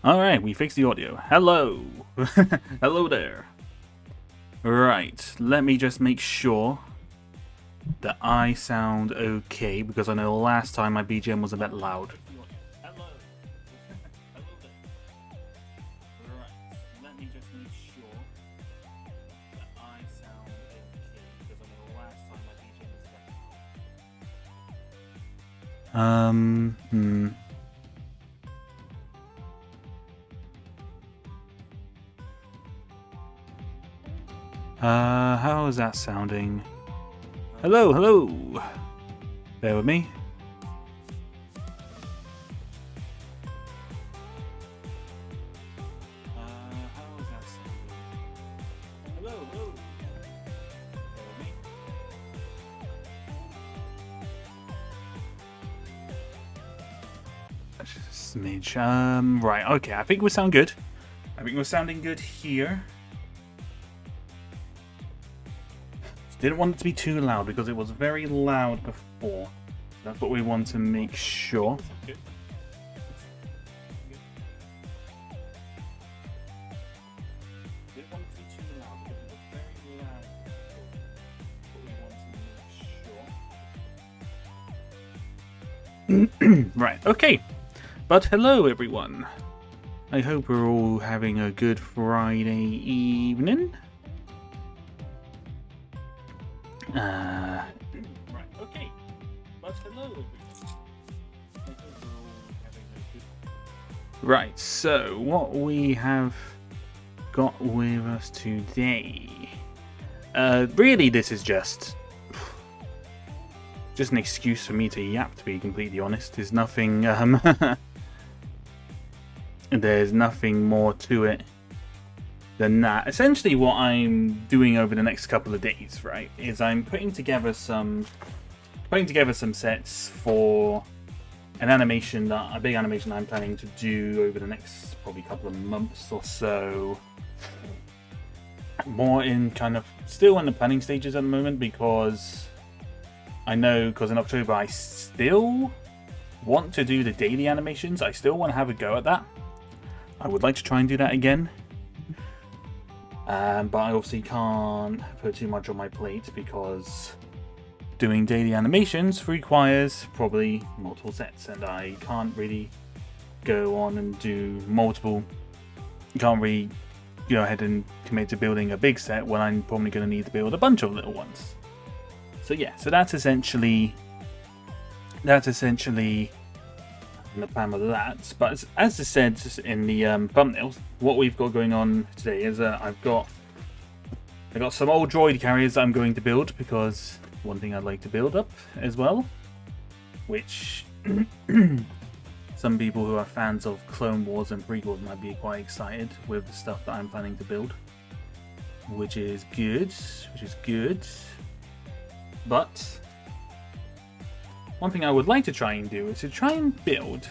Alright, we fixed the audio. Hello! Hello there. Right, let me just make sure that I sound okay, because I know last time my BGM was a bit loud. Hello! Hello there. Right, let me just make sure that I sound okay, because I know last time my BGM was a bit loud. How is that sounding? Hello, hello! Bear with me. How is that sounding? Hello, hello! Bear with me. That's just a smidge. Right, okay, I think we sound good. I think we're sounding good here. Didn't want it to be too loud because it was very loud before. That's what we want to make sure. Right, okay. But hello everyone. I hope we're all having a good Friday evening. Right, okay. But hello everyone. I hope we're all having a good... Right, so what we have got with us today. Really this is just an excuse for me to yap, to be completely honest. There's nothing there's nothing more to it than that. Essentially what I'm doing over the next couple of days, right, is I'm putting together some sets for an animation, a big animation I'm planning to do over the next probably couple of months or so. More in kind of still in the planning stages at the moment, because I know, because in October I still want to do the daily animations. I still want to have a go at that. I would like to try and do that again. But I obviously can't put too much on my plate, because doing daily animations requires probably multiple sets, and I can't really go on and do multiple. You can't really go ahead and commit to building a big set when I'm probably going to need to build a bunch of little ones. So yeah, so that's essentially the plan with that. But as I said in the thumbnails, what we've got going on today is I've got some old droid carriers that I'm going to build, because one thing I'd like to build up as well, which some people who are fans of Clone Wars and prequels might be quite excited with the stuff that I'm planning to build, which is good. But one thing I would like to try and do is to try and build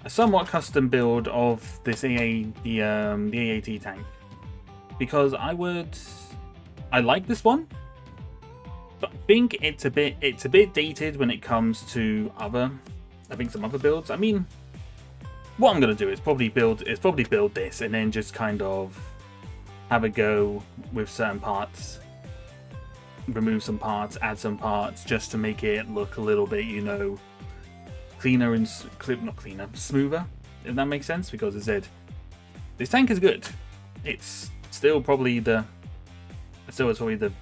a somewhat custom build of this the AAT tank, because I like this one, think it's a bit dated when it comes to other, I think some other builds. I mean, what I'm gonna do is probably build this and then just kind of have a go with certain parts, remove some parts, add some parts, just to make it look a little bit, you know, cleaner and not cleaner, smoother, if that makes sense. Because as I said, this tank is good. It's still probably the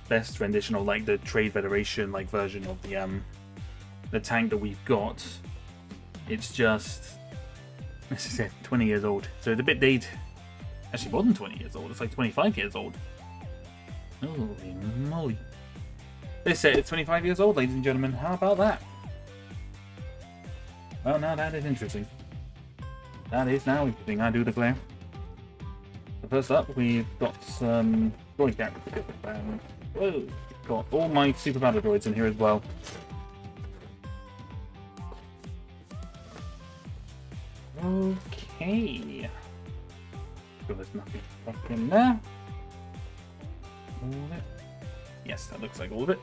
best rendition of like the Trade Federation like version of the tank that we've got. It's just, as I said, 20 years old, so it's a bit dated. Actually, more than 20 years old. It's like 25 years old. Holy moly! They said it's 25 years old, ladies and gentlemen. How about that? Well, now that is interesting. That is now interesting, I do declare. So first up, we've got some droid characters. Whoa! Got all my super battle droids in here as well. Okay. So there's nothing stuck in there. All of it. Yes, that looks like all of it.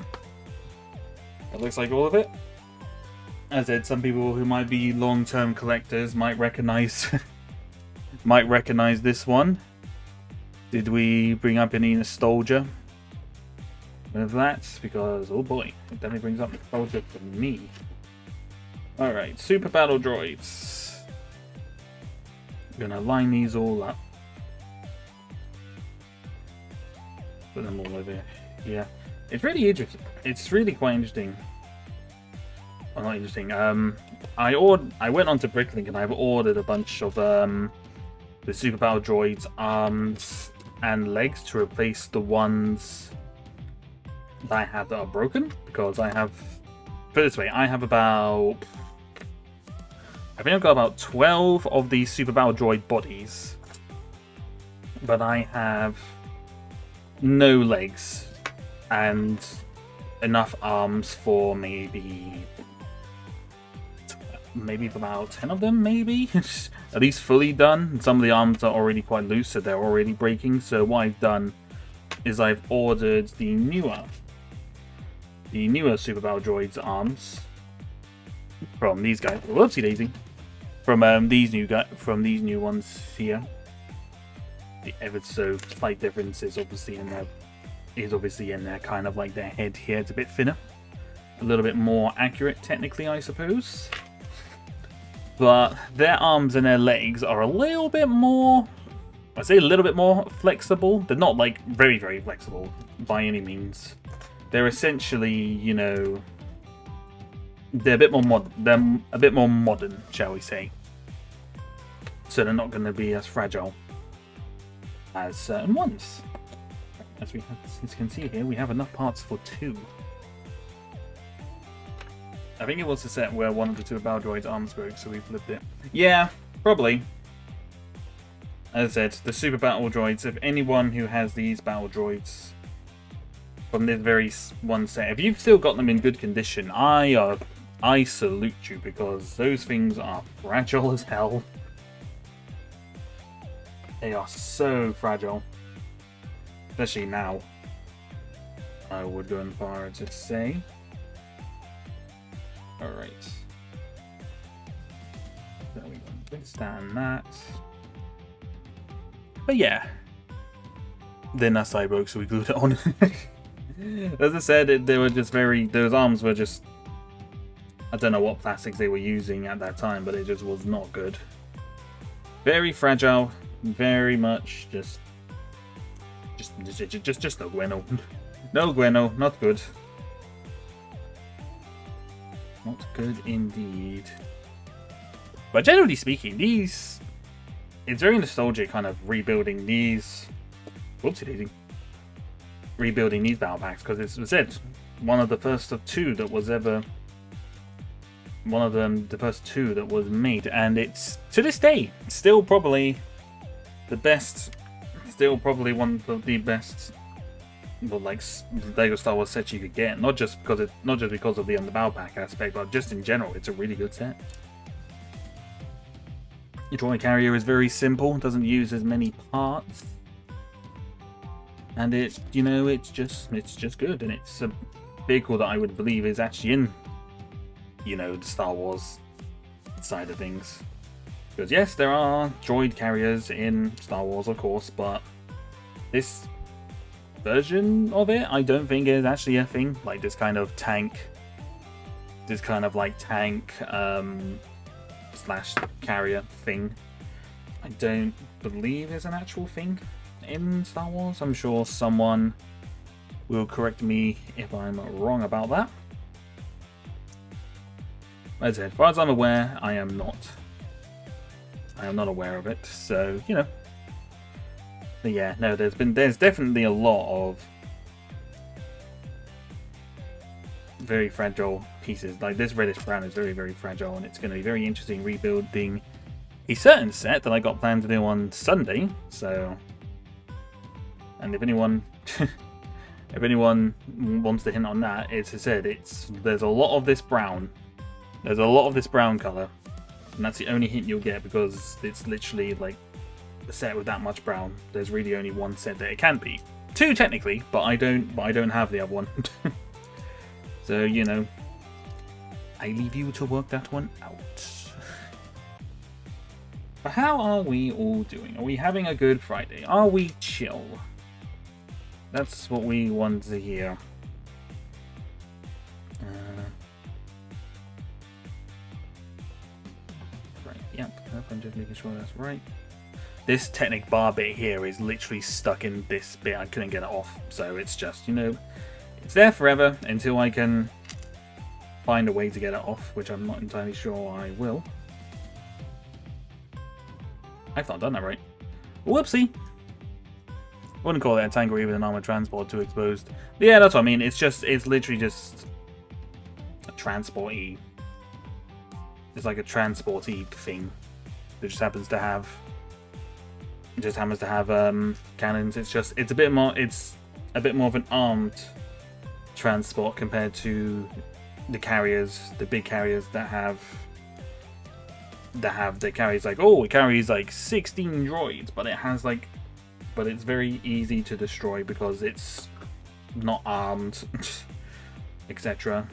That looks like all of it. As I said, some people who might be long-term collectors might recognize this one. Did we bring up any nostalgia with that? Because oh boy, it definitely brings up nostalgia for me. All right, super battle droids. I'm gonna line these all up. Put them all over here. It's really interesting. It's really quite interesting. Well, not interesting. I went onto Bricklink and I've ordered a bunch of the super battle droids arms and legs to replace the ones that I have that are broken, because I have, put it this way, I think I've got about 12 of these super battle droid bodies, but I have no legs and enough arms for maybe about 10 of them, maybe at least fully done. Some of the arms are already quite loose, so they're already breaking. So what I've done is I've ordered the newer super battle droids arms from these guys. Whoopsie daisy. From these new ones here. The ever so slight difference is obviously in their kind of like their head here. It's a bit thinner, a little bit more accurate technically, I suppose. But their arms and their legs are a little bit more, I say a little bit more flexible. They're not like very, very flexible by any means. They're essentially, you know, they're a bit more modern, shall we say. So they're not going to be as fragile as certain ones. As you can see here, we have enough parts for 2. I think it was the set where one of the two battle droids' arms broke, so we flipped it. Yeah, probably. As I said, the super battle droids, if anyone who has these battle droids from this very one set, if you've still got them in good condition, I salute you, because those things are fragile as hell. They are so fragile. Especially now, I would go as far as to say. Alright. So we can stand that. But yeah. Then that side broke, so we glued it on. As I said, they were just those arms were just, I don't know what plastics they were using at that time, but it just was not good. Very fragile, very much just no bueno. No bueno, not good. Not good indeed. But generally speaking, it's very nostalgic kind of rebuilding these. Whoopsie daisy. Rebuilding these battle packs, because it was one of the first of 2 that was ever. One of them, the first 2 that was made, and it's to this day still probably the best. Still probably one of the best, well, like Lego Star Wars sets you could get. Not just because of the battle pack aspect, but just in general, it's a really good set. Your droid carrier is very simple, doesn't use as many parts, and it's just good, and vehicle that I would believe is actually in, you know, the Star Wars side of things. Because yes, there are droid carriers in Star Wars, of course, but this version of it, I don't think is actually a thing. Like this kind of tank, slash carrier thing, I don't believe is an actual thing in Star Wars. I'm sure someone will correct me if I'm wrong about that. As I said, as far as I'm aware, I am not aware of it. So, you know. But yeah, no, there's definitely a lot of very fragile pieces. Like this reddish brown is very, very fragile, and it's going to be very interesting rebuilding a certain set that I got planned to do on Sunday. So, and if anyone if anyone wants to hint on that, as I said, there's a lot of this brown. There's a lot of this brown color, and that's the only hint you'll get because it's literally like a set with that much brown. There's really only one set that it can be. Two technically, but I don't have the other one. So, you know, I leave you to work that one out. But how are we all doing? Are we having a good Friday? Are we chill? That's what we want to hear. Right, yep, I'm just making sure that's right. This Technic bar bit here is literally stuck in this bit. I couldn't get it off, so it's just, you know, it's there forever until I can find a way to get it off, which I'm not entirely sure I will. I've not done that right. Whoopsie! Wouldn't call it a tank or even an armored transport too exposed. But yeah, that's what I mean. It's literally just a transport-y. It's like a transport-y thing that just happens to have. It just happens to have cannons. It's a bit more of an armed transport compared to the carriers, the big carriers that carries like, oh, it carries like 16 droids, but it's very easy to destroy because it's not armed, etc.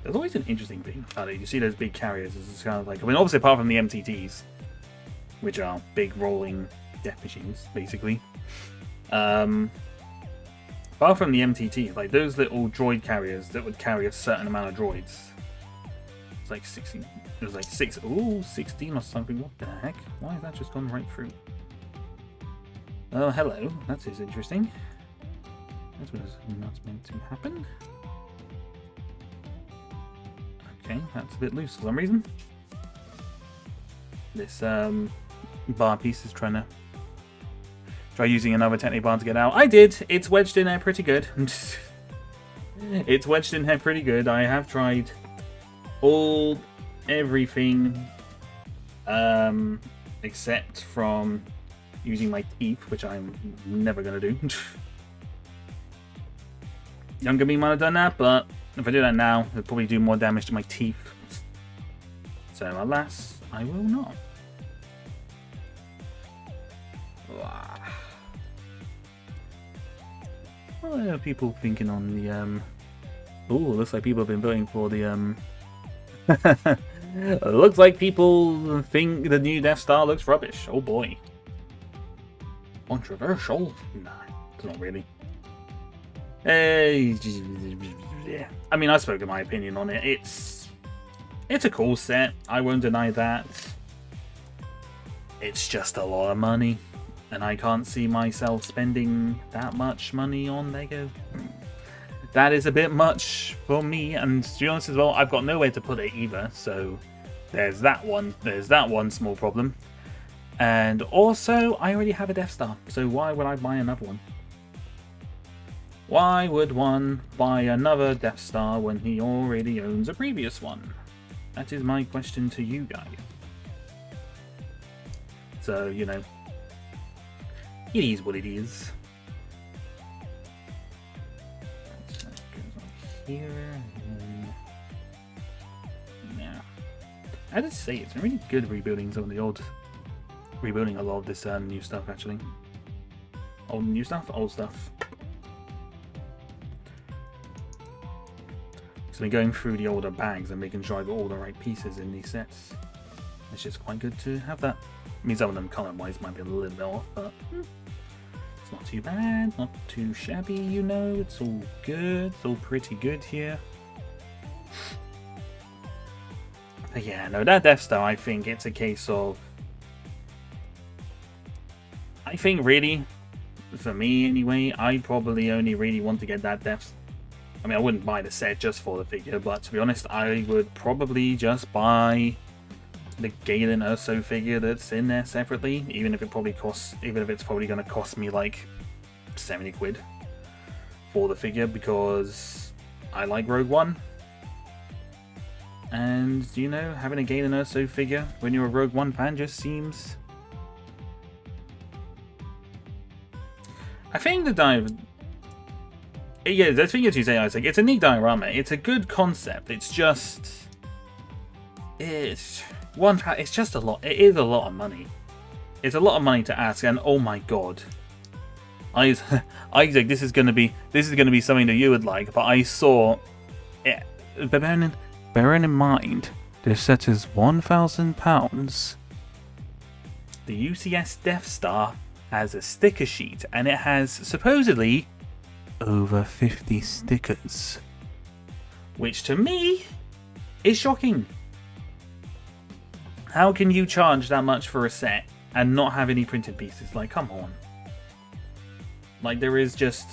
There's always an interesting thing. You see those big carriers, it's kind of like, I mean, obviously apart from the MTTs, which are big rolling death machines, basically. Apart from the MTT, like those little droid carriers that would carry a certain amount of droids. It's like 16. It was like 16 or something. What the heck? Why has that just gone right through? Oh, hello. That is interesting. That was not meant to happen. Okay, that's a bit loose for some reason. This bar piece is trying to try using another Technic bar to get out. I did. It's wedged in there pretty good. It's wedged in there pretty good. I have tried everything except from using my teeth, which I'm never going to do. Younger me might have done that, but if I do that now, it'll probably do more damage to my teeth. So alas, I will not. What are people thinking on the oh, looks like people have been voting for the looks like people think the new Death Star looks rubbish. Oh boy. Controversial? Nah, it's not really. I mean, I spoke my opinion on it. It's a cool set. I won't deny that. It's just a lot of money, and I can't see myself spending that much money on Lego. That is a bit much for me, and to be honest as well, I've got nowhere to put it either. So there's that one. There's that one small problem. And also, I already have a Death Star, so why would I buy another one? Why would one buy another Death Star when he already owns a previous one? That is my question to you guys. So, you know, it is what it is. So that goes on here. Yeah. I have to say, it's been really good rebuilding some of the old... Rebuilding a lot of this new stuff, actually. Old new stuff? Old stuff. So we're going through the older bags and making sure I got all the right pieces in these sets. It's just quite good to have that. I mean, some of them color-wise might be a little bit off, but it's not too bad, not too shabby, you know. It's all good, it's all pretty good here. But yeah, no, that Death Star, I think it's a case of... I think really, for me anyway, I probably only really want to get that Death... I mean, I wouldn't buy the set just for the figure, but to be honest, I would probably just buy the Galen Urso figure that's in there separately, even if it's probably going to cost me like 70 quid for the figure, because I like Rogue One. And, you know, having a Galen Urso figure when you're a Rogue One fan just seems... I think the dive... Yeah, the thing is, you say, Isaac, it's a neat diorama. It's a good concept. It's just... It's just a lot. It is a lot of money. It's a lot of money to ask, and oh my god. Isaac, this is gonna be something that you would like, but I saw it. Bearing in mind, this set is £1,000. The UCS Death Star has a sticker sheet, and it has supposedly over 50 stickers, which to me is shocking. How can you charge that much for a set and not have any printed pieces? Like, come on. Like, there is just...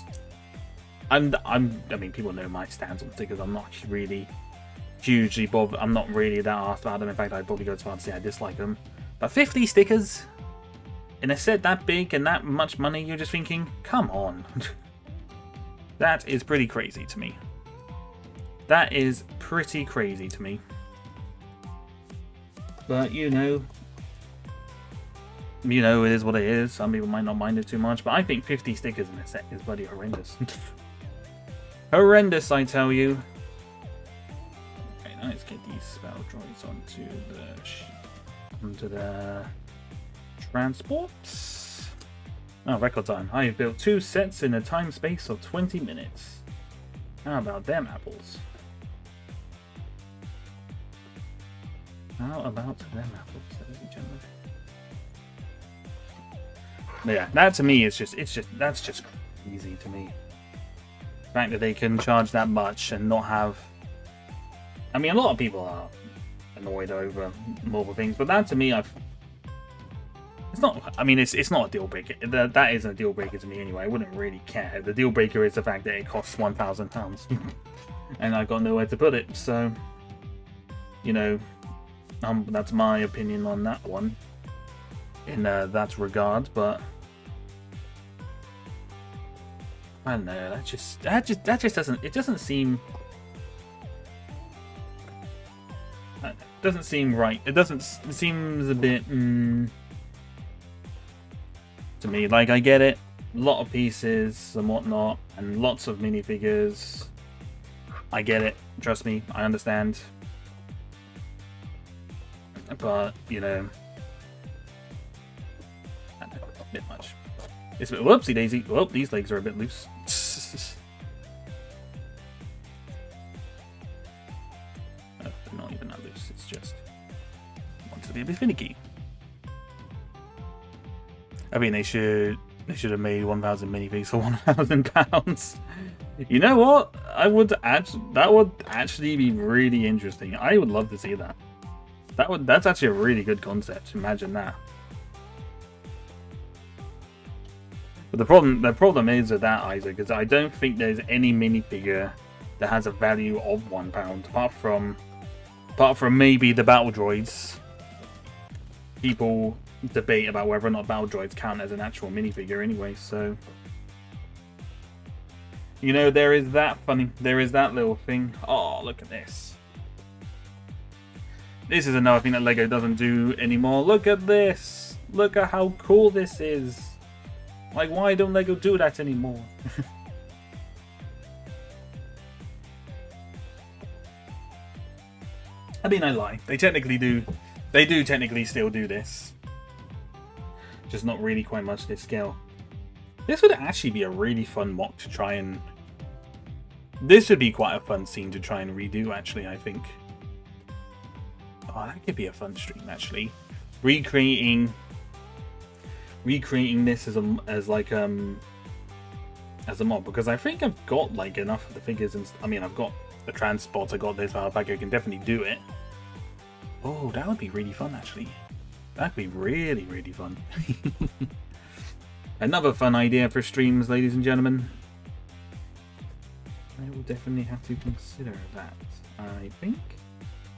I mean, people know my stance on stickers. I'm not really hugely bothered. I'm not really that arsed about them. In fact, I'd probably go as far to say I dislike them. But 50 stickers in a set that big and that much money, you're just thinking, come on. That is pretty crazy to me. That is pretty crazy to me. But, you know, it is what it is. Some people might not mind it too much, but I think 50 stickers in a set is bloody horrendous. Horrendous, I tell you. Okay, now let's get these spell droids onto the transports. Oh, record time. I have built 2 sets in a time space of 20 minutes. How about them apples? How about them apples, ladies and gentlemen? Yeah, that to me is that's just crazy to me. The fact that they can charge that much and not have... I mean, a lot of people are annoyed over multiple things, but that to me, it's not. I mean, it's not a deal breaker. That isn't a deal breaker to me anyway. I wouldn't really care. The deal breaker is the fact that it costs £1,000, and I've got nowhere to put it. So, you know, that's my opinion on that one. In that regard, but I don't know. That just doesn't. It doesn't seem. It doesn't seem right. It seems a bit. To me, like, I get it, a lot of pieces and whatnot, and lots of minifigures. I get it, trust me, I understand. But, you know, I don't know, a bit much. It's a bit, whoopsie daisy. Well, these legs are a bit loose. Oh, they're not even that loose, it's just I want to be a bit finicky. I mean, they should have made 1,000 minifigs for £1,000. You know what? That would actually be really interesting. I would love to see that. That's actually a really good concept. Imagine that. But the problem is with that, Isaac, is I don't think there's any minifigure that has a value of £1, apart from maybe the battle droids. People debate about whether or not battle droids count as an actual minifigure anyway, so you know, there is that little thing. Oh, look at this. This is another thing that Lego doesn't do anymore. Look at this. Look at how cool this is. Like, why don't Lego do that anymore? I mean, I lie. They technically do. They do technically still do this. Just not really quite much this scale. This would actually be a really fun mock to try and This would be quite a fun scene to try and redo, actually, I think. Oh, that could be a fun stream, actually. Recreating this as a mod, because I think I've got like enough of the figures, and I mean, I've got the transport, I got this power pack, I can definitely do it. Oh, that would be really fun, actually. That'd be really, really fun. Another fun idea for streams, ladies and gentlemen. I will definitely have to consider that, I think.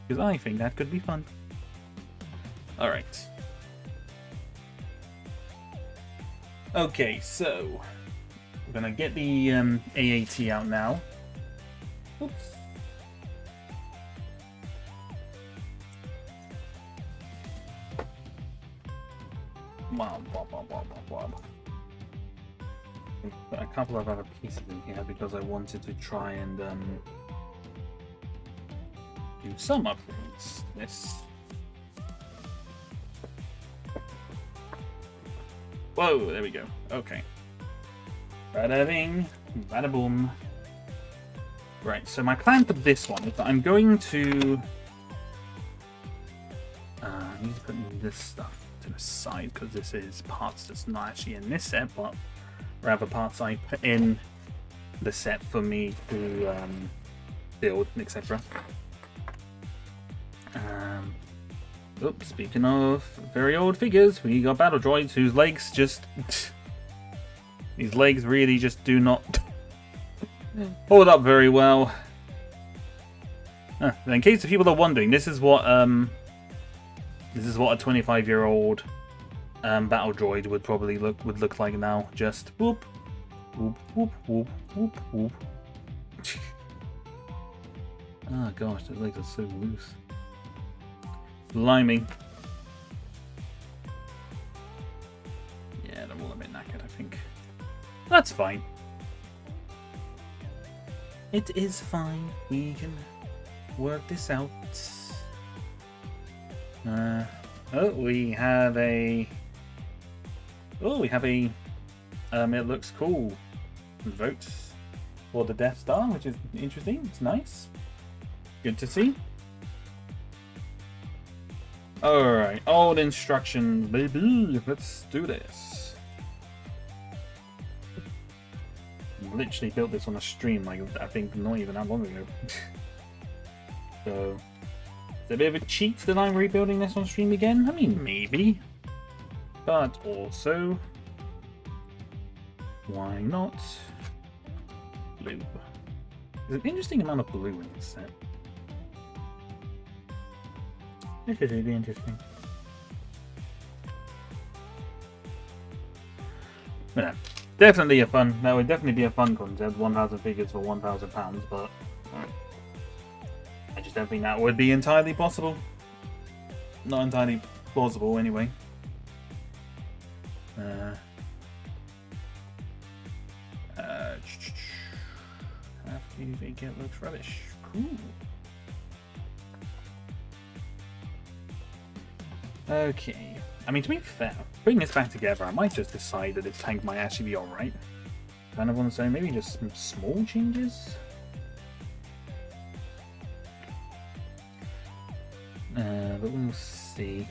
Because I think that could be fun. Alright. Okay, so we're gonna get the AAT out now. Oops. Wow, put a couple of other pieces in here because I wanted to try and do some upgrades. This. Whoa, there we go. Okay. Bada bing, bada boom. Right, so my plan for this one is that I'm going to I need to put this stuff to the side because this is parts that's not actually in this set, but rather parts I put in the set for me to build, etc. Oops, speaking of very old figures, we got battle droids whose legs just... these legs really just do not hold up very well. In case the people are wondering, this is what a 25-year-old battle droid would probably look like now. Just whoop, whoop, whoop, whoop, whoop, whoop. Oh gosh, those legs are so loose. Blimey. Yeah, they're all a bit knackered, I think. That's fine. It is fine. We can work this out. Oh, we have a... Oh, we have a... it looks cool. Vote for the Death Star, which is interesting. It's nice. Good to see. Alright, old instructions, baby. Let's do this. Literally built this on a stream, like, I think not even that long ago. So, it's a bit of a cheat that I'm rebuilding this on stream again. I mean, maybe. But also, why not? Blue. There's an interesting amount of blue in this set. This is really interesting. But no, definitely a fun. That would definitely be a fun concept. 1,000 figures for £1,000, but I just don't think that would be entirely possible. Not entirely plausible, anyway. How do you think it looks rubbish? Cool. Okay, I mean, to be fair, putting this back together, I might just decide that this tank might actually be alright. Kind of want to say maybe just some small changes. But we'll see.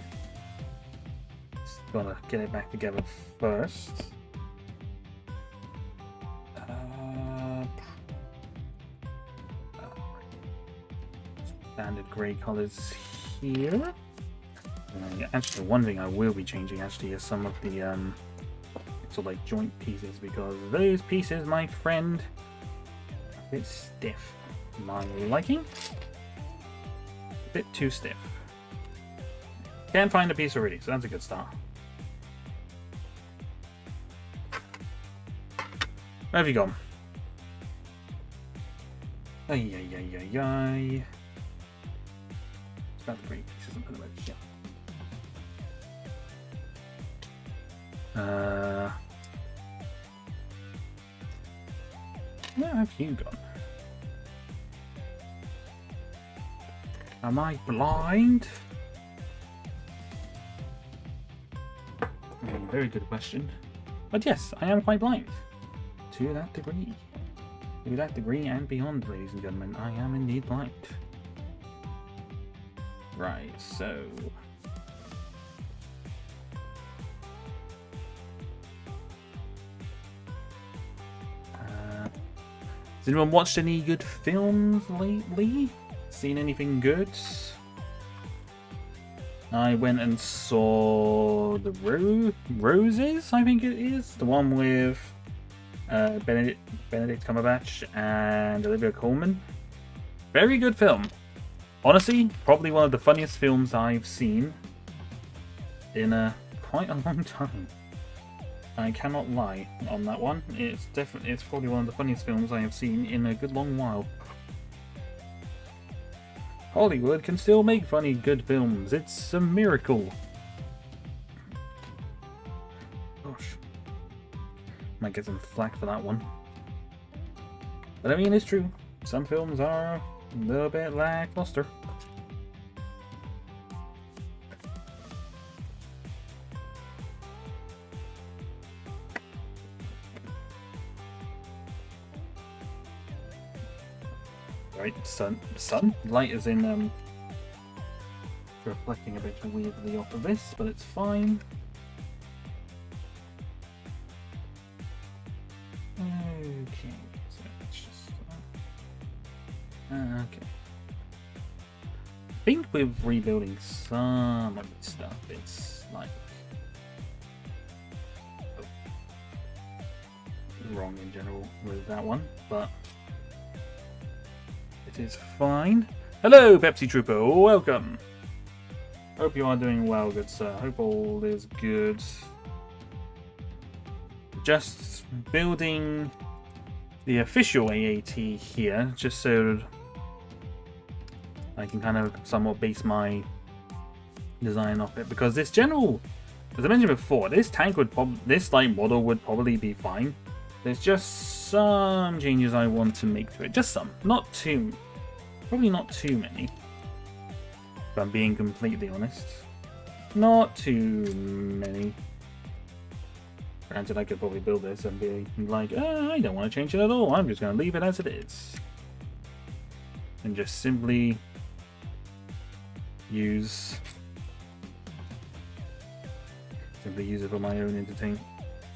Just gotta get it back together first. Standard grey colours here. Actually, one thing I will be changing actually is some of the sort of like joint pieces, because those pieces, my friend, are a bit stiff. My liking, a bit too stiff. Can't find a piece already, so that's a good start. Where have you gone? Ay ay ay ay ay. It's about the green pieces and put them over here. Where have you gone? Am I blind? Very good question. But yes, I am quite blind. To that degree. To that degree and beyond, ladies and gentlemen, I am indeed blind. Right, so... has anyone watched any good films lately? Seen anything good? I went and saw The Roses, I think it is. The one with Benedict Cumberbatch and Olivia Colman. Very good film. Honestly, probably one of the funniest films I've seen in quite a long time. I cannot lie on that one. It's probably one of the funniest films I have seen in a good long while. Hollywood can still make funny, good films. It's a miracle. Gosh. Might get some flack for that one. But I mean, it's true. Some films are a little bit lackluster. Right, sun? Light is in, reflecting a bit weirdly off of this, but it's fine. Okay, so let's just... okay. I think with rebuilding some of the stuff, it's like... wrong in general with that one, but... it is fine. Hello, Pepsi Trooper. Welcome. Hope you are doing well, good sir. Hope all is good. Just building the official AAT here, just so I can kind of somewhat base my design off it. Because this general, as I mentioned before, this tank would this light model would probably be fine. There's just some changes I want to make to it. Just some. Not too. Probably not too many. If I'm being completely honest. Not too many. Granted, I could probably build this and be like, I don't want to change it at all. I'm just going to leave it as it is. And just simply use it for my own entertainment.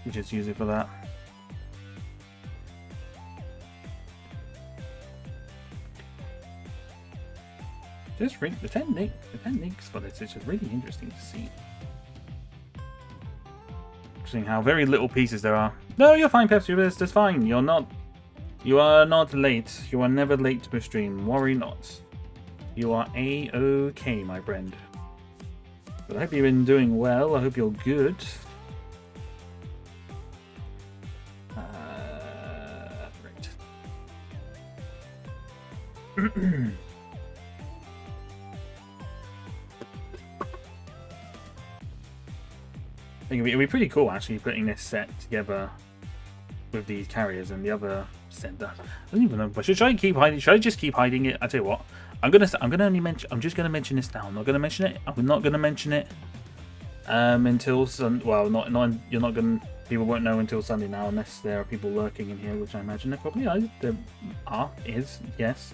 Just use it for that. Just the techniques for this is just really interesting to see. Seeing how very little pieces there are. No, you're fine, Pepsi. That's fine. You are not late. You are never late to a stream. Worry not. You are A-OK, my friend. But I hope you've been doing well. I hope you're good. Right. I think it'd be pretty cool actually putting this set together with these carriers and the other set. I don't even know. But should I keep hiding? Should I just keep hiding it? I tell you what. I'm just gonna mention this now. I'm not gonna mention it. I'm not gonna mention it until well, you're not gonna. People won't know until Sunday now, unless there are people lurking in here, which I imagine there probably are. Yes.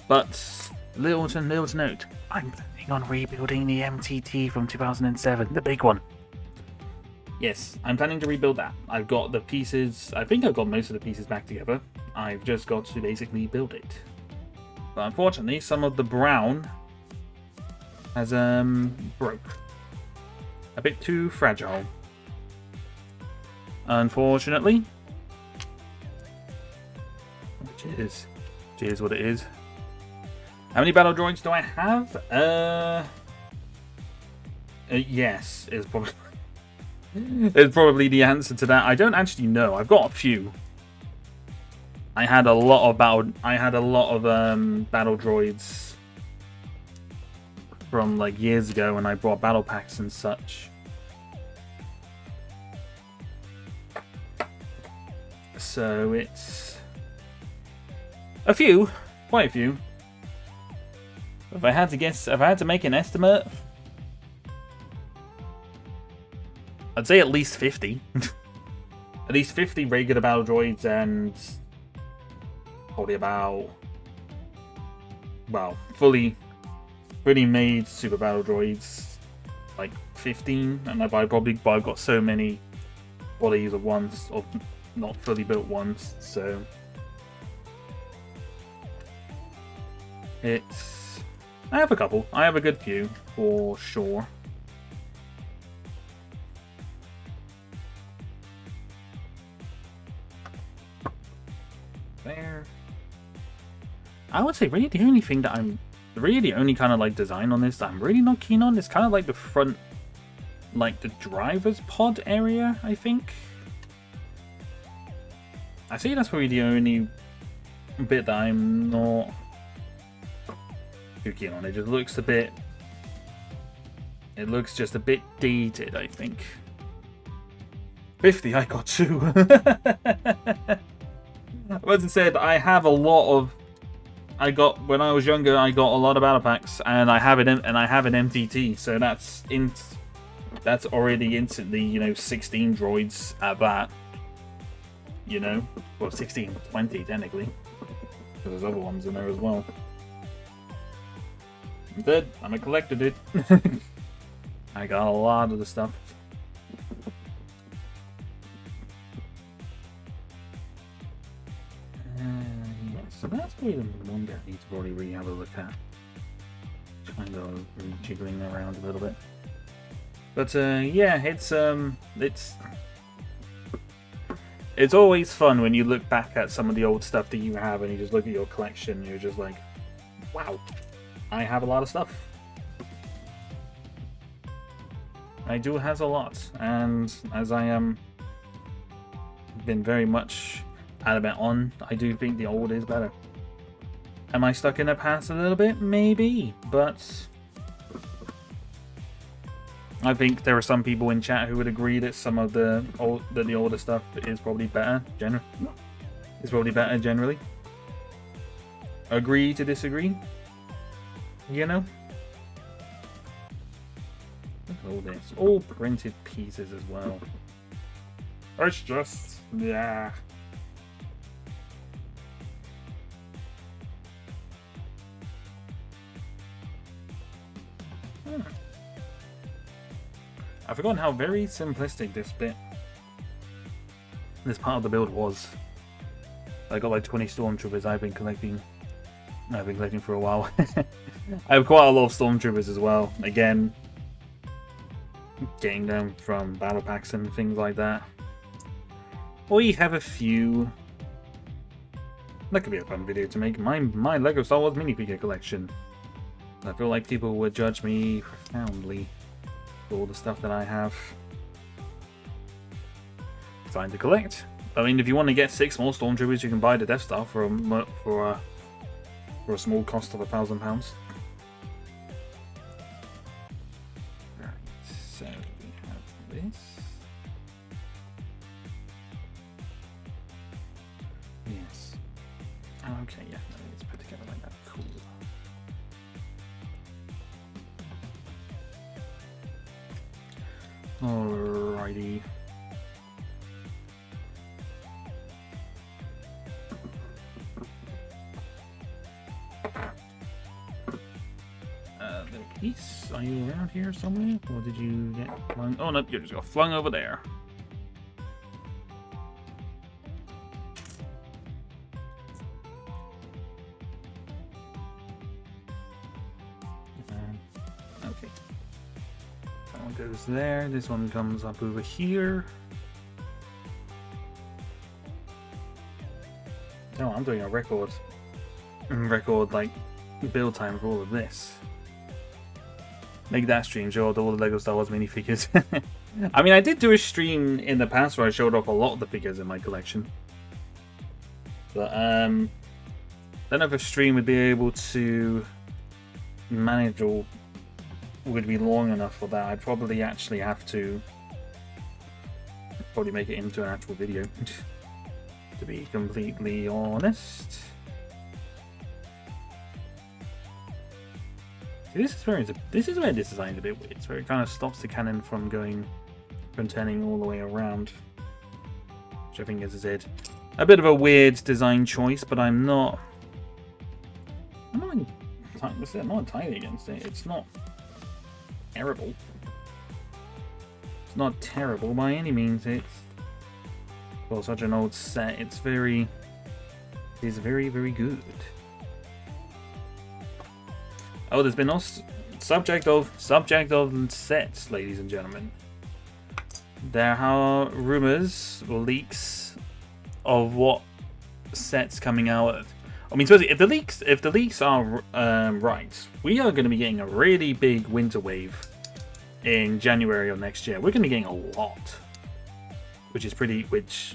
But little to note, I'm planning on rebuilding the MTT from 2007, the big one. Yes, I'm planning to rebuild that. I've got the pieces. I think I've got most of the pieces back together. I've just got to basically build it. But unfortunately, some of the brown has broke. A bit too fragile. Unfortunately. Which is what it is. How many battle droids do I have? Yes, is probably is probably the answer to that. I don't actually know. I've got a few. I had a lot of battle droids from like years ago when I bought battle packs and such. So it's a few, quite a few. If I had to guess, if I had to make an estimate, I'd say at least 50. at least 50 regular battle droids and probably about, well, fully made super battle droids, like 15, and I've got so many bodies of ones, or not fully built ones, so it's, I have a couple. I have a good few for sure. There. I would say really the only thing that the only kind of like design on this that I'm really not keen on is kind of like the front, like the driver's pod area, I think. I say that's probably the only bit that I'm not too keen on. It just looks a bit, it looks just a bit dated, I think. 50, I got 2. As I said, I have a lot of, when I was younger, I got a lot of battle packs, and I have an MTT, so that's already instantly, you know, 16 droids at that, you know, well, 16, 20 technically, because there's other ones in there as well. I'm dead. I'm a collector, dude. I got a lot of the stuff. So that's probably the one that I need to probably really have a look at. Kind of jiggling around a little bit. But yeah, it's always fun when you look back at some of the old stuff that you have and you just look at your collection and you're just like, wow, I have a lot of stuff. I do has a lot, and as I am been very much adamant on, I do think the old is better. Am I stuck in the past a little bit? Maybe, but I think there are some people in chat who would agree that some of the older stuff is probably better. Generally. Agree to disagree. You know. Look at all this, all printed pieces as well. It's just, yeah. I've forgotten how very simplistic this part of the build was. I got like 20 stormtroopers. I've been collecting for a while. I have quite a lot of stormtroopers as well. Again, getting them from battle packs and things like that. Or you have a few. That could be a fun video to make. My Lego Star Wars minifigure collection. I feel like people would judge me profoundly for all the stuff that I have. Time to collect. I mean, if you want to get 6 more stormtroopers, you can buy the Death Star for a small cost of £1,000. Right, so we have this. Yes. Okay, yeah, let's put together like that. Cool. Alrighty. Peace, are you around here somewhere? Or did you get flung? Oh no, you just got flung over there. Okay. That one goes there. This one comes up over here. Oh, I'm doing a record like build time for all of this. Make that stream, show all the Lego Star Wars minifigures. I mean, I did do a stream in the past where I showed off a lot of the figures in my collection. But, I don't know if a stream would be able to manage or would be long enough for that. I'd probably actually have to make it into an actual video, to be completely honest. This is where this design's a bit weird. So it kind of stops the cannon from turning all the way around. which I think, as I said, a bit of a weird design choice, but I'm not entirely against it. It's not terrible. It's not terrible by any means. It's, well, such an old set. It is very, very good. Oh, there's been also subject of sets, ladies and gentlemen. There are rumors or leaks of what sets coming out. I mean, supposedly, if the leaks are right, we are going to be getting a really big winter wave in January of next year. We're going to be getting a lot, which is pretty. Which,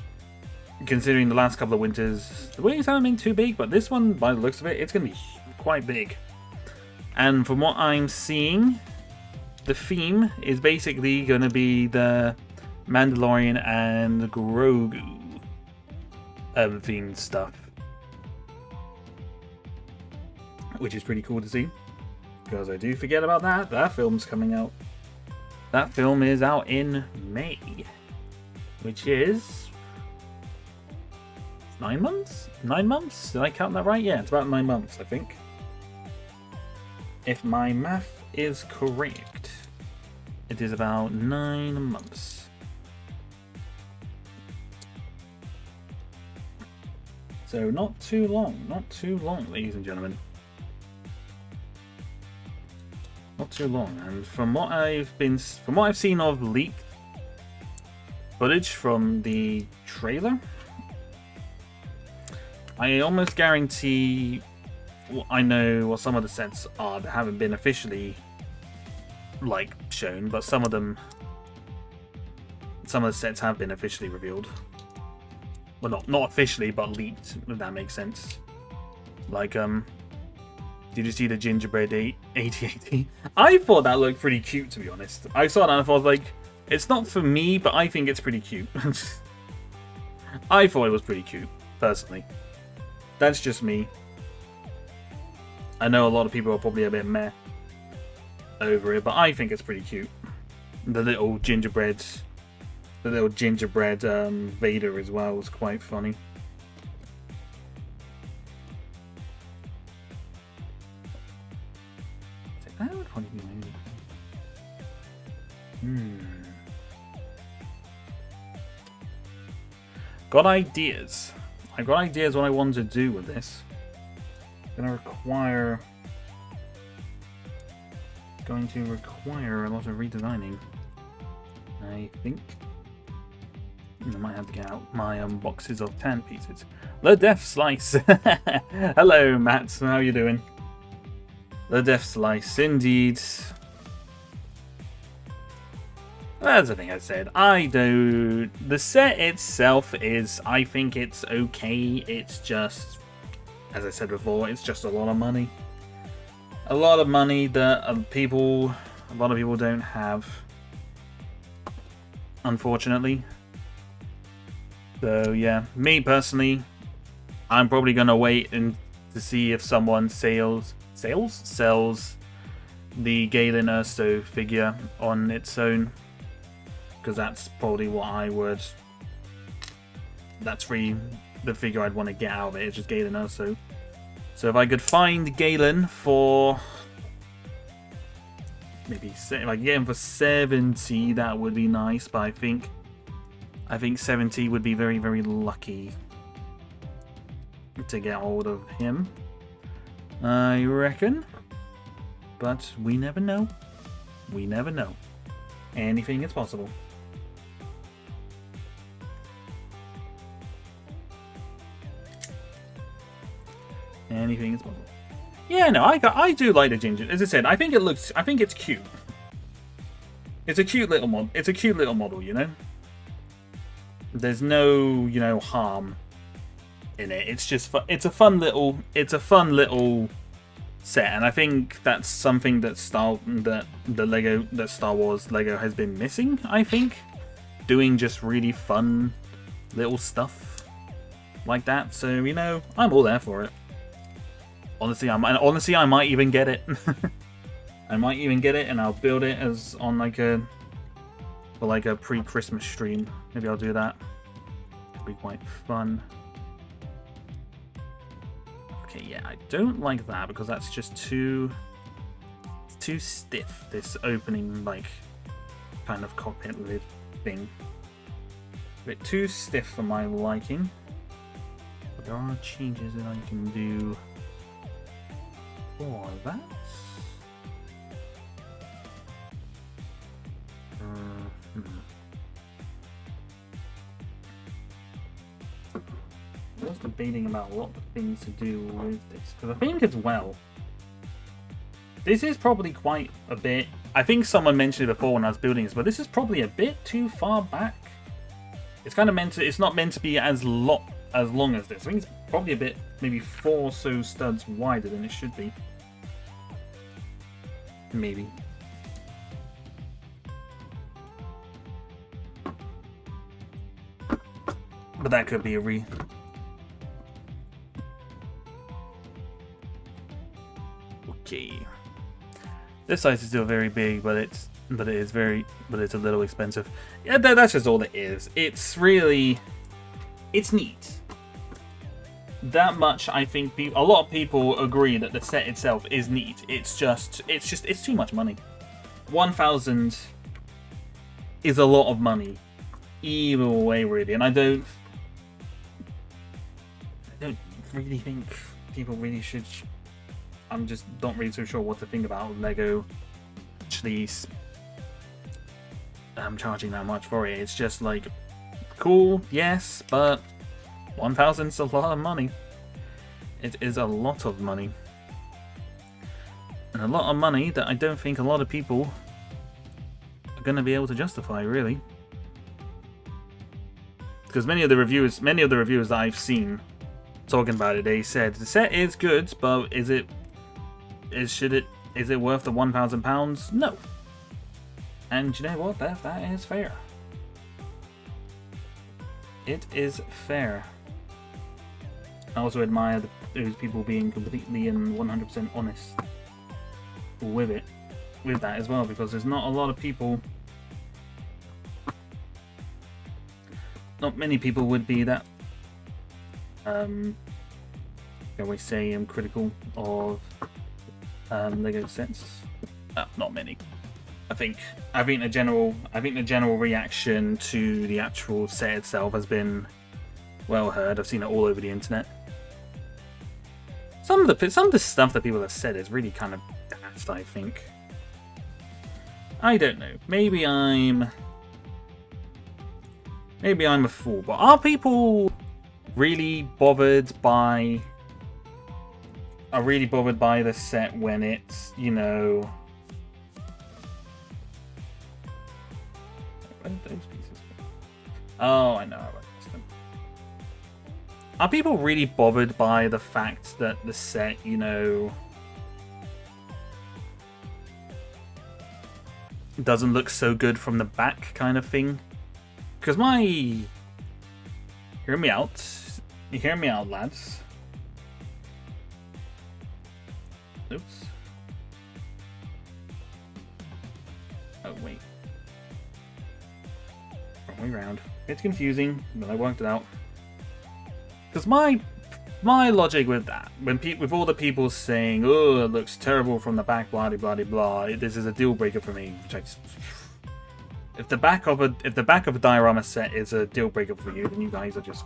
considering the last couple of winters, the waves haven't been too big, but this one, by the looks of it, it's going to be quite big. And from what I'm seeing, the theme is basically going to be the Mandalorian and the Grogu themed stuff, which is pretty cool to see, because I do forget about that. That film's coming out. That film is out in May, which is 9 months? 9 months? Did I count that right? Yeah, it's about 9 months, I think. If my math is correct, it is about 9 months. So not too long, ladies and gentlemen. Not too long. And from what I've seen of leaked footage from the trailer, I almost guarantee I know what some of the sets are that haven't been officially shown, but some of the sets have been officially revealed. Well, not officially, but leaked, if that makes sense. Did you see the gingerbread 8080? I thought that looked pretty cute, to be honest. I saw that and I thought, it's not for me, but I think it's pretty cute. I thought it was pretty cute, personally. That's just me. I know a lot of people are probably a bit meh over it, but I think it's pretty cute. The little gingerbread Vader as well was quite funny. That would probably be maybe. Got ideas. I've got ideas what I want to do with this. Going to require a lot of redesigning, I think. I might have to get out my boxes of tan pieces. The Death Slice. Hello, Matt. How you doing? The Death Slice, indeed. That's the thing I said. The set itself is, I think it's okay. It's just, as I said before, it's just a lot of money. A lot of money that a lot of people don't have, unfortunately. So yeah, me personally, I'm probably gonna wait to see if someone sells the Galen Erso figure on its own, because that's probably what I would. That's really the figure I'd want to get out of it. It's just Galen Erso. So if I could find Galen for maybe if I could get him for 70, that would be nice. But I think 70 would be very, very lucky to get hold of him, I reckon. But we never know. We never know. Anything is possible. Anything is possible. Yeah, no, I do like the ginger. As I said, I think it's cute. It's a cute little mod. It's a cute little model, you know. There's no, harm in it. It's just it's a fun little set, and I think that's something that Star Wars Lego has been missing. I think doing just really fun little stuff like that. So I'm all there for it. Honestly, I might even get it. I might even get it, and I'll build it as on for a pre-Christmas stream. Maybe I'll do that. could be quite fun. Okay, yeah, I don't like that because that's just too stiff, this opening, like, kind of cockpit lid thing. A bit too stiff for my liking. But there are changes that I can do for that. I was debating about a lot of things to do with this, because I think as well, this is probably quite a bit. I think someone mentioned it before when I was building this, but this is probably a bit too far back. It's kind of meant to. It's not meant to be as long as this. I think it's probably a bit, maybe 4 or so studs wider than it should be. Maybe. But that could be a Okay. This size is still very big, but it's a little expensive. Yeah, that's just all it is. It's really, it's neat. That much, I think a lot of people agree that the set itself is neat. It's too much money. 1,000 is a lot of money, either way, really. And I don't really think people really should. I'm just not really so sure what to think about Lego actually charging that much for it. It's just like, cool, yes, but 1,000's a lot of money. It is a lot of money. And a lot of money that I don't think a lot of people are going to be able to justify, really. Because many of the reviewers that I've seen talking about it, they said the set is good, but is it worth the £1,000? No. And you know what? That is fair. It is fair. I also admire those people being completely and 100% honest with that as well, because there's not a lot of people. Not many people would be that. Shall we say critical of Lego sets? Not many. I think the general reaction to the actual set itself has been well heard. I've seen it all over the internet. Some of the stuff that people have said is really kind of daft, I think. I don't know. Maybe I'm a fool, but are people really bothered by the set when it's, you know, where did those pieces go? Oh, I know how I missed them. Are people really bothered by the fact that the set, you know, doesn't look so good from the back, kind of thing? Because hear me out, lads. Oops. Oh, wait. Wrong way round. It's confusing, but I worked it out. Because my logic with that, with all the people saying, "Oh, it looks terrible from the back," blah blah blah blah, this is a deal breaker for me. If the back of a diorama set is a deal breaker for you, then you guys are just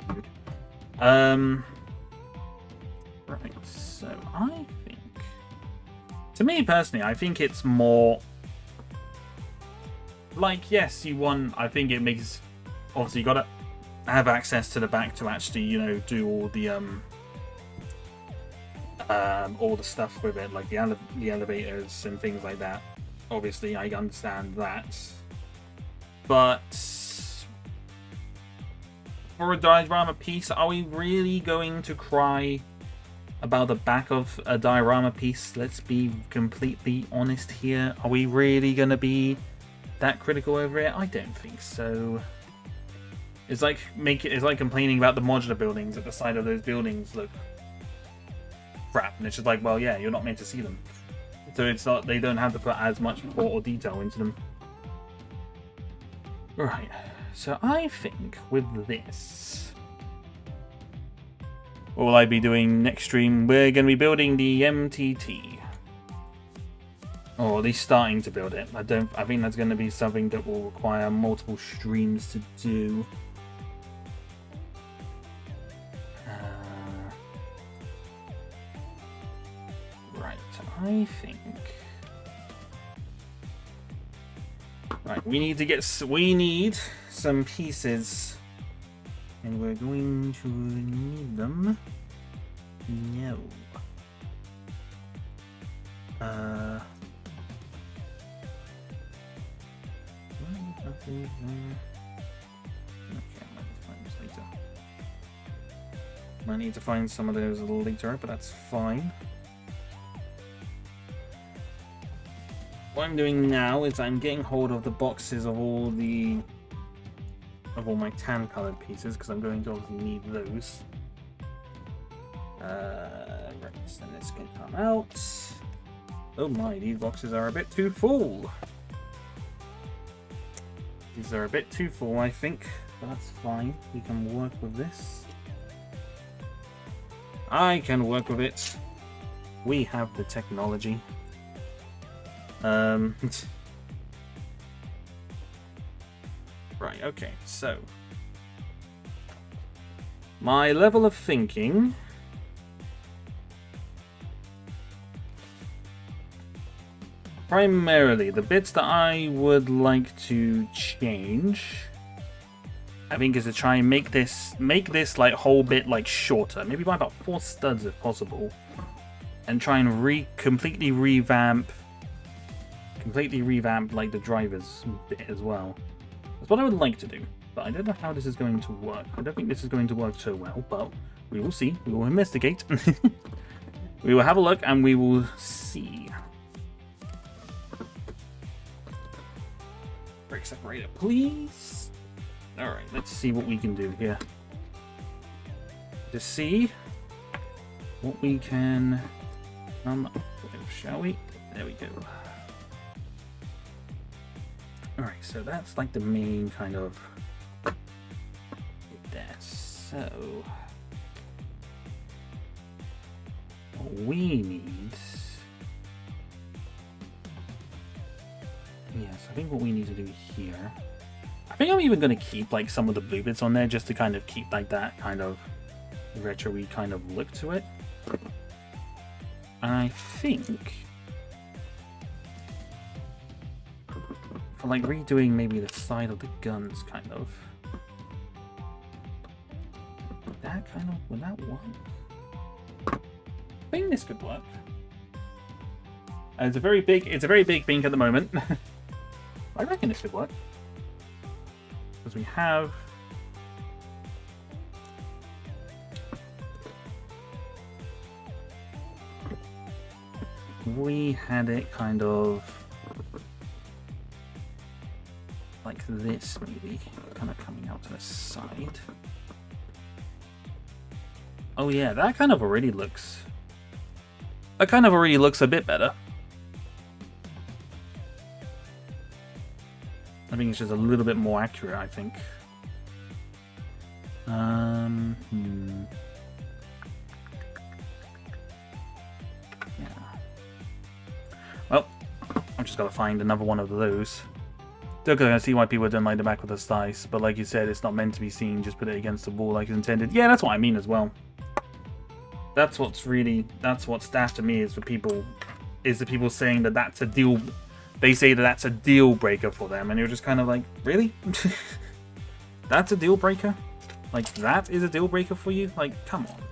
rude. Right. So I think, to me personally, I think it's more like, yes, you want. I think it makes, obviously you gotta have access to the back to actually, you know, do all the stuff with it, like the elevators and things like that. Obviously, I understand that, but for a diorama piece, are we really going to cry about the back of a diorama piece? Let's be completely honest here. Are we really going to be that critical over it? I don't think so. It's like complaining about the modular buildings at the side of those buildings look crap, and it's just like, well, yeah, you're not meant to see them. So it's not, they don't have to put as much thought or detail into them. Right. so I think with this, what will I be doing next stream? We're going to be building the MTT. Or at least starting to build it. I think that's going to be something that will require multiple streams to do. Right, I think. Right, we need some pieces, and we're going to need them. No. Okay, might need to find some of those a little later, but that's fine. What I'm doing now is I'm getting hold of the boxes of all my tan colored pieces, because I'm going to obviously need those. Right, so this can come out. Oh my, these boxes are a bit too full. These are a bit too full, I think. But that's fine. We can work with this. I can work with it. We have the technology. Right, okay, so my level of thinking primarily the bits that I would like to change, I think, is to try and make this like whole bit like shorter, maybe by about 4 studs if possible, and try and completely revamp like the drivers bit as well. That's what I would like to do, but I don't know how this is going to work. I don't think this is going to work so well, but we will see. We will investigate. We will have a look and we will see. Brake separator, please. Alright, let's see what we can do here. To see what we can come up with, shall we? There we go. Alright, so that's like the main kind of there. So what we need, yes, I think what we need to do here, I think I'm even going to keep like some of the blue bits on there just to kind of keep like that kind of retro-y kind of look to it. And I think for like redoing maybe the side of the guns, kind of. Would that work? I think this could work. It's a very big pink at the moment. I reckon this could work. Because we have had it kind of like this, maybe kind of coming out to the side. Oh yeah, that kind of already looks a bit better. I think it's just a little bit more accurate, I think. Yeah. Well, I'm just gotta find another one of those. Still gonna see why people don't like the back of the dice, but like you said, it's not meant to be seen. Just put it against the wall like it's intended. Yeah, that's what I mean as well. That's what's daft to me is the people saying that that's a deal. They say that that's a deal breaker for them, and you're just kind of like, really? That's a deal breaker? Like, that is a deal breaker for you? Like, come on.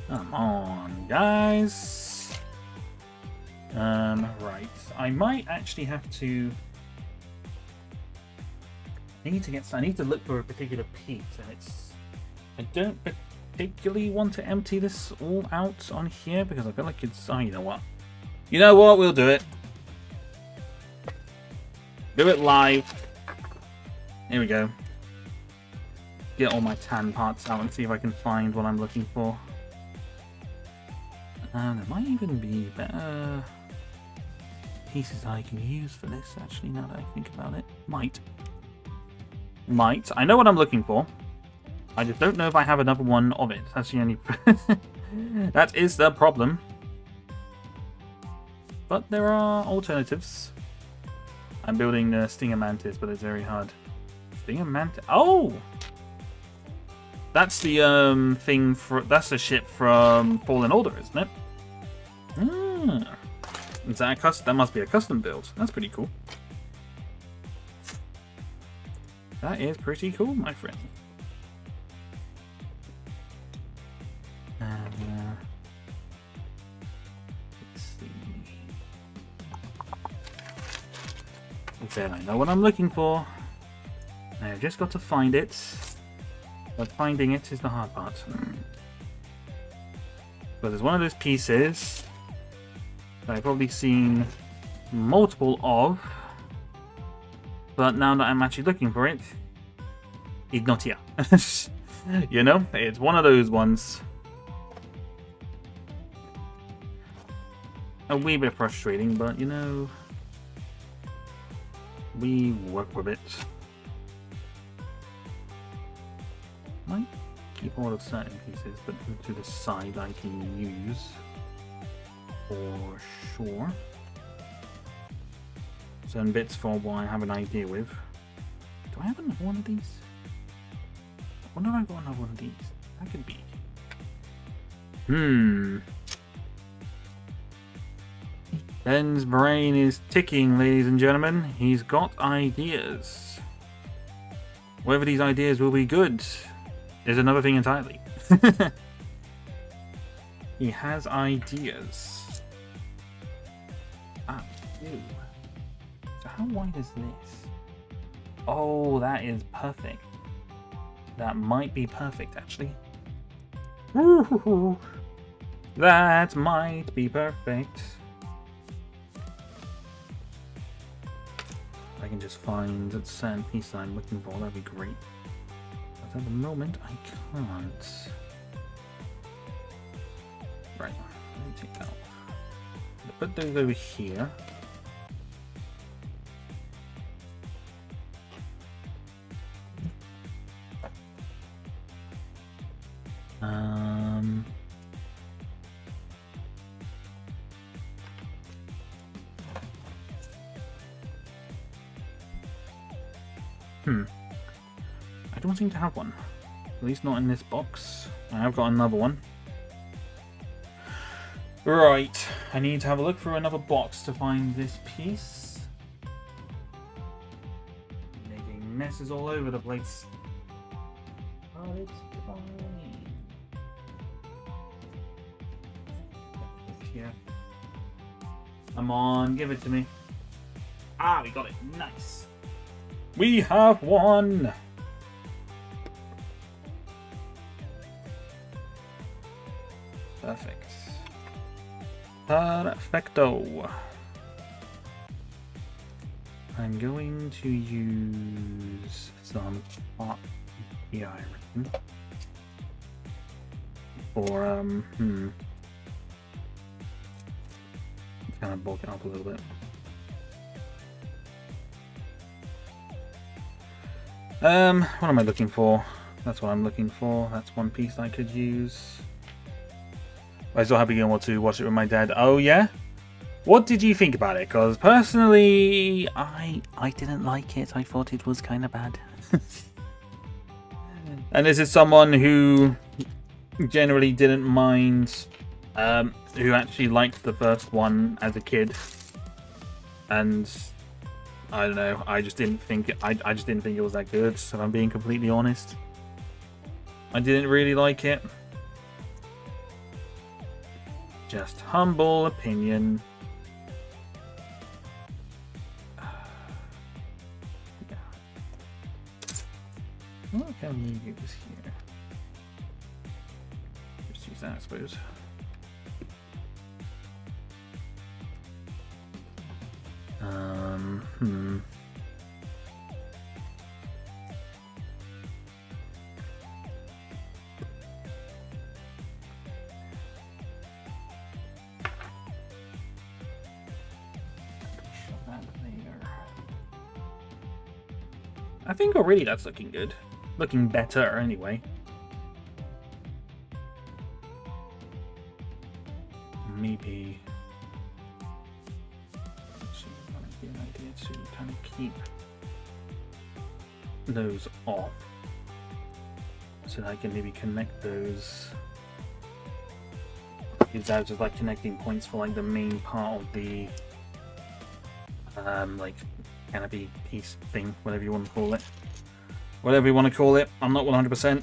Come on, guys. Right. I might actually have to... I need to look for a particular piece, and it's... I don't particularly want to empty this all out on here, because I feel like it's... Oh, you know what? You know what? We'll do it. Do it live. Here we go. Get all my tan parts out and see if I can find what I'm looking for. There might even be better pieces I can use for this, actually, now that I think about it. Might. might. I know what I'm looking for. I just don't know if I have another one of it. That's the only... that is the problem. But there are alternatives. I'm building the Stinger Mantis, but it's very hard. Stinger Mantis... Oh! That's the thing for... That's the ship from Fallen Order, isn't it? Ah. Is that a that must be a custom build. That's pretty cool. That is pretty cool, my friend. Let's see. Then I know what I'm looking for. I've just got to find it. But finding it is the hard part. But there's one of those pieces that I've probably seen multiple of. But now that I'm actually looking for it, it's not here. You know, it's one of those ones. A wee bit frustrating, but you know, we work with it. Might keep all of certain pieces, but to the side I can use for sure. Certain bits for what I have an idea with. Do I have another one of these? I wonder if I've got another one of these. That could be. Ben's brain is ticking, ladies and gentlemen. He's got ideas. Whether these ideas will be good is another thing entirely. He has ideas. Ah, ew. So how wide is this? Oh, that is perfect. That might be perfect, actually. Woo-hoo-hoo. That might be perfect. If I can just find a certain piece that I'm looking for, that'd be great. But at the moment, I can't. Right, let me take that off. Put those over here. I don't seem to have one. At least not in this box. I have got another one. Right, I need to have a look through another box to find this piece. Making messes all over the place. Oh, it's fine. Yeah. Come on, give it to me. Ah, we got it. Nice. We have one. Perfect. Perfecto. I'm going to use some hot here, I reckon. For kind of bulk it up a little bit. What am I looking for? That's what I'm looking for. That's one piece I could use. I was so happy being able to watch it with my dad. Oh yeah? What did you think about it? Because personally, I didn't like it. I thought it was kind of bad. And this is someone who generally didn't mind, who actually liked the first one as a kid. And I don't know, I just didn't think I just didn't think it was that good, so if I'm being completely honest. I didn't really like it. Just humble opinion. Yeah. What can we use here? Just use that, I suppose. I think already that's looking good. Looking better, anyway. Maybe... Be an idea to kind of keep those off. So that I can maybe connect those... Use those as like connecting points for like the main part of the... like... canopy piece thing, whatever you want to call it. Whatever you want to call it. I'm not 100%.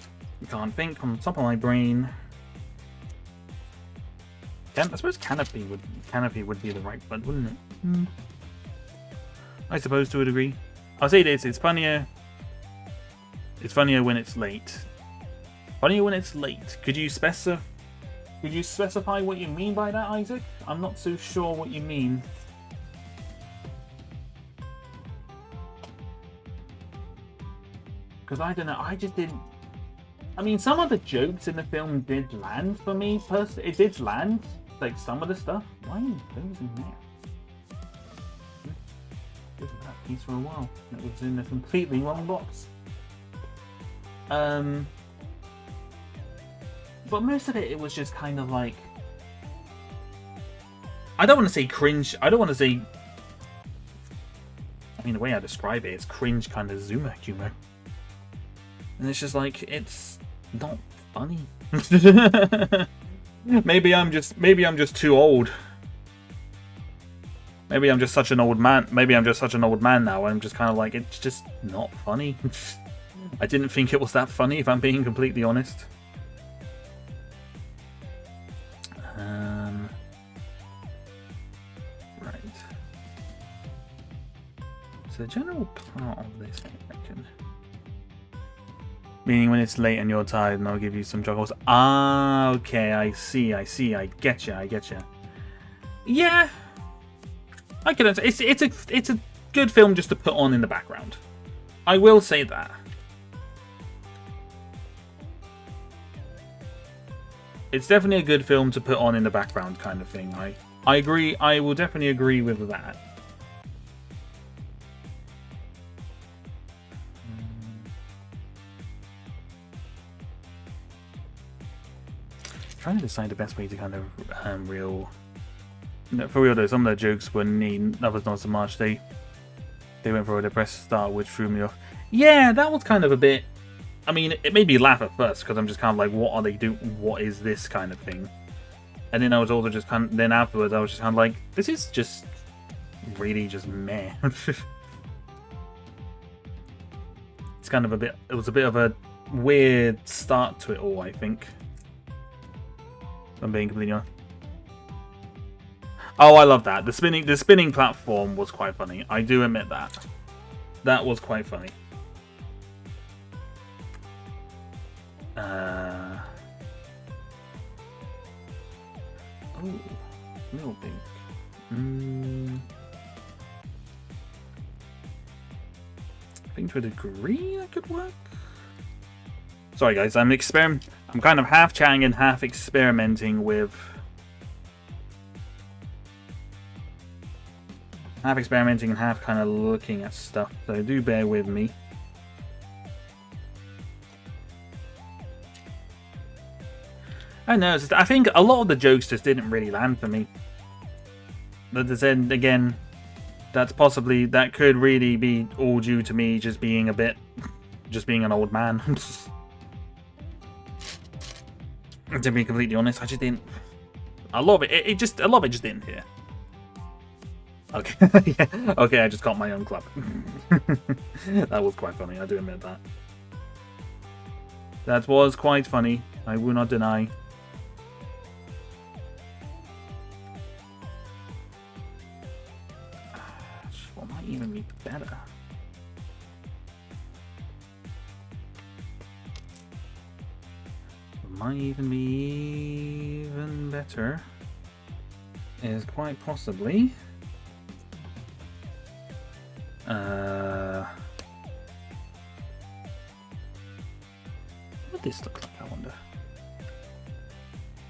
Can't think on top of my brain. I suppose canopy would be the right word, wouldn't it? I suppose to a degree. I'll say this, it's funnier. It's funnier when it's late. Funnier when it's late. Could you specify what you mean by that, Isaac? I'm not so sure what you mean. Because I don't know, I just didn't... I mean, some of the jokes in the film did land for me, personally. It did land, like, some of the stuff. Why are those in there? Look at that piece for a while. It was in a completely wrong box. But most of it was just kind of like... I don't want to say cringe, I don't want to say... I mean, the way I describe it is cringe kind of Zuma humor. And it's just like, it's not funny. maybe I'm just too old. Maybe I'm just such an old man. Maybe I'm just such an old man now. I'm just kind of like, it's just not funny. I didn't think it was that funny, if I'm being completely honest. Right. So the general part of this, I reckon. Meaning when it's late and you're tired and I'll give you some juggles. Ah, okay, I see, I getcha. Yeah. I could it's a good film just to put on in the background. I will say that. It's definitely a good film to put on in the background kind of thing. I agree, I will definitely agree with that. Trying to decide the best way to kind of for real though, some of the jokes were neat, others not so much. They went for a depressed start, which threw me off. Yeah, that was kind of a bit... I mean, it made me laugh at first, because I'm just kind of like, what are they doing? What is this kind of thing? And then I was also just kind of... Then afterwards, I was just kind of like, this is just... really just meh. It's kind of a bit... It was a bit of a weird start to it all, I think. I'm being completely honest. Oh, I love that. The spinning platform was quite funny. I do admit that. That was quite funny. Oh, little big. I think to a degree that could work. Sorry guys, I'm kind of half chatting and half experimenting with... Half experimenting and half kind of looking at stuff, so do bear with me. I know, I think a lot of the jokes just didn't really land for me. But then again, that could really be all due to me just being an old man. To be completely honest, I just didn't. A lot of it just didn't hit. Okay, yeah. Okay, I just got my own clap. That was quite funny. I do admit that. That was quite funny. I will not deny. What might even be better? Might even be even better is quite possibly what this look like, I wonder.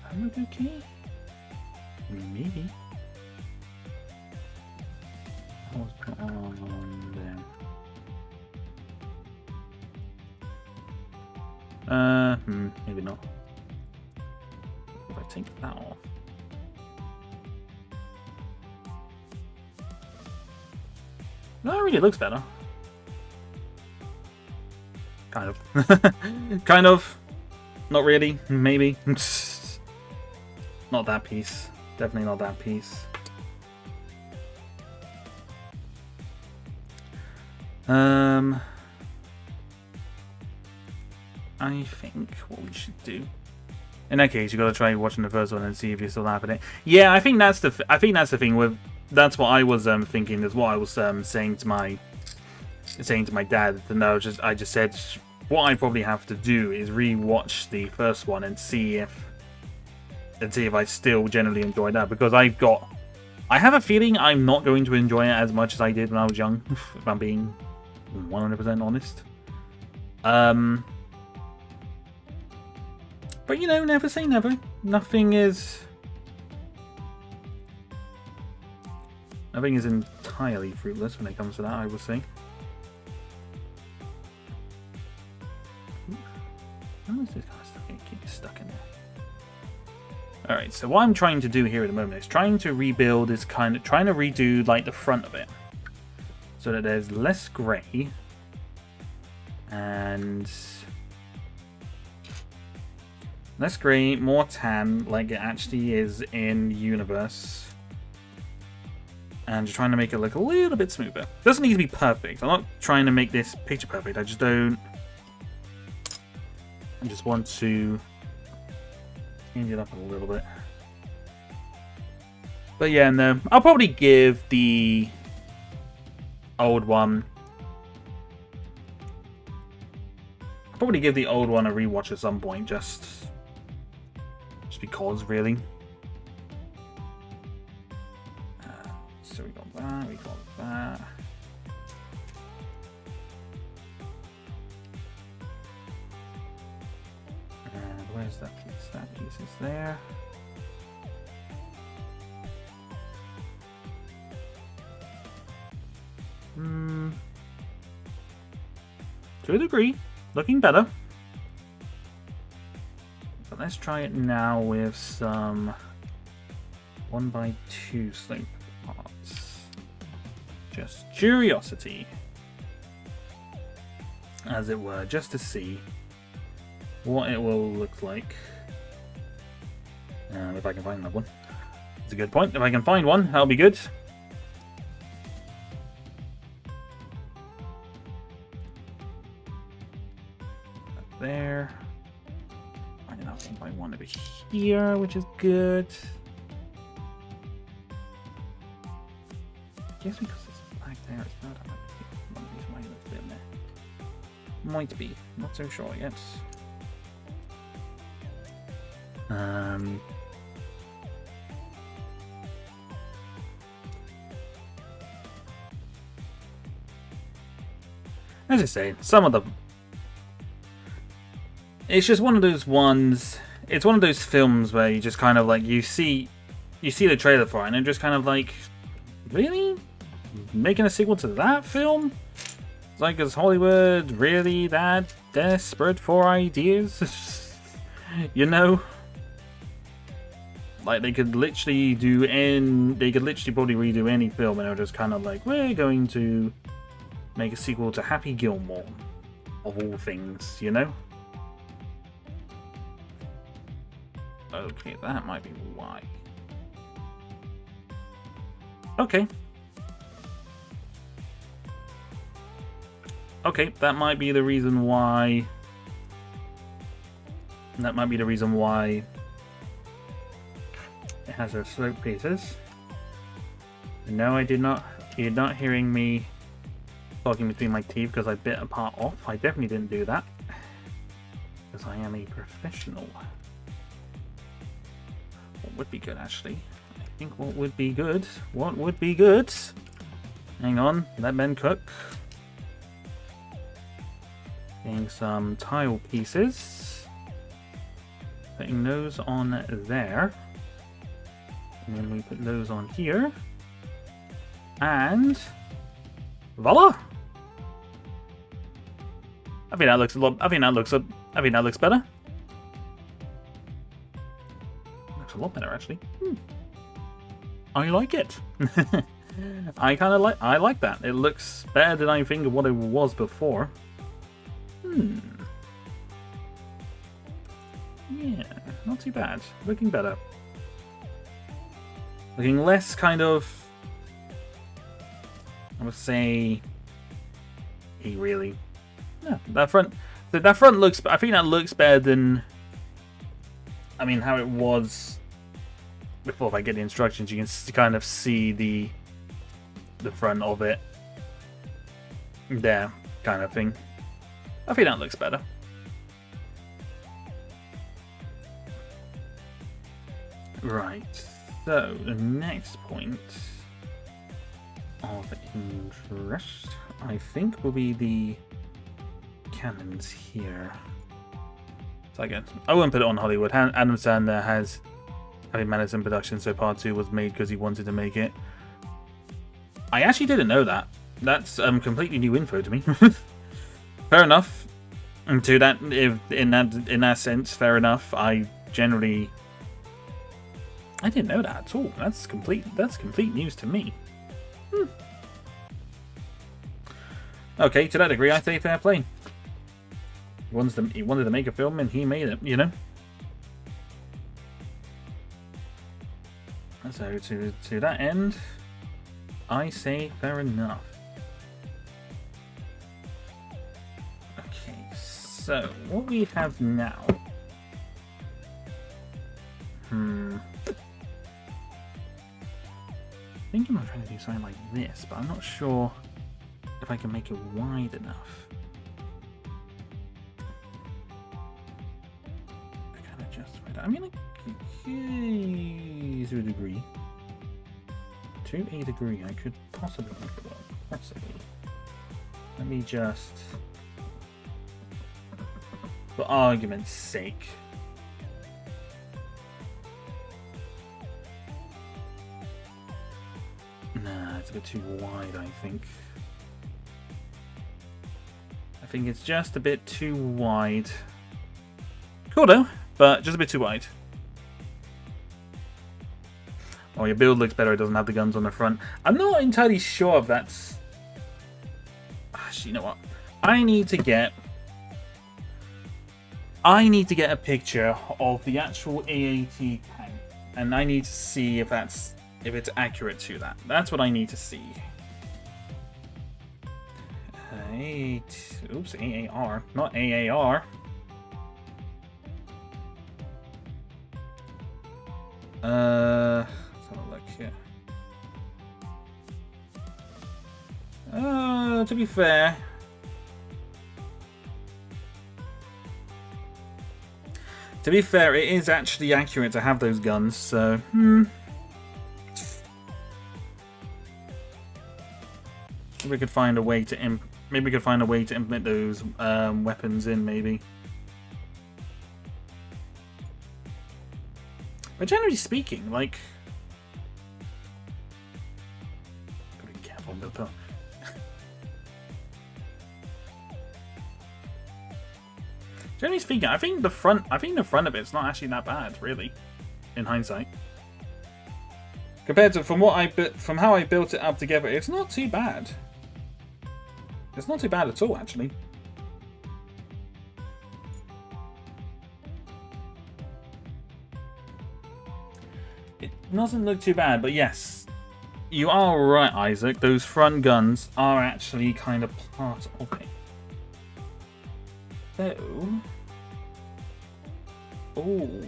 Am I okay? Maybe. That was put on there. Maybe not. If I take that off. No, it really looks better. Kind of. Kind of. Not really. Maybe. Not that piece. Definitely not that piece. I think what we should do. In that case, you got to try watching the first one and see if you're still happening. Yeah, I think that's the thing with. That's what I was thinking. That's what I was saying to my dad. No, I just said what I probably have to do is re-watch the first one and see if I still generally enjoy that, because I have a feeling I'm not going to enjoy it as much as I did when I was young. If I'm being 100% honest. But you know, never say never. Nothing is entirely fruitless when it comes to that, I would say. How is this guy keep stuck in there? Alright, so what I'm trying to do here at the moment is trying to rebuild this trying to redo like the front of it. So that there's less grey and less grey, more tan, like it actually is in the universe. And just trying to make it look a little bit smoother. Doesn't need to be perfect. I'm not trying to make this picture perfect. I just want to change it up a little bit. But yeah, no. I'll probably give the old one. I'll probably give the old one a rewatch at some point, just because, really. So we got that, we got that. And where's that piece? That piece is there. To a degree, looking better. But let's try it now with some 1x2 slope parts. Just curiosity, as it were, just to see what it will look like. If I can find that one. It's a good point. If I can find one, that'll be good. There. I don't think I want over here, which is good. I guess because it's black there, it's not one of these might have been there. Might be. Not so sure yet. As I say, some of the... It's just one of those ones... It's one of those films where you just kind of like, you see the trailer for it and you're just kind of like, really? Making a sequel to that film? It's like, is Hollywood really that desperate for ideas? You know? Like, they could literally probably redo any film and they're just kind of like, we're going to make a sequel to Happy Gilmore, of all things, you know? Okay, that might be why. Okay. Okay, that might be the reason why... That might be the reason why it has those slope pieces. No, I did not... You're not hearing me talking between my teeth because I bit a part off. I definitely didn't do that. Because I am a professional. What would be good, actually? I think what would be good... What would be good? Hang on, let Ben cook. Getting some tile pieces. Putting those on there. And then we put those on here. And... voila! I think that looks a lot... I think that looks better. lot better, actually. I like it. I like that. It looks better than I think of what it was before. Yeah, not too bad. Looking better. Looking less kind of, I would say, really. No, that front looks, I think that looks better than, I mean, how it was before. If I get the instructions, you can kind of see the front of it there, kind of thing. I think that looks better. Right, so the next point of interest, I think, will be the cannons here. So again, I won't put it on Hollywood. Adam Sandler has Happy Madison production, so part 2 was made because he wanted to make it. I actually didn't know that. That's completely new info to me. Fair enough. And to that, in that sense, fair enough. I didn't know that at all. That's complete news to me. Okay, to that degree, I say fair play. He wanted to make a film, and he made it. You know. So to that end, I say fair enough. Okay, so what we have now. I think I'm trying to do something like this, but I'm not sure if I can make it wide enough. I kind of justify that. I mean, to a degree. To a degree, I could possibly make it work. Possibly. Let me just, for argument's sake, nah, it's a bit too wide, I think. I think it's just a bit too wide. Cool though, but just a bit too wide. Oh, your build looks better. It doesn't have the guns on the front. I'm not entirely sure if that's... Actually, you know what? I need to get a picture of the actual AAT tank, and I need to see if it's accurate to that. That's what I need to see. Oops, AAR, not AAR. Let's have a look here. To be fair, it is actually accurate to have those guns. So, maybe we could find a way to implement those weapons in, maybe. But generally speaking, like, gotta be careful with that. Generally speaking, I think the front of it's not actually that bad, really, in hindsight. Compared to from how I built it up together, it's not too bad. It's not too bad at all, actually. It doesn't look too bad, but yes, you are right, Isaac. Those front guns are actually kind of part of it. So, Ooh,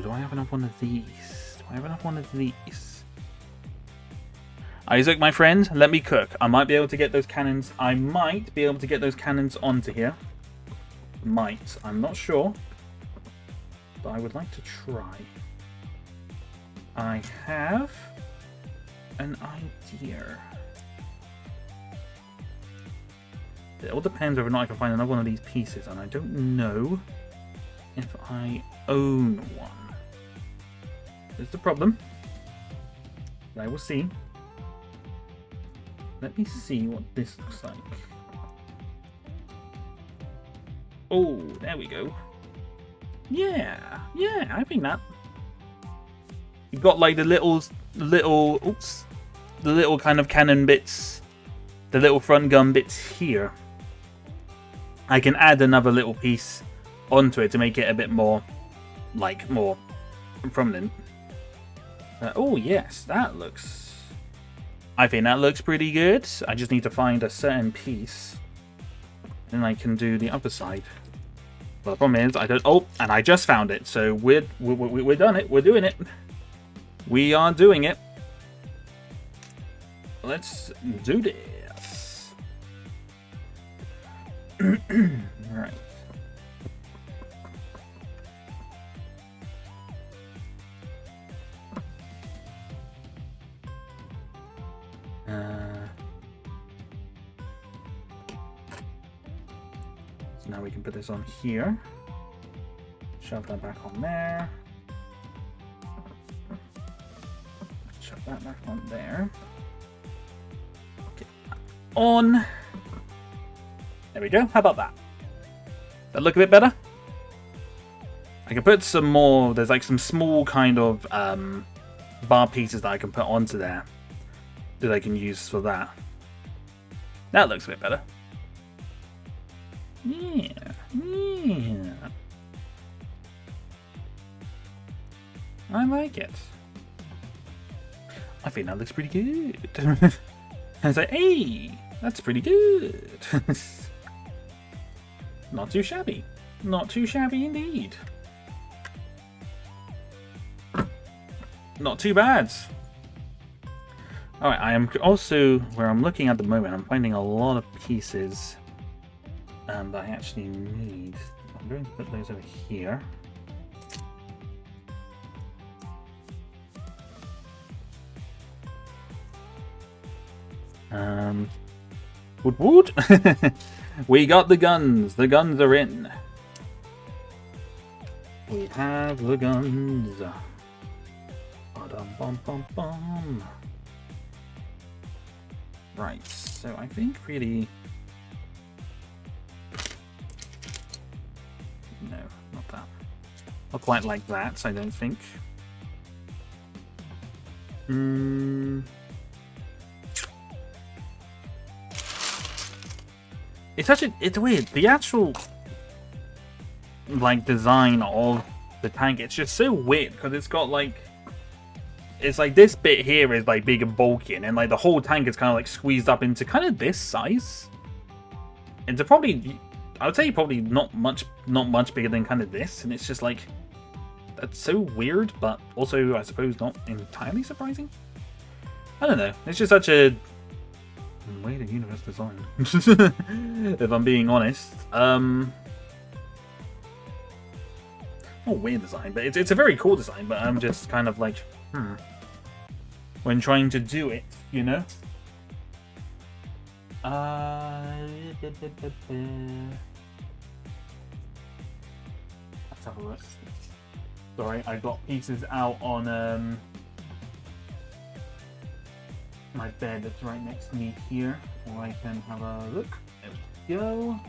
do I have enough one of these? Isaac, my friend, let me cook. I might be able to get those cannons. Onto here. Might. I'm not sure. But I would like to try. I have an idea. It all depends whether or not I can find another one of these pieces, and I don't know if I own one. There's the problem. But I will see. Let me see what this looks like. Oh, there we go. Yeah, I think that. You've got like the little, oops, the little kind of cannon bits, the little front gun bits here. I can add another little piece onto it to make it a bit more, like, more prominent. Oh yes, that looks... I think that looks pretty good. I just need to find a certain piece. Then I can do the other side. Well, the problem is, I don't... Oh, and I just found it. So we're done it. We're doing it. We are doing it. Let's do this. Right. So now we can put this on here. Shove that back on there. Shove that back on there. Get that on. There we go. How about that? Does that look a bit better? I can put some more. There's like some small kind of bar pieces that I can put onto there that I can use for that. That looks a bit better. Yeah. I like it. I think that looks pretty good. I was like, hey, that's pretty good. Not too shabby. Not too shabby indeed. Not too bad. Alright, I am also, where I'm looking at the moment, I'm finding a lot of pieces that I actually need. I'm going to put those over here. Wood. We got the guns. The guns are in. We have the guns. Ba-dum-bum-bum-bum. Right, so I think really... No, not that. Not quite like that, I don't think. It's weird. The actual like design of the tank, it's just so weird because it's got like, it's like this bit here is like big and bulky, and then like the whole tank is kind of like squeezed up into kind of this size. Into probably, I would say probably not much bigger than kind of this, and it's just like, that's so weird, but also I suppose not entirely surprising. I don't know. It's just such a weird universe design, if I'm being honest. Not weird design, but it's a very cool design. But I'm just kind of like, when trying to do it, you know. Let's have a look. Sorry, I got pieces out on my bed that's right next to me here, or I can have a look. There we go.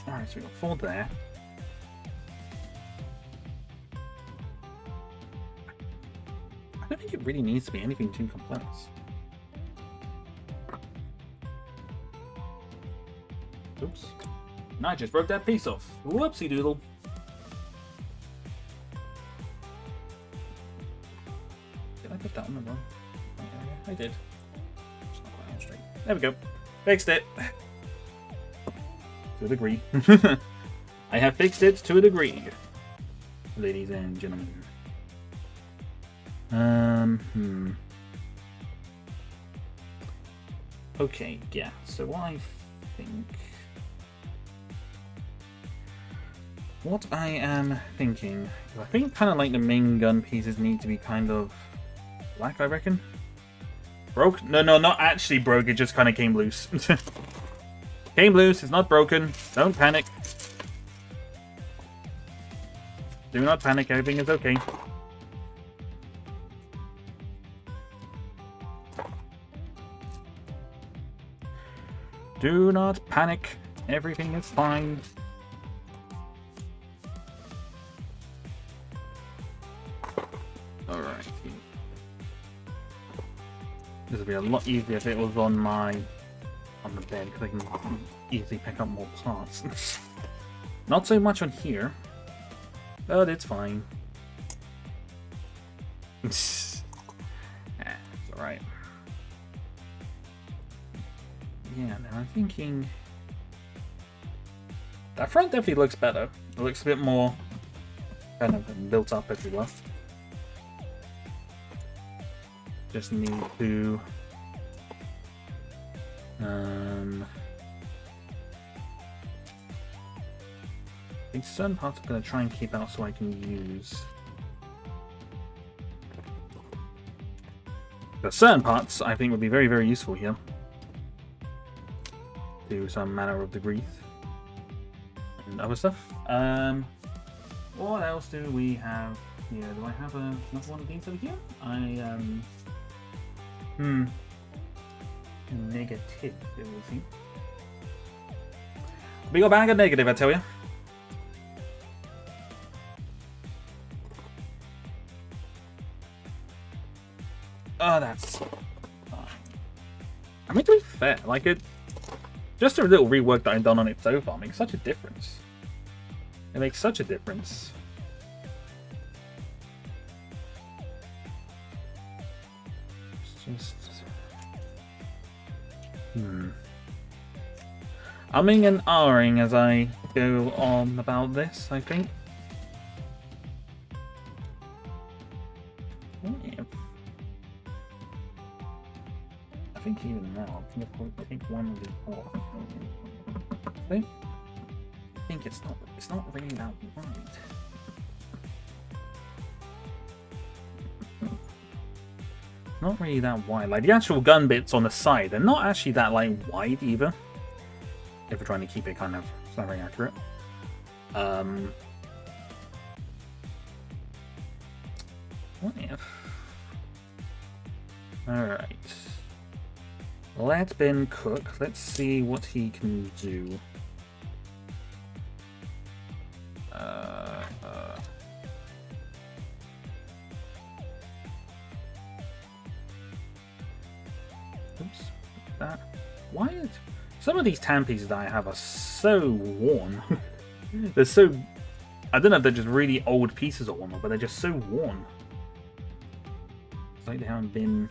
Alright, so we got 4 there. I don't think it really needs to be anything too complex. Oops. No, I just broke that piece off. Whoopsie doodle. Did I put that on the wrong area? I did. It's not quite on straight. There we go. Fixed it. To a degree. I have fixed it to a degree. Ladies and gentlemen. Okay, yeah. So what I think... What I am thinking... I think kind of like the main gun pieces need to be kind of black, I reckon. Broke? No, not actually broke. It just kind of came loose. Came loose. It's not broken. Don't panic. Do not panic. Everything is okay. Do not panic. Everything is fine. Alright. This would be a lot easier if it was on the bed, because I can easily pick up more parts. Not so much on here, but it's fine. It's alright. Yeah, now I'm thinking that front definitely looks better. It looks a bit more kind of built up, if you will. Just need to I think certain parts I'm going to try and keep out so I can use. But certain parts I think would be very, very useful here. Do some manner of degree and other stuff. What else do we have here? Do I have another one of these over here? Negative, it will seem. We got bag of negative, I tell you. Oh, that's fine. I mean, to be fair, like just a little rework that I've done on it so far makes such a difference. It makes such a difference. It's just... Umming and ahhing as I go on about this, I think. Yeah. I think even now, I'm going to probably take one of these off. I think it's not really that wide. Not really that wide. Like the actual gun bits on the side, they're not actually that like wide either. If we're trying to keep it kind of very accurate. What if? Alright. Let Ben cook. Let's see what he can do. Oops. That. Why is... Some of these timepieces that I have are so worn. They're so... I don't know if they're just really old pieces or whatnot, but they're just so worn. It's like they haven't been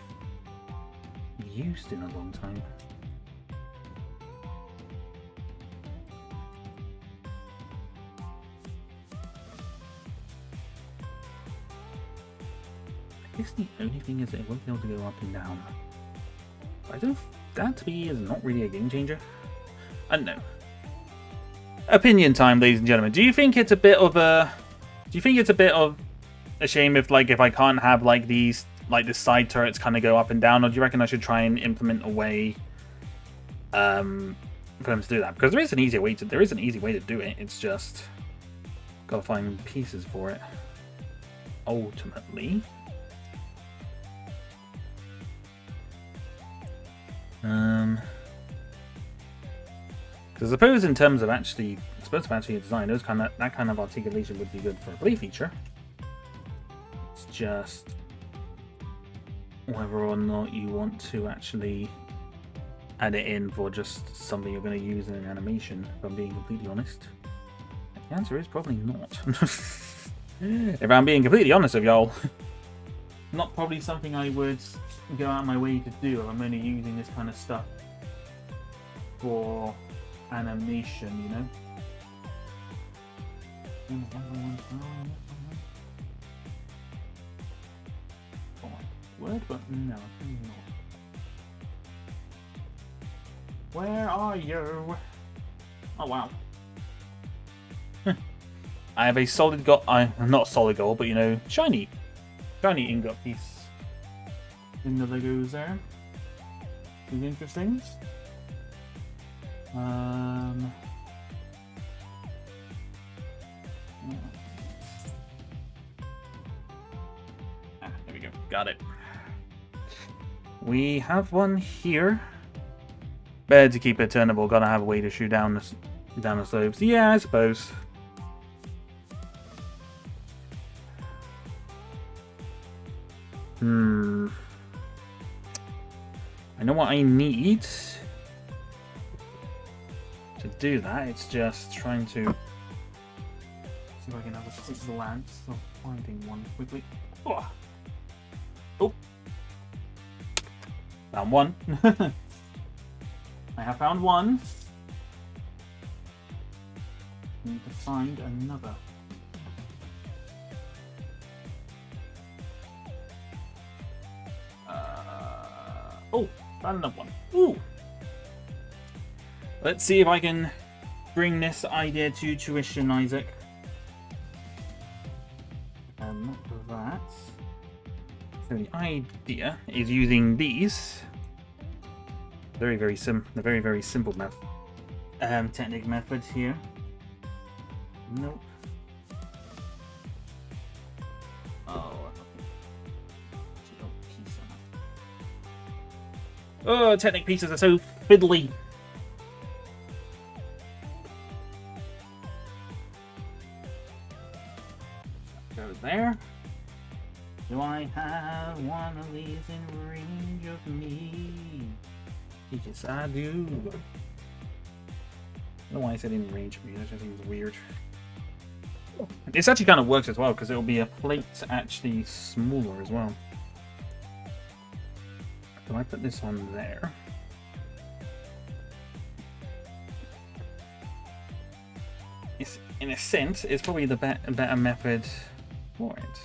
used in a long time. I guess the only thing is that it won't be able to go up and down. I don't... That to me is not really a game changer. I don't know. Opinion time, ladies and gentlemen. Do you think it's a bit of a... Do you think it's a bit of a shame if I can't have like these, like the side turrets kind of go up and down, or do you reckon I should try and implement a way for them to do that? Because there is an easier way to do it. It's just gotta find pieces for it. Ultimately. Because I suppose in terms of actually design, that kind of articulation would be good for a play feature. It's just whether or not you want to actually add it in for just something you're going to use in an animation, if I'm being completely honest. The answer is probably not. If I'm being completely honest with y'all, not probably something I would go out of my way to do if I'm only using this kind of stuff for animation, you know? Word, but no, not. Where are you? Oh wow. I have a solid gold. I'm not solid gold, but you know, shiny ingot piece in the Legos there. Is interesting. There we go. Got it. We have one here. Better to keep it turnable. Gotta have a way to shoot down the slopes. Yeah, I suppose. I know what I need to do that. It's just trying to see if I can have a quick glance of finding one quickly. Oh, found one. I have found one. Need to find another. Oh, found another one. Ooh. Let's see if I can bring this idea to tuition, Isaac. Not that. So the idea is using these. The very simple technique methods here. Nope. Oh, Technic pieces are so fiddly. Go there. Do I have one of these in range of me? Yes, I do. I don't know why I said in range of me. That just seems weird. This actually kind of works as well because it'll be a plate actually smaller as well. So I put this on there. It's, in a sense, it's probably the better method for it.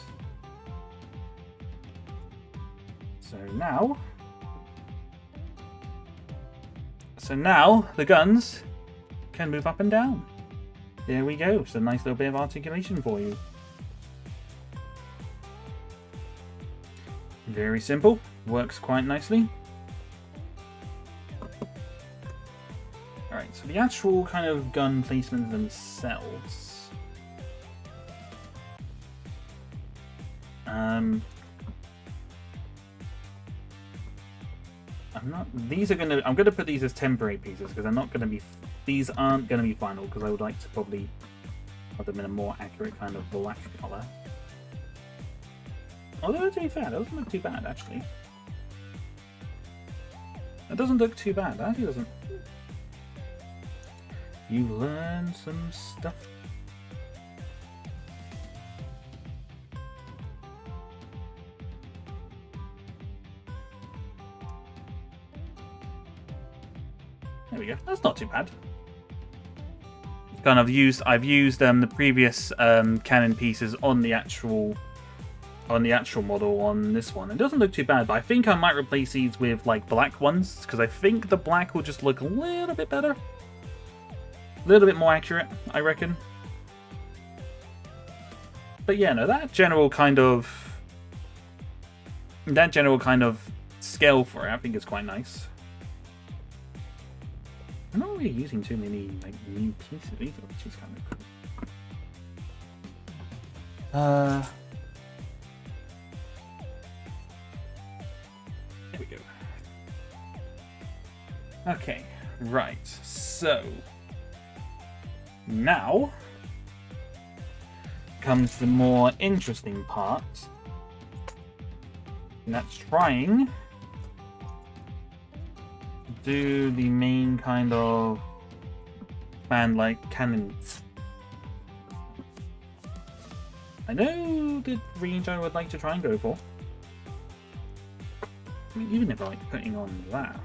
So now the guns can move up and down. There we go. It's a nice little bit of articulation for you. Very simple. Works quite nicely. Alright, so the actual kind of gun placements themselves. I'm gonna put these as temporary pieces because they're not gonna be. These aren't gonna be final because I would like to probably have them in a more accurate kind of black color. Although to be fair, that doesn't look too bad actually. That doesn't look too bad. That actually doesn't. You learn some stuff. There we go. That's not too bad. I've used the previous cannon pieces on the actual model on this one. It doesn't look too bad, but I think I might replace these with like black ones because I think the black will just look a little bit better, a little bit more accurate, I reckon. But yeah, no, that general kind of scale for it, I think is quite nice. I'm not really using too many like new pieces either, which is kind of cool. There we go. Okay, right. So now comes the more interesting part, and that's trying to do the main kind of band-like cannons. I know the range I would like to try and go for. I mean, even if I like putting on that,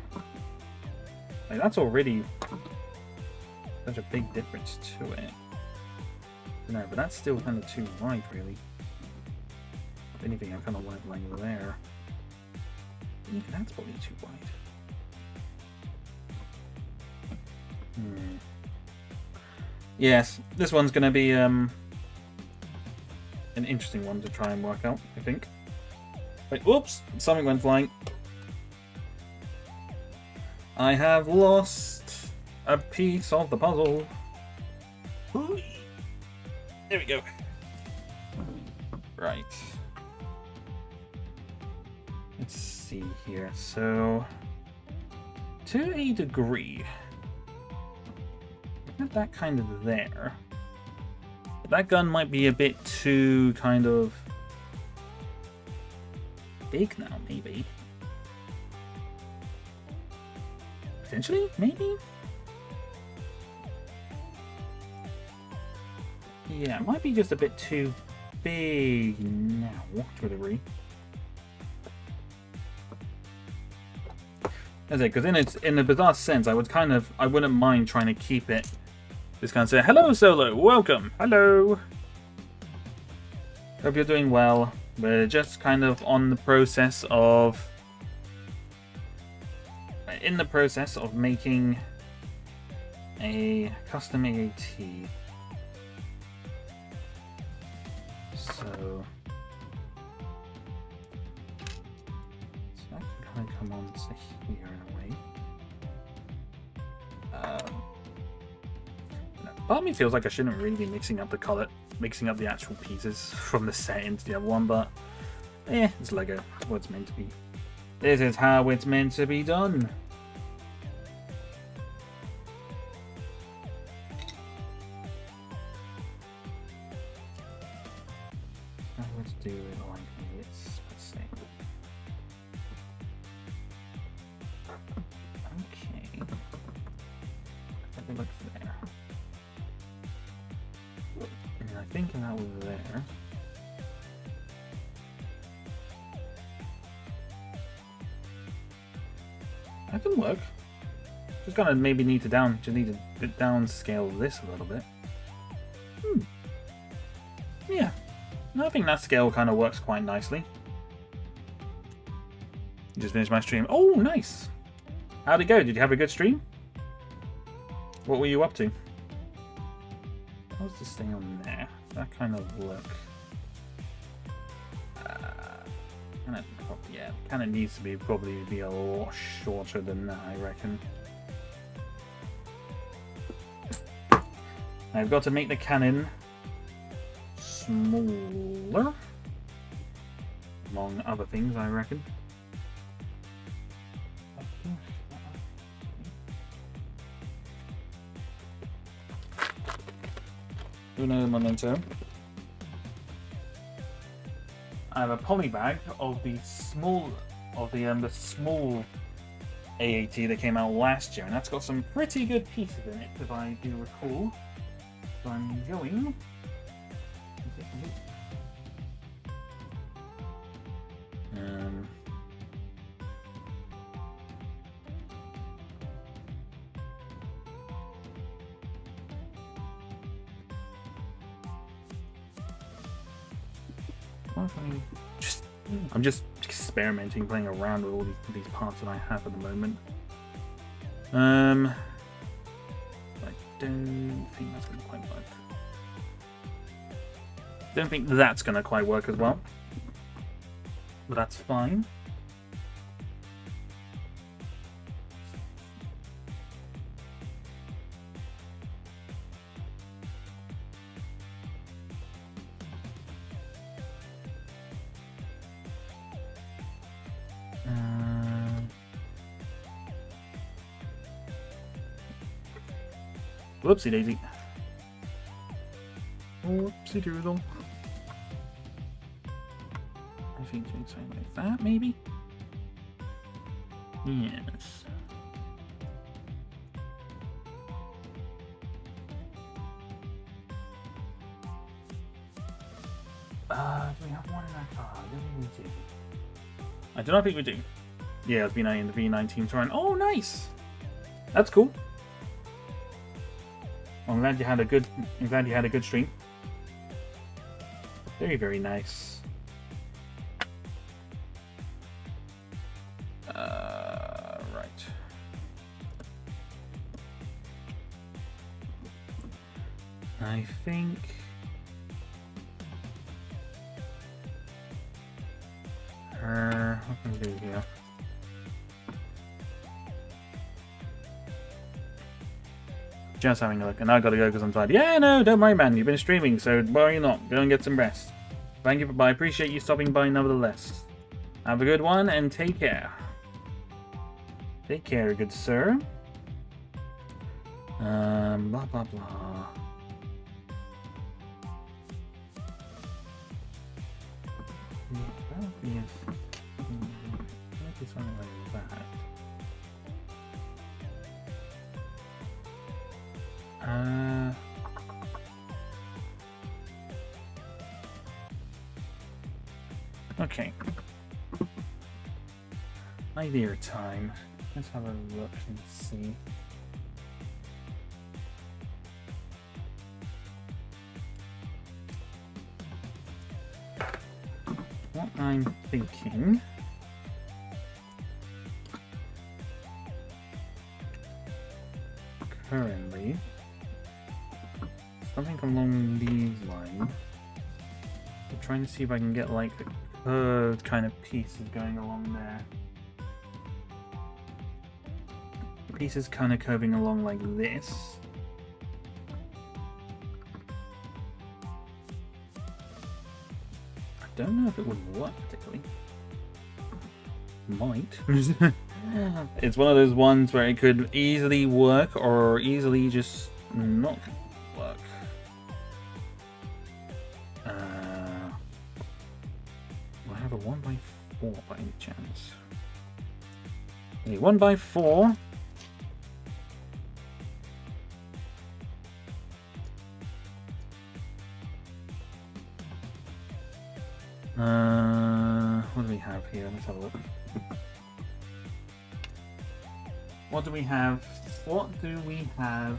like that's already such a big difference to it. No, but that's still kind of too wide, really. If anything, I kind of want it like there. Even that's probably too wide. Yes, this one's going to be an interesting one to try and work out, I think. Wait, whoops! Something went flying. I have lost a piece of the puzzle. There we go. Right. Let's see here. So to a degree. Got that kind of there. That gun might be a bit too kind of big now, maybe. Potentially, maybe? Yeah, it might be just a bit too big now, to a degree. As I say, because in a bizarre sense, I wouldn't mind trying to keep it. Just kind of say, hello, Solo, welcome, hello. Hope you're doing well. We're just kind of in the process of making a custom AAT. So I can kind of come on to here in a way. Part of me feels like I shouldn't really be mixing up the actual pieces from the set into the other one, but it's Lego. It's what it's meant to be. This is how it's meant to be done. Let's do it like this. Let's see. Okay. Let me look there. And I think that was there. That can work. Just gonna maybe need to downscale this a little bit. Yeah. I think that scale kind of works quite nicely. Just finished my stream. Oh, nice! How'd it go? Did you have a good stream? What were you up to? How's this thing on there? That kind of look. Yeah, kind of needs to probably be a lot shorter than that, I reckon. I've got to make the cannon smaller, among other things, I reckon. Uno momento. I have a poly bag of the small AAT that came out last year, and that's got some pretty good pieces in it, if I do recall. So I'm going. I'm just experimenting, playing around with all these parts that I have at the moment. I don't think that's going to quite work. Don't think that's going to quite work as well. But that's fine. Whoopsie daisy. Whoopsie doodle. I think doing something like that, maybe? Yes. Do we have one in our car? I don't think we do. I do not think we do. Yeah, it's V9 in the V19 Torrent. Oh, nice! That's cool. I'm glad you had a good stream. Very, very nice. Right. I think what can we do here? Just having a look, and I gotta go because I'm tired. Yeah, no, don't worry, man. You've been streaming, so worry not. Go and get some rest. Thank you, I appreciate you stopping by nevertheless. Have a good one and take care. Take care, good sir. Blah blah blah. Yes. Maybe something like that. Okay. Idea time. Let's have a look and see. What I'm thinking. Currently, something along these lines. I'm trying to see if I can get like a curved kind of pieces going along there. Pieces kind of curving along like this. I don't know if it would work particularly. Might. It's one of those ones where it could easily work or easily just not work. Do I have a 1x4 by any chance? A 1x4. What do we have here? Let's have a look. What do we have? What do we have?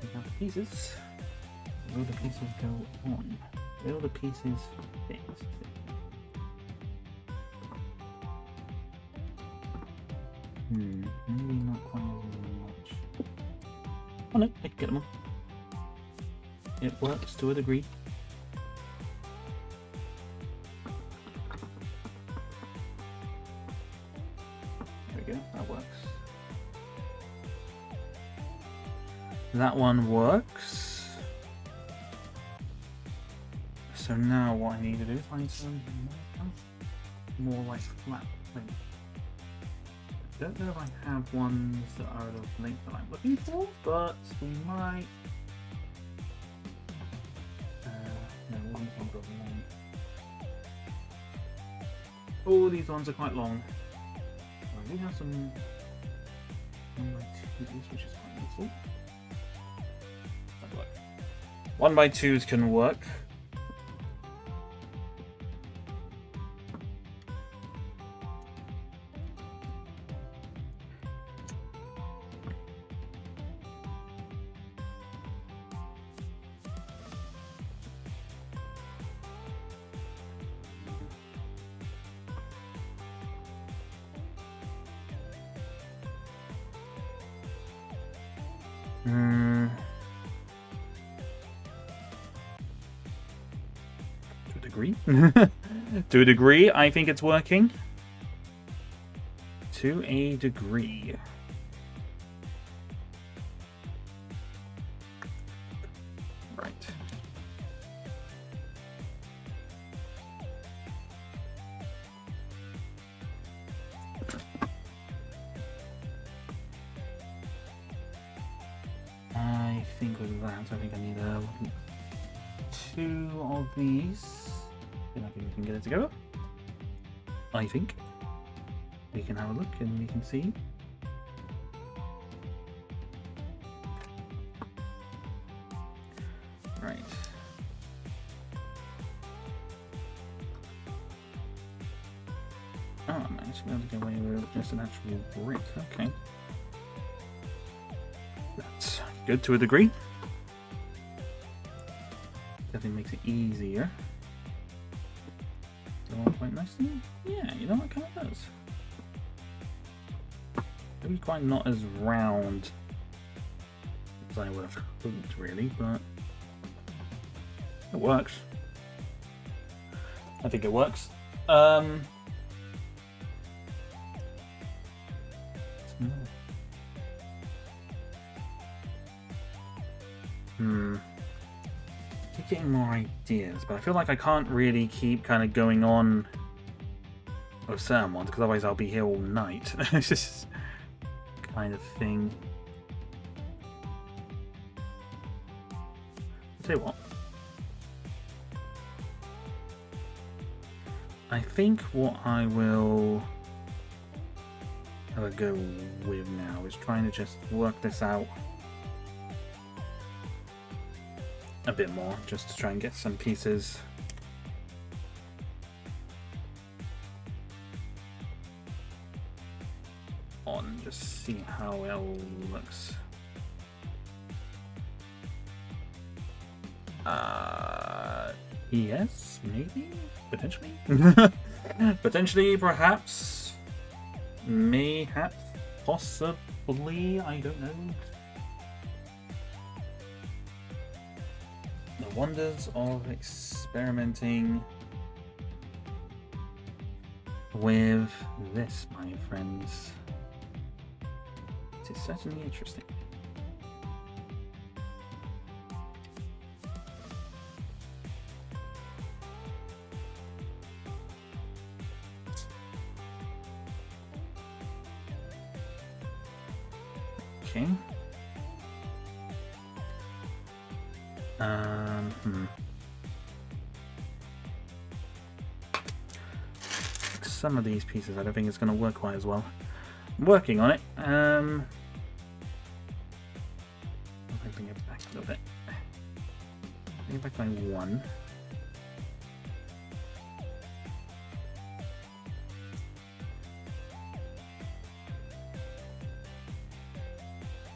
We have the pieces. Will the pieces go on? Will the pieces fit? Maybe not quite as much. Oh no, I can get them on. It works to a degree. That works. That one works. So now what I need to do is find some more like flat plate. I don't know if I have ones that are the length that I'm looking for, but we might. No, all these ones are long. All these ones are quite long. We have some 1x2s, which is quite useful. 1x2s can work. To a degree. To a degree, I think it's working. To a degree. Right. I think with that, I think I need two of these. Then I think we can get it together. I think. We can have a look and we can see. Right. Oh, I managed to be able to get away with just an actual brick. Okay. That's good to a degree. Definitely makes it easier. Does that work quite nicely? Yeah, you know what, kind of does. Maybe quite not as round as I would have hoped, really, but it works. I think it works. Keep getting more ideas, but I feel like I can't really keep kind of going on of certain ones, because otherwise I'll be here all night. It's just kind of thing. I'll tell you what. I think what I will have a go with now is trying to just work this out a bit more, just to try and get some pieces on, just see how it all looks. Yes, maybe, potentially. Potentially, perhaps, mayhaps, possibly, I don't know. The wonders of experimenting with this, my friends. It is certainly interesting. Okay. Some of these pieces I don't think it's going to work quite as well. I'm working on it. I'll bring it back a little bit. Bring it back by one.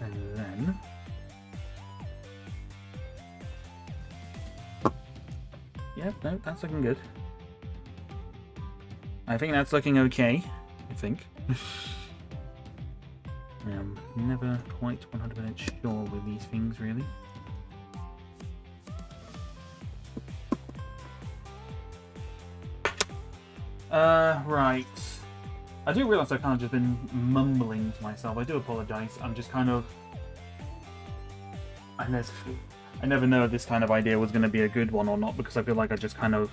And then yep, no, that's looking good. I think that's looking okay, I think. I'm never quite 100% sure with these things, really. Right. I do realise I've kind of just been mumbling to myself. I do apologise. I'm just kind of... I never know if this kind of idea was going to be a good one or not, because I feel like I just kind of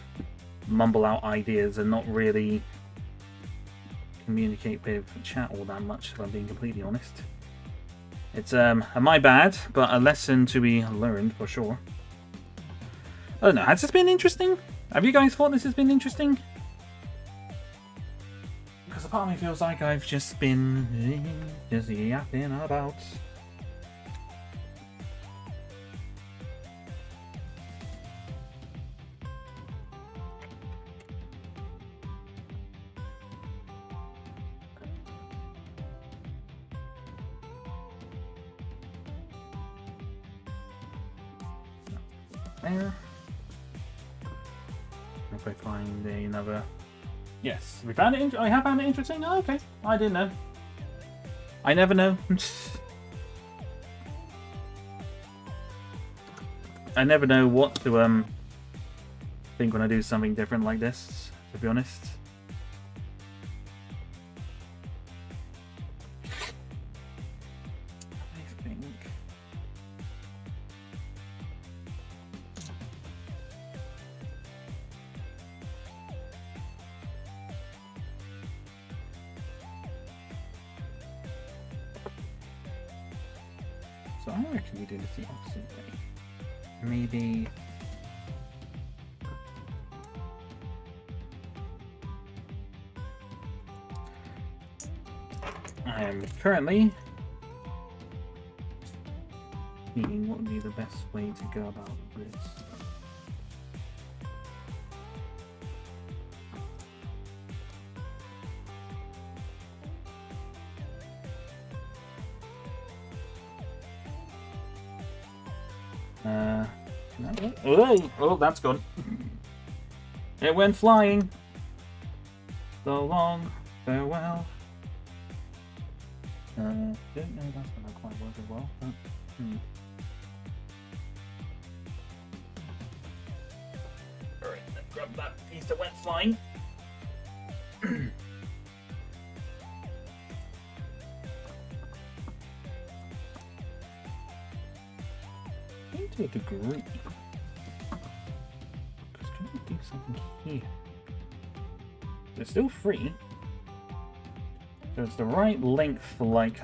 mumble out ideas and not really communicate with chat all that much, if I'm being completely honest. It's my bad, but a lesson to be learned for sure. I don't know, has this been interesting? Have you guys thought this has been interesting? Because a part of me feels like I've just been just yapping about. There. If I find another... Yes, we found it. I have found it interesting. Oh, okay, I didn't know. I never know. I never know what to think when I do something different like this, to be honest. I think... So I reckon we do this the opposite way. Maybe... I am currently thinking what would be the best way to go about this. Oh, that's gone. It went flying. So long, farewell. Don't know that's gonna quite work as well. But, Alright, then grab that piece that went flying. To a degree. Because can we do something here? It's still free. So it's the right length for like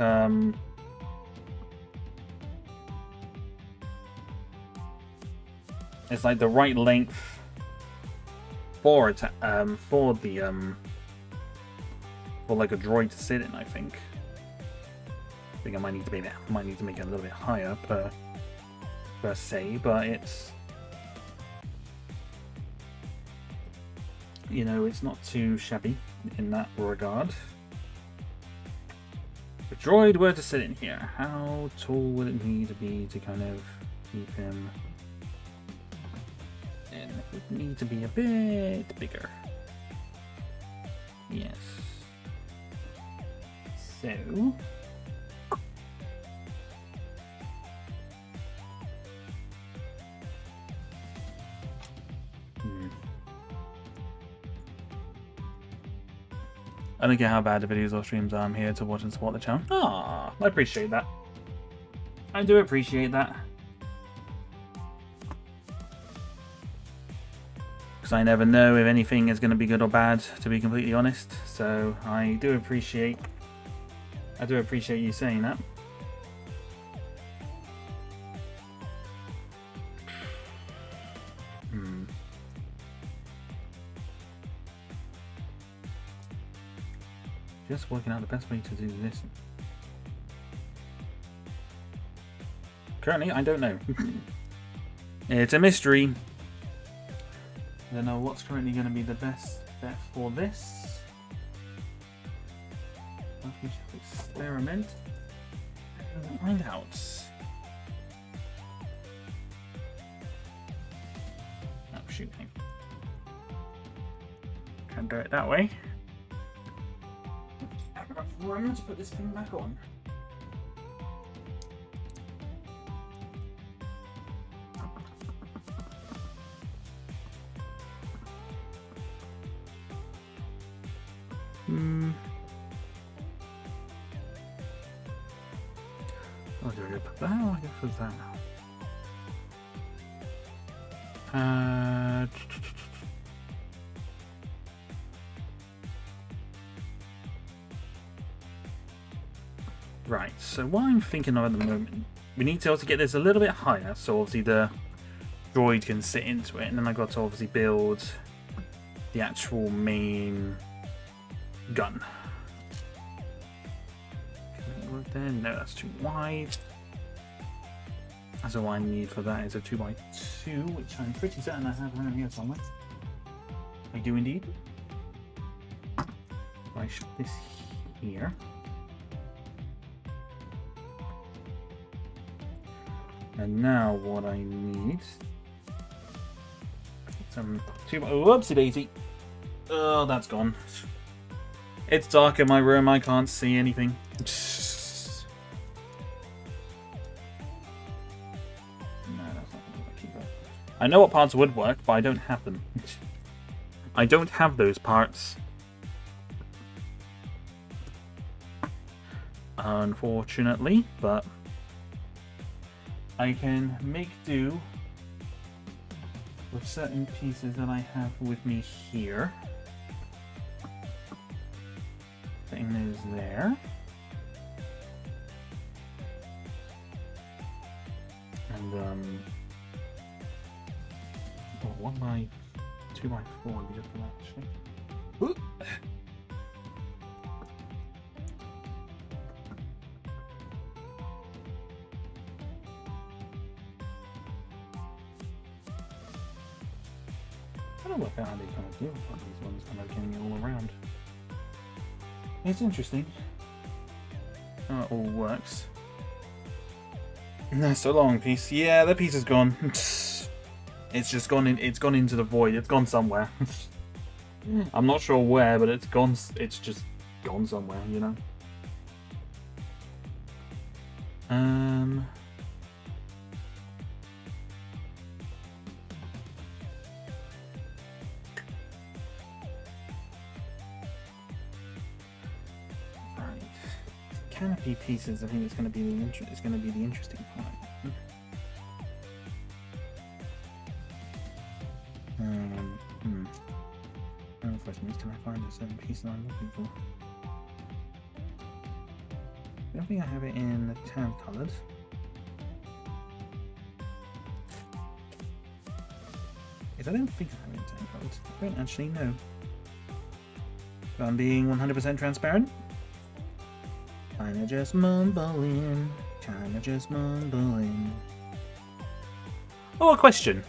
it's like the right length for it for like a droid to sit in, I think. I think I might need to make it a little bit higher per se, but it's, you know, it's not too shabby in that regard. If a droid were to sit in here, how tall would it need to be to kind of keep him in? It would need to be a bit bigger. Yes. So I don't care how bad the videos or streams are, I'm here to watch and support the channel. Ah, I appreciate that. I do appreciate that. Because I never know if anything is going to be good or bad, to be completely honest. So I do appreciate you saying that. Just working out the best way to do this. Currently, I don't know. It's a mystery. I don't know what's currently going to be the best bet for this. We shall experiment and find out. Oh, shooting. Can't do it that way. Room to put this thing back on. Oh, do I put that? I guess put that now. Right, so what I'm thinking of at the moment, we need to also get this a little bit higher, so obviously the droid can sit into it, and then I've got to obviously build the actual main gun. Can it work there? No, that's too wide. So what I need for that is a 2x2, which I'm pretty certain I have around here somewhere. I do indeed. I shut this here. And now what I need, some whoopsie daisy. Oh, that's gone. It's dark in my room, I can't see anything. No, that's not gonna keep up. I know what parts would work, but I don't have them. I don't have those parts. Unfortunately, but I can make do with certain pieces that I have with me here. Putting those there. And oh, 1x2x4 would be just for that actually. Ooh. I don't work out how they kind of deal with these ones kind of getting all around. It's interesting how it all works. That's a long piece. Yeah, that piece is gone. It's just gone in. It's gone into the void. It's gone somewhere. I'm not sure where, but it's gone. It's just gone somewhere, you know. Canopy pieces, I think it's going to be the interesting part. I don't know if I question is, can I find a certain piece that I'm looking for? I don't think I have it in the tan coloured. I don't think I have it in tan coloured. I don't actually know. If I'm being 100% transparent. Kinda just mumbling. Kinda just mumbling. Oh, a question.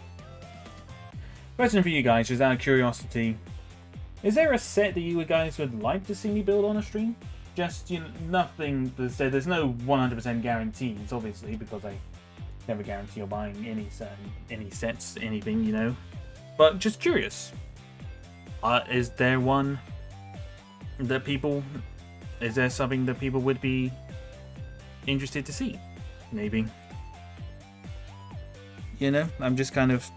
Question for you guys, just out of curiosity. Is there a set that you guys would like to see me build on a stream? Just, you know, nothing to say. There's no 100% guarantees, obviously, because I never guarantee you're buying any sets, anything, you know. But just curious. Is there one that people... Is there something that people would be interested to see? Maybe. You know, I'm just kind of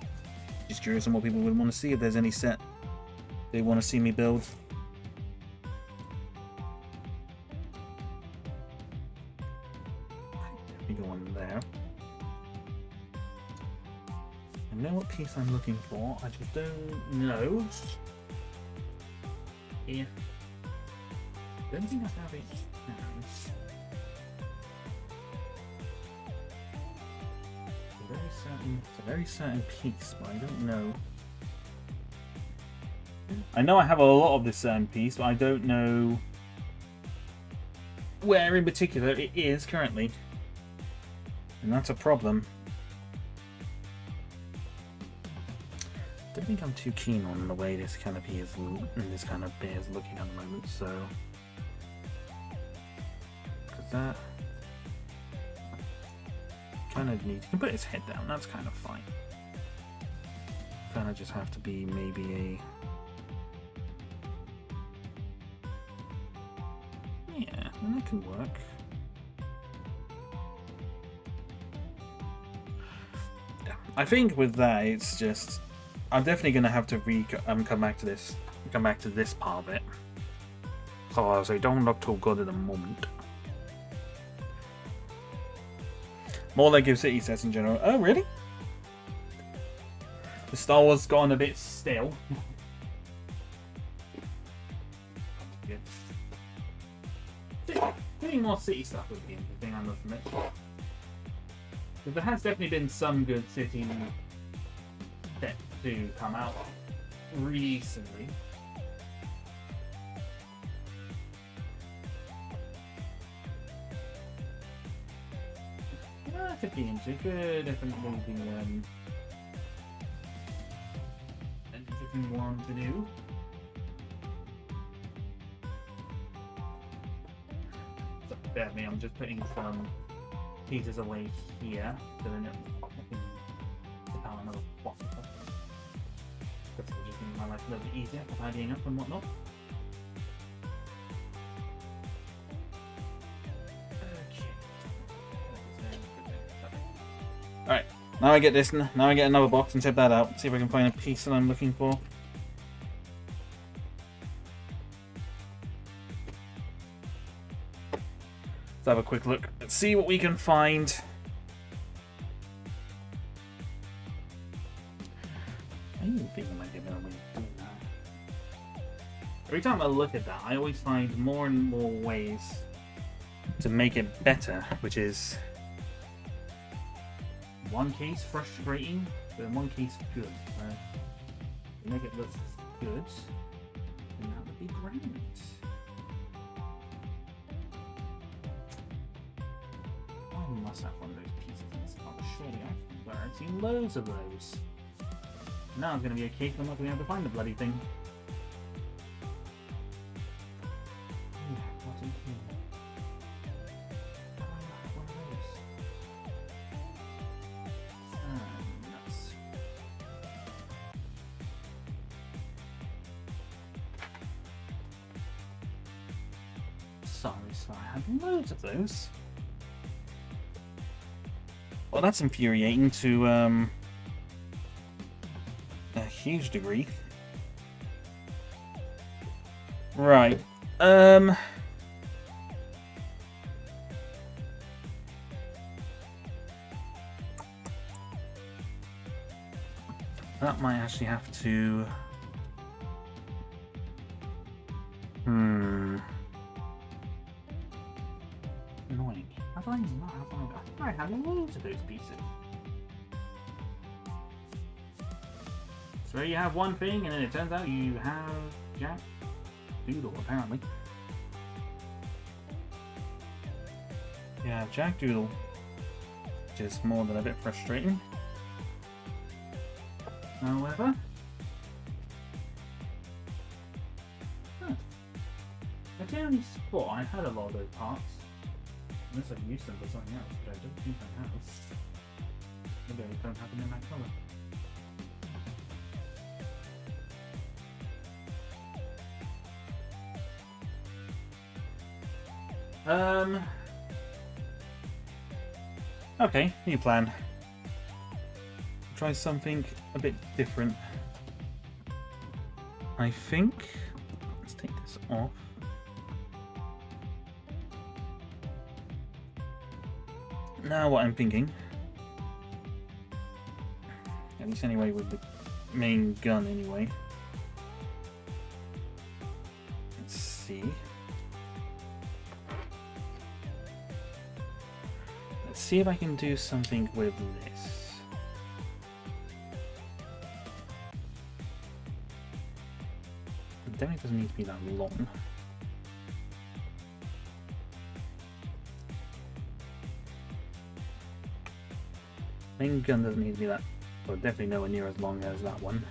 just curious on what people would want to see. If there's any set they want to see me build. Let me go on there. I know what piece I'm looking for. I just don't know. Yeah. Don't think I have it now. It's a very certain piece, but I don't know. I know I have a lot of this certain piece, but I don't know where in particular it is currently. And that's a problem. I don't think I'm too keen on the way this canopy is, and this kind of bear is looking at the moment, so... Because that... kind of neat. He can put his head down, that's kind of fine. Kind of just have to be maybe a... Yeah, and that can work. Yeah, I think with that, it's just... I'm definitely going to have to come back to this part of it. So they don't look too good at the moment. More like Give City sets in general. Oh, really? The Star Wars gone a bit stale. Getting more city stuff would be interesting, I must admit. Because there has definitely been some good city sets to come out recently. That could be interesting. Could definitely be an interesting one to do. So, bear with me, I'm just putting some pieces away here so then I can put out another box. That's just making my life a little bit easier for tidying up and whatnot. Alright, now I get this, now I get another box and tip that out, see if I can find a piece that I'm looking for. Let's have a quick look, let's see what we can find. I even think I might be able to do that. Every time I look at that, I always find more and more ways to make it better, which is one case frustrating, but in one case good. To make it look good, and that would be great. I must have one of those pieces in this card, surely I've seen loads of those. Now it's going to be a case I'm not going to be able to find the bloody thing. What's in here? Sorry, I had loads of those. Well, that's infuriating to a huge degree. Right. That might actually have to loads of those pieces. So you have one thing, and then it turns out you have Jack Doodle, apparently. Yeah, Jack Doodle. Which is more than a bit frustrating. However... I generally thought I had a lot of those parts. Unless I've used them for something else, which I don't think I have. Maybe I don't have them in that colour. Okay, new plan. Try something a bit different. I think... Let's take this off. Now what I'm thinking... At least anyway with the main gun anyway. Let's see. Let's see if I can do something with this. It definitely doesn't need to be that long. Main gun doesn't need to be that, well, definitely nowhere near as long as that one.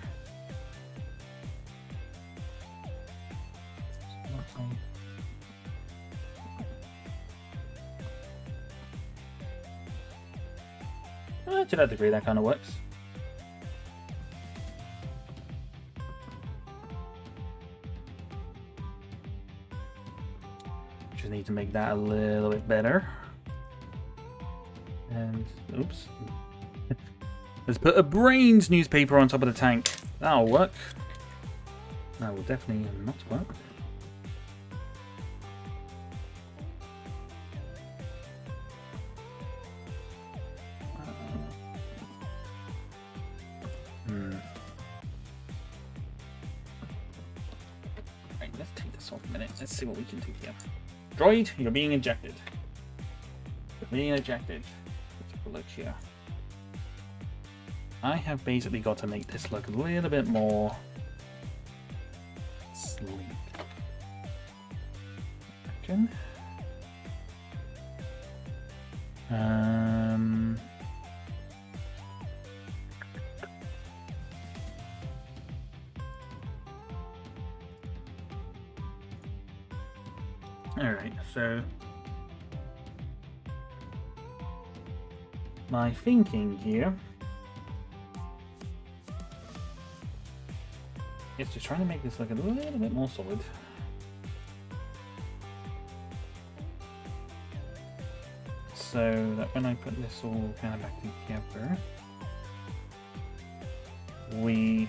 To that degree, that kind of works. Just need to make that a little bit better. And, oops. Let's put a brains newspaper on top of the tank. That'll work. That will definitely not work. Right, let's take this off a minute. Let's see what we can do here. Droid, you're being ejected. You're being ejected. Let's have a look here. I have basically got to make this look a little bit more sleek. Okay. Alright, so my thinking here is just trying to make this look a little bit more solid. So that when I put this all kind of back together, we...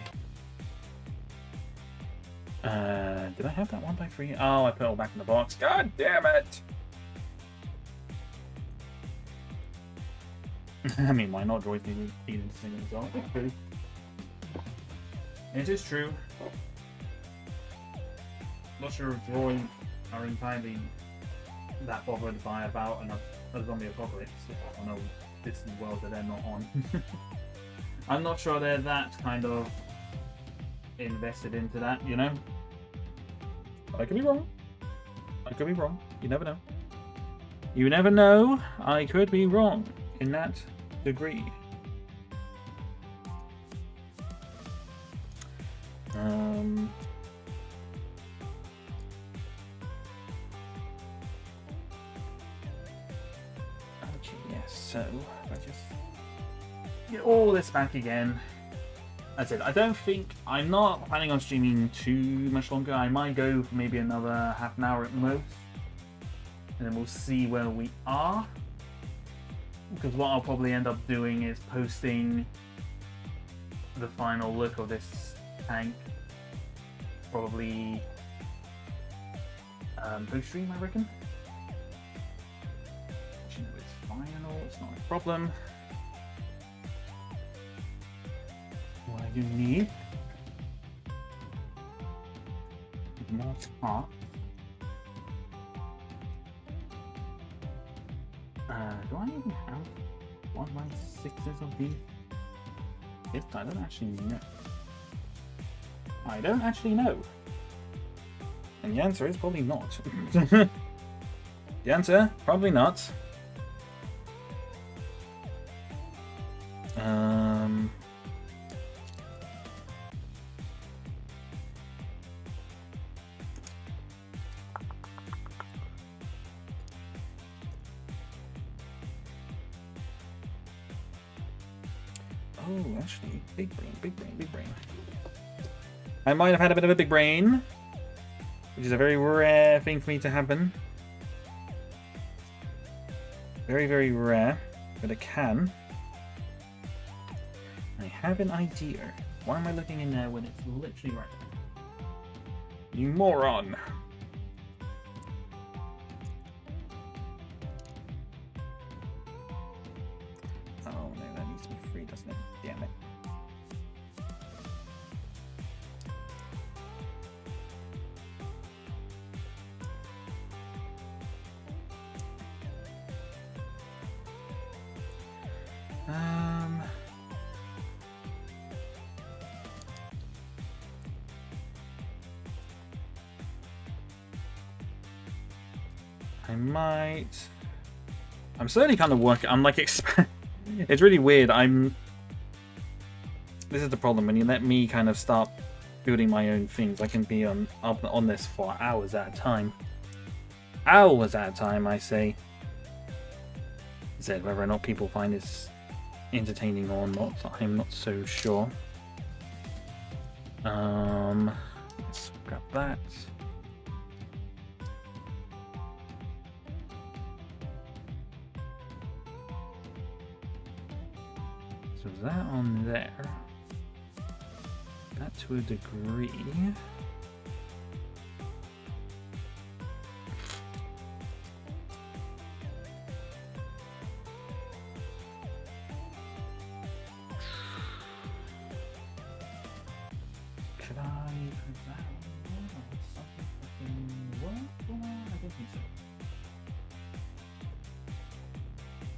did I have that 1x3? Oh, I put it all back in the box. God damn it! I mean, why not? Droids need to sing as well. It is true. Not sure if droids are entirely that bothered by about a zombie apocalypse. I know this is the world that they're not on. I'm not sure they're that kind of invested into that, you know? I could be wrong. I could be wrong. You never know. You never know. I could be wrong in that degree. Yes, so I just get all this back again. That's it. I don't think I'm not planning on streaming too much longer. I might go for maybe another half an hour at most, and then we'll see where we are. Because what I'll probably end up doing is posting the final look of this tank, probably post stream, I reckon. You know, it's fine and all. It's not a problem. What I do need more parts. Do I even have 1 by 6s of the 5th? I don't actually know. I don't actually know. And the answer is probably not. The answer, probably not. Oh, actually, big brain, big brain, big brain. I might have had a bit of a big brain, which is a very rare thing for me to happen. Very, very rare, but it can. I have an idea. Why am I looking in there when it's literally right there? You moron! Oh no, that needs to be free, doesn't it? Damn it. I might. I'm certainly kind of working. I'm like, it's really weird. This is the problem when you let me kind of start building my own things. I can be on this for hours at a time. Hours at a time, I say. Said whether or not people find this entertaining or not, I'm not so sure. Let's grab that. So that on there, that to a degree. Could I put that on there or something fucking work for that? I don't think so.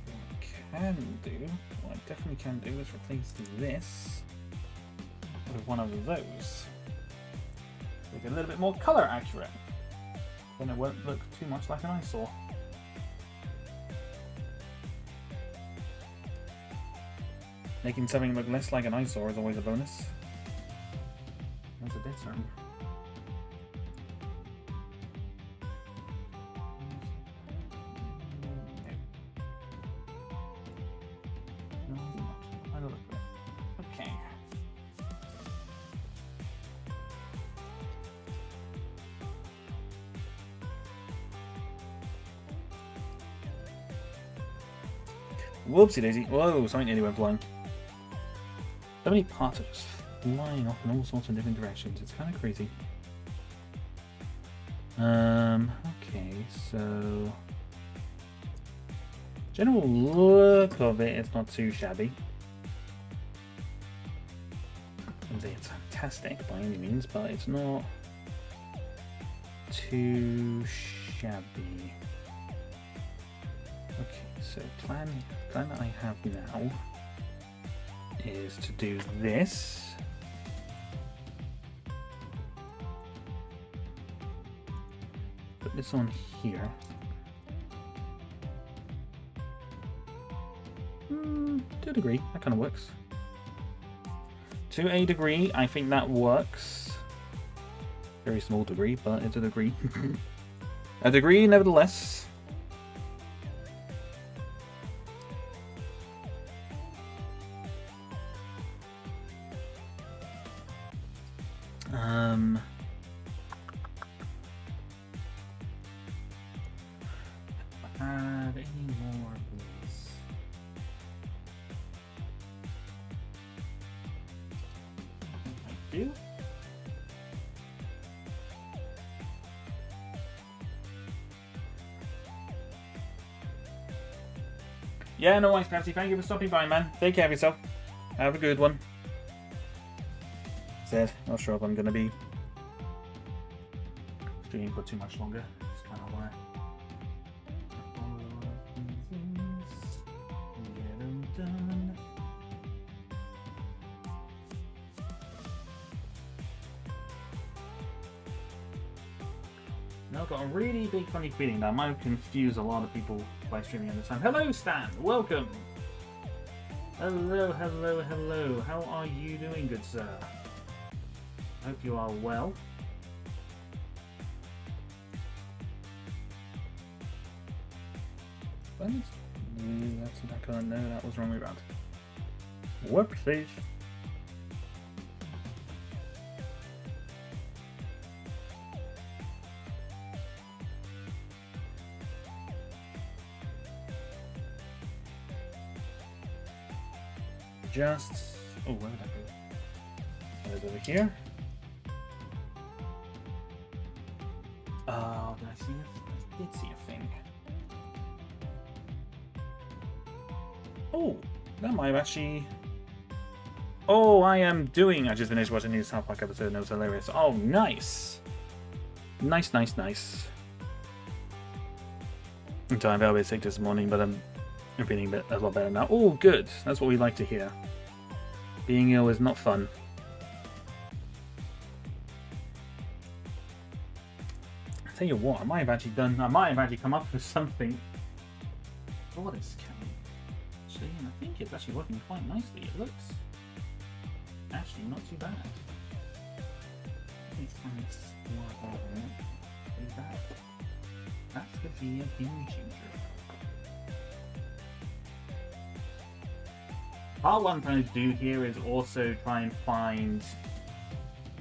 What I can do, what I definitely can do is replace this with one of those. Make it a little bit more color accurate. Then it won't look too much like an eyesore. Making something look less like an eyesore is always a bonus. That's a dead term. Okay. Whoopsie daisy. Whoa, something nearly went flying. So many parts are just flying off in all sorts of different directions. It's kind of crazy. Okay, so general look of it, it's not too shabby. I wouldn't say it's fantastic by any means, but it's not too shabby. Okay, so plan that I have now is to do this. Put this on here. To a degree, that kind of works. To a degree, I think that works. Very small degree, but it's a degree. A degree, nevertheless. Add any more of these. I do. Yeah, no worries, Patsy. Thank you for stopping by, man. Take care of yourself. Have a good one. Said, not sure if I'm gonna be streaming for too much longer. Just kind of wanna get them Now I've got a really big funny feeling that I might confuse a lot of people by streaming at this time. Hello Stan, welcome! Hello, hello, hello. How are you doing, good sir? Hope you are well. That's not gonna know that was wrong way around. Whoopsies. Just oh, where did I go? It's over here. Oh, did I see it? I did see a thing. Oh, that might have actually. Oh, I just finished watching a new South Park episode and it was hilarious. Oh, nice. Nice, nice, nice. I'm tired, I was sick this morning, but I'm feeling a lot better now. Oh, good. That's what we like to hear. Being ill is not fun. I tell you what, I might have actually come up with something for this camera. Actually, and I think it's actually working quite nicely. It looks actually not too bad. That could be a game changer. Part one I'm trying to do here is also try and find.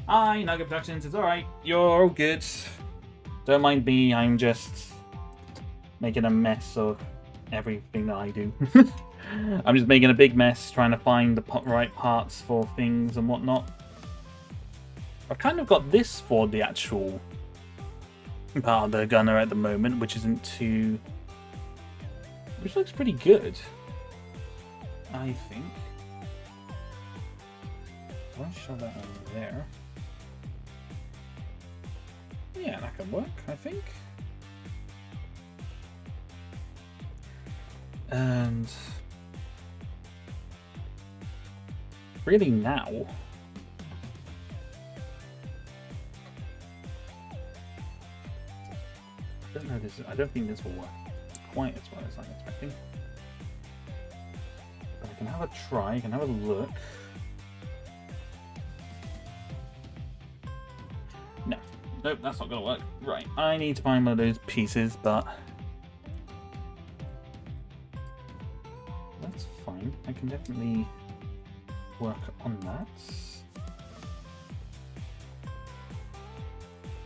Hi, Nugget Productions. It's alright. You're all good. Don't mind me. I'm just making a mess of everything that I do. I'm just making a big mess trying to find the right parts for things and whatnot. I've kind of got this for the actual part of the gunner at the moment, which looks pretty good, I think. I'll show that over there. Yeah, that could work, I think. And really now, I don't think this will work quite as well as I'm expecting. But I can have a try, I can have a look. No. Nope, that's not gonna work. Right, I need to find one of those pieces, but that's fine. I can definitely work on that.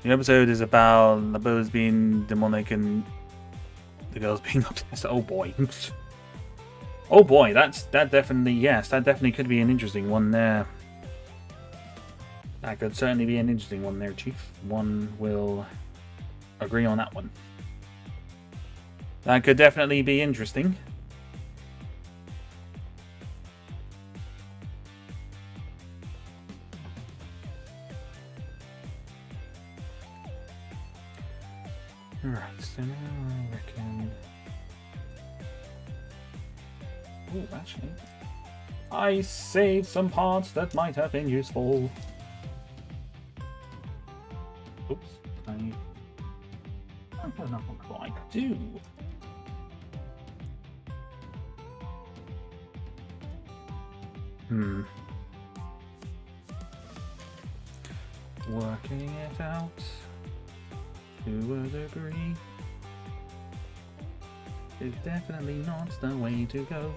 The episode is about the bows being demonic and the girls being obsessed. Oh boy. Oh boy, that definitely could be an interesting one there. That could certainly be an interesting one there, Chief. One will agree on that one. That could definitely be interesting. Alright, so now I reckon. Oh, actually, I saved some parts that might have been useful. Oops, I don't know what I could do. Working it out to a degree is definitely not the way to go.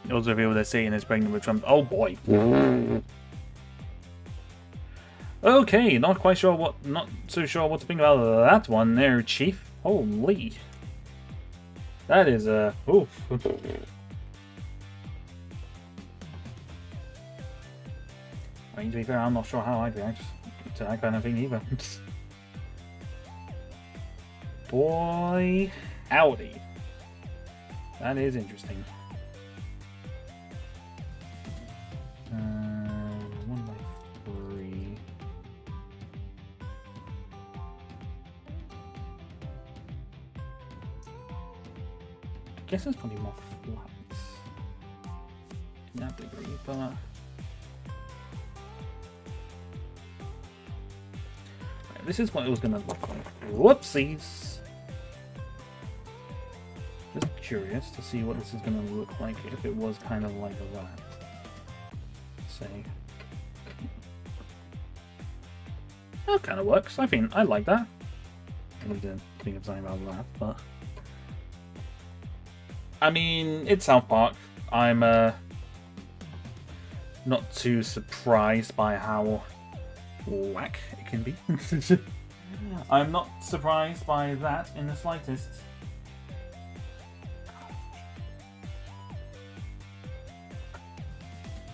Those of you that say is pregnant with Trump. Oh boy. Okay, not so sure what to think about that one there, Chief. Holy. That is oof. I mean, to be fair, I'm not sure how I'd react to that kind of thing either. Boy, howdy. That is interesting. 1 by 3. I guess it's probably more flat in that degree, but This is what it was going to look like. Whoopsies! Just curious to see what this is going to look like if it was kind of like that. Say. That kind of works. I think I like that. I didn't think of something about that, but I mean, it's South Park. I'm not too surprised by how whack it can be. I'm not surprised by that in the slightest.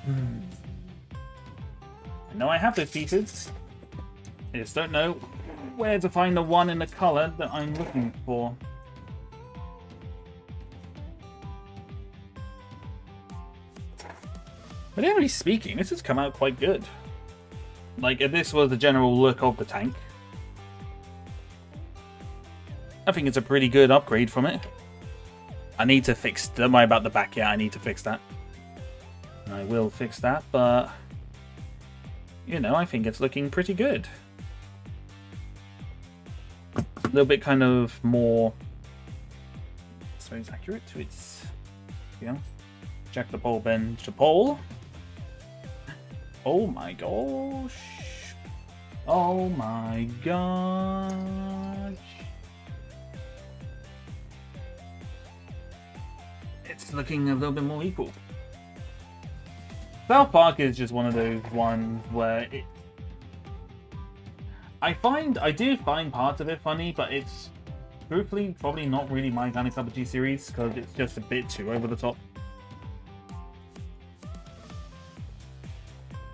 I know I have those pieces. I just don't know where to find the one in the colour that I'm looking for. But generally speaking, this has come out quite good. Like, if this was the general look of the tank, I think it's a pretty good upgrade from it. I need to fix... Don't worry about the back yet, I need to fix that. And I will fix that, but... You know, I think it's looking pretty good. A little bit kind of more... So it's accurate to its... Yeah. Check the pole, bend the pole. Oh my gosh. Oh my gosh. It's looking a little bit more equal. South Park is just one of those ones where it... I do find parts of it funny, but it's truthfully probably not really my kind of cup of tea series because it's just a bit too over the top.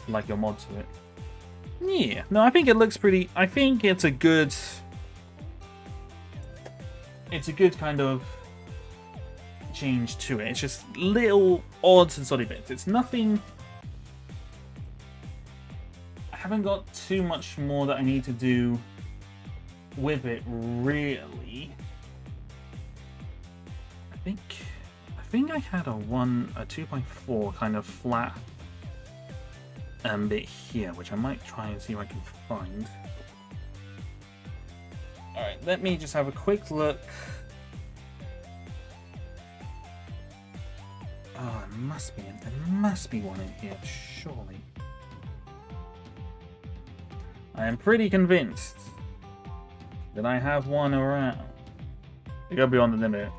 Like your mod to it. Yeah, no, I think it looks pretty... I think it's a good... It's a good kind of change to it. It's just little odds and sort of bits. It's nothing... I haven't got too much more that I need to do with it, really. I think I had a 2.4 kind of flat bit here, which I might try and see if I can find. Alright, let me just have a quick look. Oh, there must be one in here, surely. I am pretty convinced that I have one around. You gotta be on the limit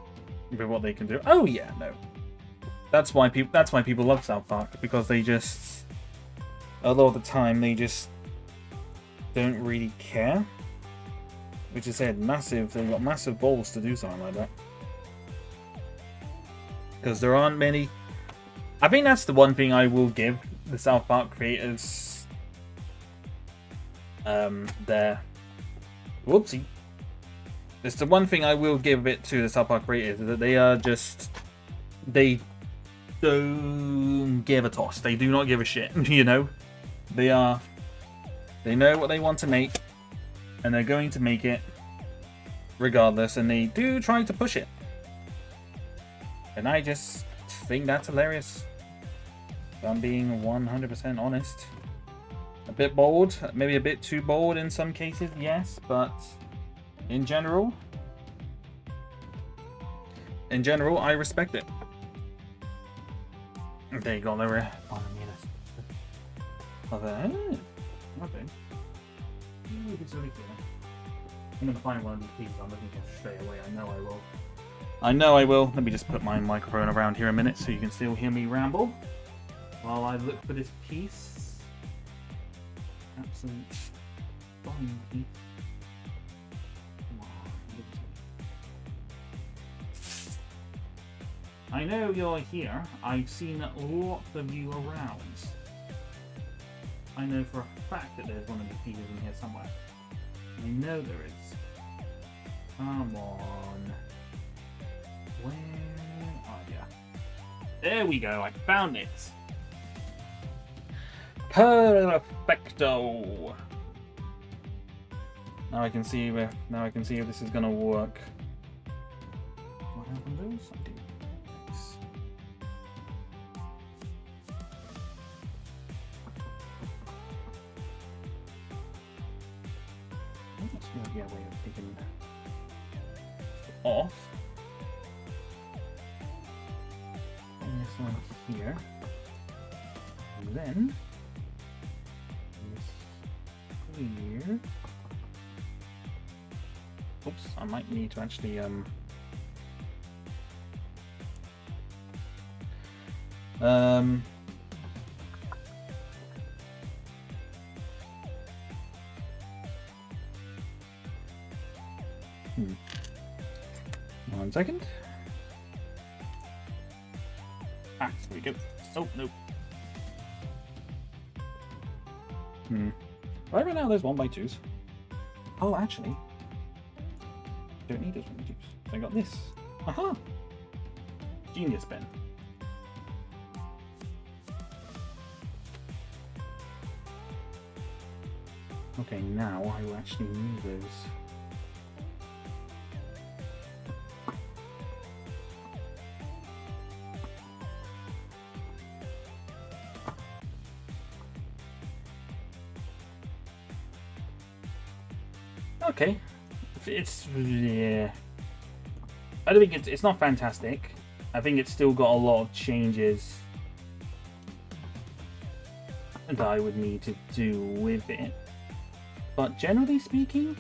with what they can do. Oh yeah, no. That's why people love South Park, because they just... A lot of the time, they just don't really care. Which is said, massive. They've got massive balls to do something like that. Because there aren't many. I think that's the one thing I will give the South Park creators. Their whoopsie. It's the one thing I will give it to the South Park creators, is that they are just... They don't give a toss. They do not give a shit, you know? They know what they want to make, and they're going to make it regardless, and they do try to push it. And I just think that's hilarious. If I'm being 100% honest. A bit bold, maybe a bit too bold in some cases, yes, but in general, I respect it. There you go, there we okay. I'm gonna find one of these pieces I'm looking for straight away. I know I will. Let me just put my microphone around here a minute so you can still hear me ramble while I look for this piece. Absolute fine piece. I know you're here. I've seen lots of you around. I know for a fact that there's one of the pieces in here somewhere. I know there is. Come on. Where are ya? There we go, I found it. Perfecto. Now I can see if this is gonna work. What happened there? Something. might be a way of taking off. And this one here. And then this here. Oops, I might need to actually One second. Ah, there we go. Oh, nope. Right now there's 1x2s. Oh, actually, don't need those 1x2s. So I got this. Aha! Genius pen. Okay, now I will actually need those. Okay, yeah. I don't think it's not fantastic. I think it's still got a lot of changes that I would need to do with it. But generally speaking,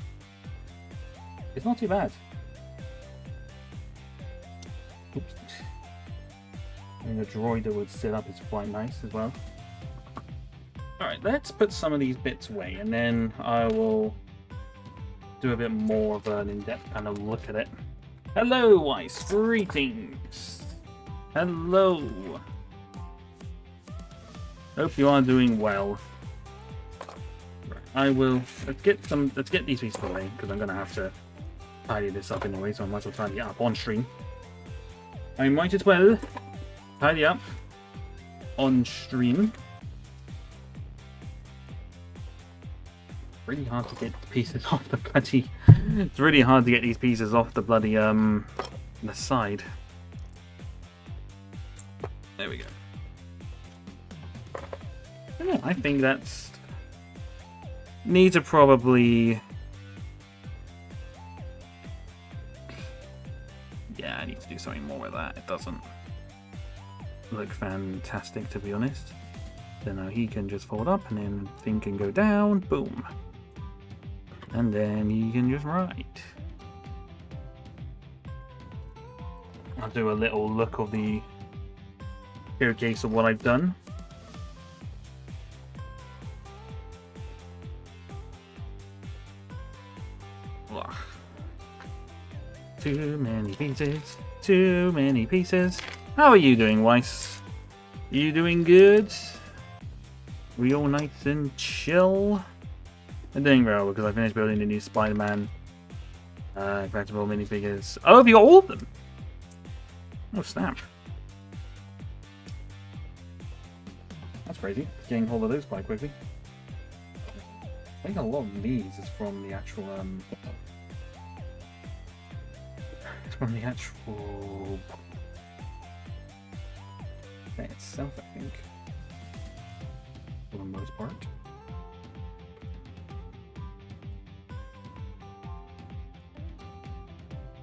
it's not too bad. Oops. And the droid that would sit up is quite nice as well. Alright, let's put some of these bits away and then I will do a bit more of an in-depth kind of look at it. Hello, Weiss. Greetings. Hello. Hope you are doing well. I will. Let's get these pieces away because I'm gonna have to tidy this up anyway. So I might as well tidy it up on stream. I might as well tidy up on stream. Really hard to get the pieces off the bloody. It's really hard to get these pieces off the bloody the side. There we go. Yeah, I think that's need to probably. Yeah, I need to do something more with that. It doesn't look fantastic, to be honest. So now he can just fold up, and then thing can go down. Boom. And then he can just write. I'll do a little look of the showcase of what I've done. Ugh. Too many pieces. Too many pieces. How are you doing, Weiss? You doing good? Real nice and chill? I'm doing well because I finished building the new Spider-Man collectible minifigures. Oh, have you got all of them? Oh, snap. That's crazy. Getting hold of those quite quickly. I think a lot of these is from the actual thing itself, I think. For the most part.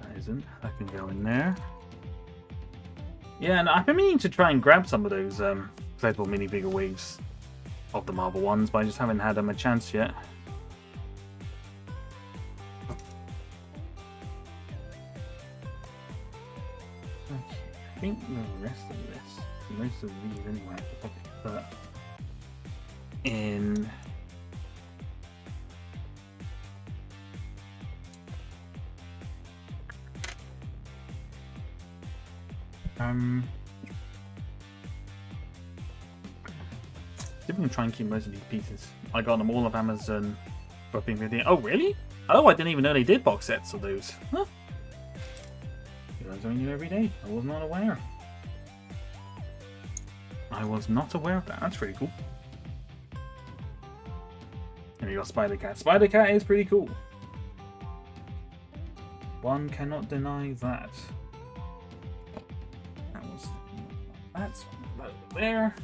That isn't. That can go in there. Yeah, and I've been meaning to try and grab some of those collectible minifigure waves of the Marvel ones, but I just haven't had them a chance yet. Okay, I think the rest of this, most of these anyway, I'll probably put in I'm gonna try and keep most of these pieces. I got them all off Amazon for being video. Oh really? Oh, I didn't even know they did box sets of those. Huh? You learn something new every day. I was not aware. I was not aware of that. That's pretty cool. And you got Spider Cat. Spider Cat is pretty cool. One cannot deny that. That's over there.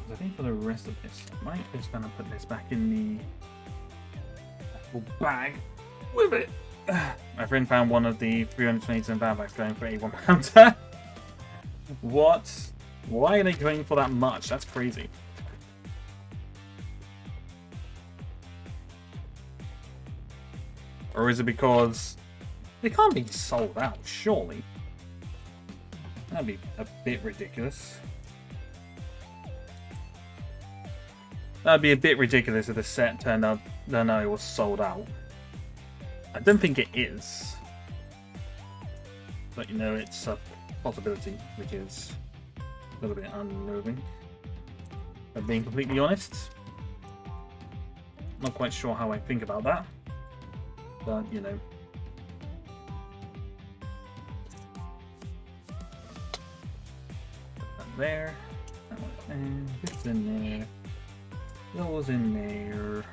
I think for the rest of this, I might just gonna put this back in the actual bag with it. My friend found one of the 327 bags going for a £1. What? Why are they going for that much? That's crazy. Or is it because they can't be sold out, surely? That'd be a bit ridiculous. That'd be a bit ridiculous if the set turned out that it was sold out. I don't think it is. But you know, it's a possibility, which is a little bit unnerving. But being completely honest, not quite sure how I think about that. But, you know. Put that there. That one there. This in there. Those in there.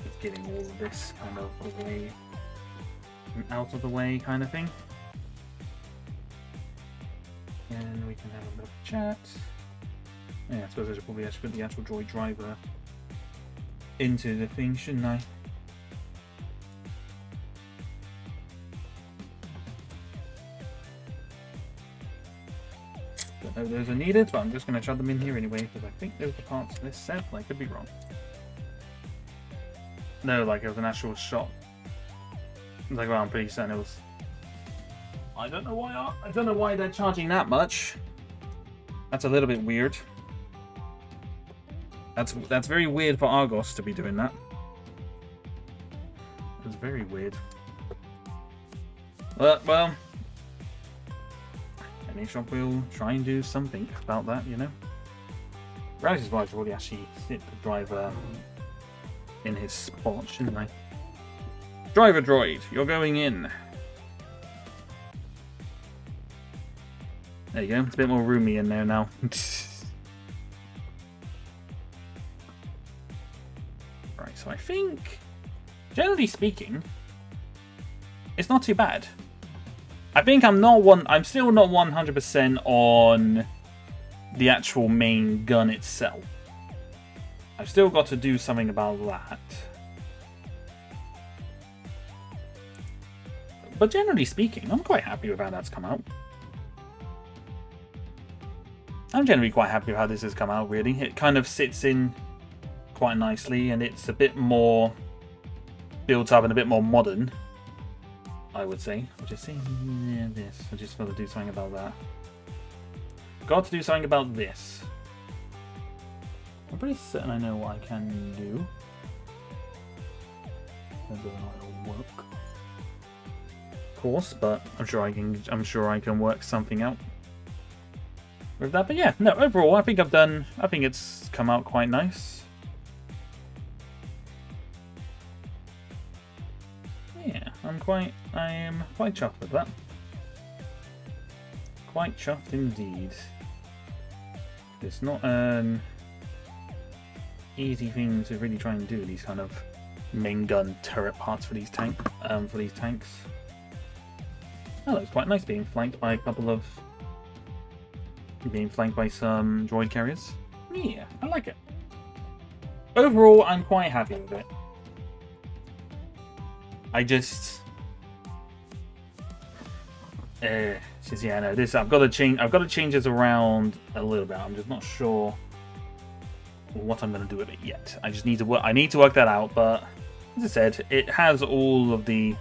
Just getting all of this kind of away and out of the way kind of thing. And we can have a bit of a chat. Yeah, I suppose I should probably actually put the actual droid driver into the thing, shouldn't I? Don't know if those are needed, but I'm just going to shove them in here anyway, because I think those are parts of this set, but I could be wrong. No, like it was an actual shot. Like, well, I'm pretty certain it was. I don't know why they're charging that much. That's a little bit weird. That's very weird for Argos to be doing that. It's very weird. Well, any shop will try and do something about that, you know. Rouse's wife already actually sit the driver in his spot, shouldn't I? Driver droid, you're going in. There you go. It's a bit more roomy in there now. Right, so I think, generally speaking, it's not too bad. I think I'm still not 100% on the actual main gun itself. I've still got to do something about that. But generally speaking, I'm quite happy with how that's come out. I'm generally quite happy with how this has come out, really. It kind of sits in quite nicely, and it's a bit more built up and a bit more modern, I would say. I'll just say this. I just got to do something about that. Got to do something about this. I'm pretty certain I know what I can do. Whether or not it'll work, of course, but I'm sure I can work something out with that. But yeah, no, overall, I think it's come out quite nice. Yeah, I am quite chuffed with that. Quite chuffed indeed. It's not an easy thing to really try and do, these kind of main gun turret parts for these tanks. Oh, it's quite nice being flanked by some droid carriers. Yeah, I like it. Overall, I'm quite happy with it. I just, yeah, no, this I've got to change this around a little bit. I'm just not sure what I'm going to do with it yet. I just need to work. I need to work that out. But as I said, it has it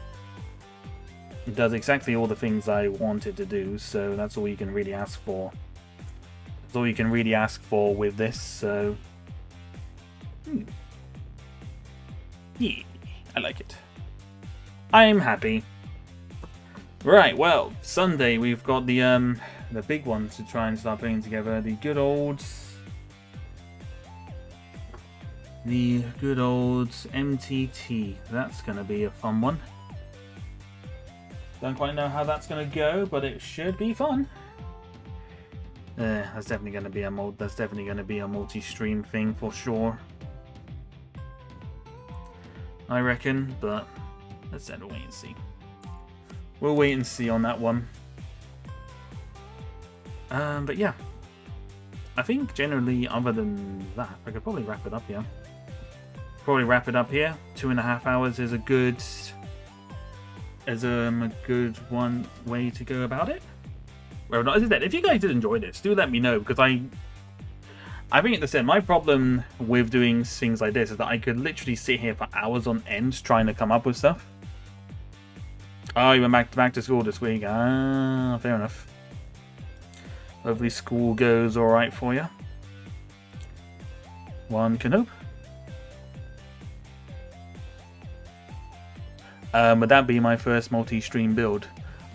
does exactly all the things I wanted to do. So that's all you can really ask for. That's all you can really ask for with this. So, yeah, I like it. I'm happy. Right, well, Sunday we've got the big one to try and start putting together. The good old MTT. That's going to be a fun one. Don't quite know how that's going to go, but it should be fun. That's definitely going to be a multi-stream thing for sure, I reckon. But let's wait and see. We'll wait and see on that one. But yeah, I think generally, other than that, I could probably wrap it up here. Probably wrap it up here. 2.5 hours is a good one way to go about it. Well, not, as I said, if you guys did enjoy this, do let me know, because I think, as I said, my problem with doing things like this is that I could literally sit here for hours on end trying to come up with stuff. Oh, you went back to school this week. Ah, fair enough. Hopefully school goes alright for you. One can hope. Would that be my first multi-stream build?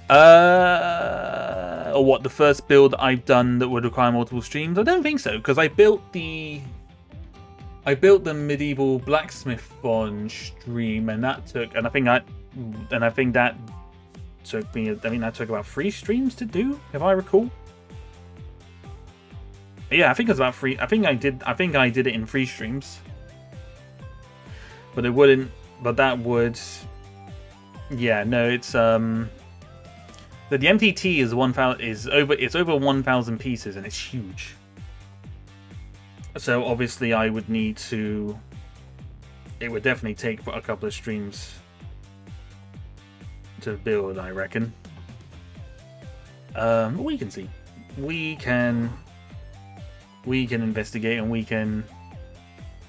Or what, the first build I've done that would require multiple streams? I don't think so, because I built the medieval blacksmith on stream, and that took, I think that took about 3 streams to do, if I recall. Yeah, I think it was about 3. I think I did it in 3 streams. But it wouldn't. But that would. Yeah, no, it's the MTT is 1,000 is over. It's over 1,000 pieces, and it's huge. So obviously, I would need to. It would definitely take a couple of streams to build, I reckon. We can see. We can investigate, and we can